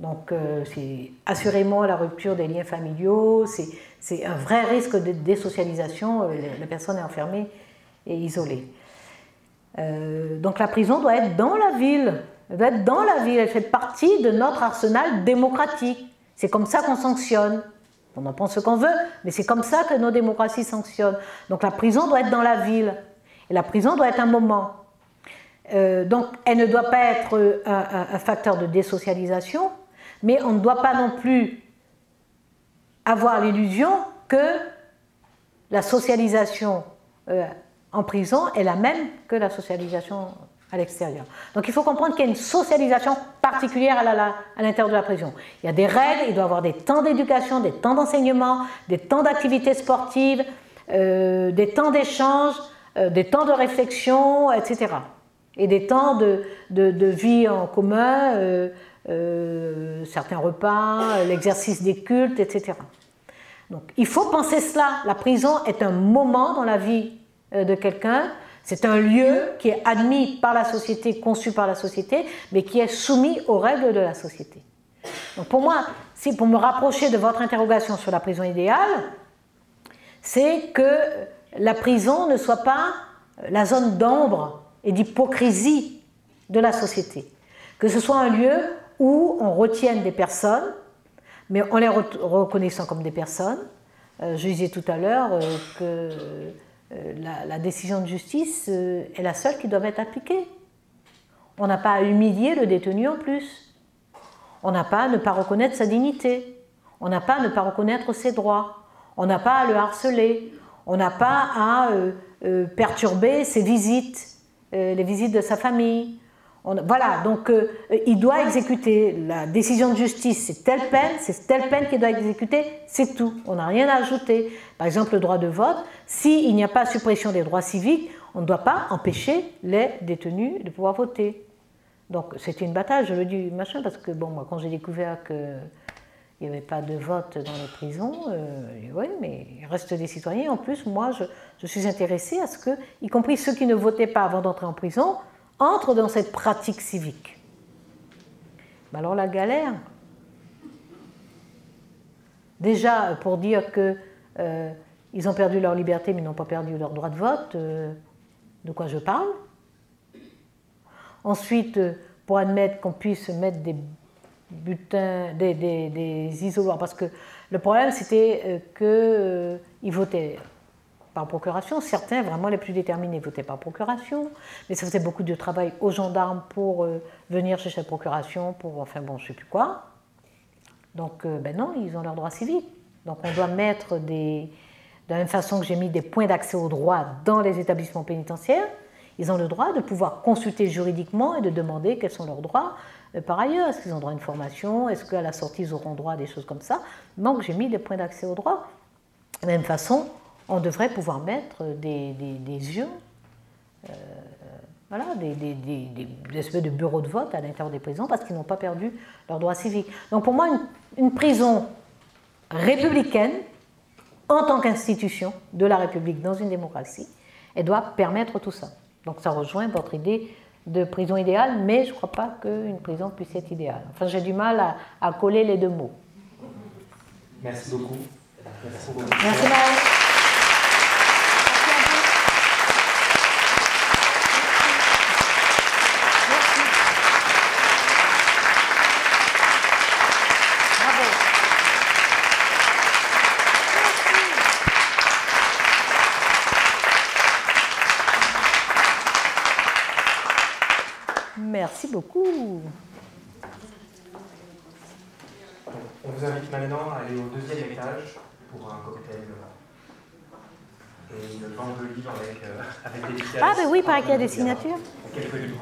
Donc c'est assurément la rupture des liens familiaux, c'est un vrai risque de désocialisation, la personne est enfermée et isolée. Donc la prison doit être dans la ville. Elle doit être dans la ville, elle fait partie de notre arsenal démocratique. C'est comme ça qu'on sanctionne. On en pense ce qu'on veut, mais c'est comme ça que nos démocraties sanctionnent. Donc la prison doit être dans la ville. Et la prison doit être un moment. Donc elle ne doit pas être un facteur de désocialisation, mais on ne doit pas non plus avoir l'illusion que la socialisation en prison est la même que la socialisation à l'extérieur. Donc il faut comprendre qu'il y a une socialisation particulière à l'intérieur de la prison. Il y a des règles, il doit y avoir des temps d'éducation, des temps d'enseignement, des temps d'activité sportive, des temps d'échange, des temps de réflexion, etc. Et des temps de vie en commun, certains repas, l'exercice des cultes, etc. Donc il faut penser cela. La prison est un moment dans la vie de quelqu'un. C'est un lieu qui est admis par la société, conçu par la société, mais qui est soumis aux règles de la société. Donc pour moi, pour me rapprocher de votre interrogation sur la prison idéale, c'est que la prison ne soit pas la zone d'ombre et d'hypocrisie de la société. Que ce soit un lieu où on retienne des personnes, mais en les reconnaissant comme des personnes. Je disais tout à l'heure que la décision de justice est la seule qui doit être appliquée. On n'a pas à humilier le détenu en plus. On n'a pas à ne pas reconnaître sa dignité. On n'a pas à ne pas reconnaître ses droits. On n'a pas à le harceler. On n'a pas à perturber ses visites, les visites de sa famille. Voilà, donc il doit exécuter la décision de justice, c'est telle peine qu'il doit exécuter, c'est tout, on n'a rien à ajouter. Par exemple, le droit de vote, s'il n'y a pas suppression des droits civiques, on ne doit pas empêcher les détenus de pouvoir voter. Donc c'était une bataille, je le dis machin, parce que bon, moi quand j'ai découvert qu'il n'y avait pas de vote dans les prisons, oui, mais il reste des citoyens. En plus, moi, je suis intéressée à ce que, y compris ceux qui ne votaient pas avant d'entrer en prison, entrent dans cette pratique civique. Mais alors la galère, déjà pour dire qu'ils ont perdu leur liberté mais n'ont pas perdu leur droit de vote, de quoi je parle. Ensuite, pour admettre qu'on puisse mettre des bulletins, des isoloirs, parce que le problème c'était qu'ils votaient par procuration. Certains, vraiment les plus déterminés, votaient par procuration, mais ça faisait beaucoup de travail aux gendarmes pour venir chercher la procuration, pour, enfin bon, je ne sais plus quoi. Donc, ben non, ils ont leurs droits civiques. Donc on doit mettre de la même façon que j'ai mis des points d'accès au droit dans les établissements pénitentiaires, ils ont le droit de pouvoir consulter juridiquement et de demander quels sont leurs droits par ailleurs. Est-ce qu'ils ont droit à une formation? Est-ce qu'à la sortie, ils auront droit à des choses comme ça? Donc j'ai mis des points d'accès au droit. De la même façon, on devrait pouvoir mettre des urnes, voilà, des espèces de bureaux de vote à l'intérieur des prisons parce qu'ils n'ont pas perdu leurs droits civiques. Donc pour moi, une prison républicaine, en tant qu'institution de la République dans une démocratie, elle doit permettre tout ça. Donc ça rejoint votre idée de prison idéale, mais je ne crois pas qu'une prison puisse être idéale. Enfin, j'ai du mal à coller les deux mots. Merci beaucoup. Merci beaucoup. Merci Maëlle. Merci beaucoup. On vous invite maintenant à aller au deuxième étage pour un cocktail et une vente de livres avec des dédicaces. Ah ben oui, il paraît qu'il y a des signatures. Quelques livres.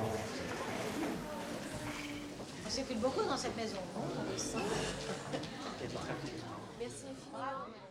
On circule beaucoup dans cette maison. Merci infiniment.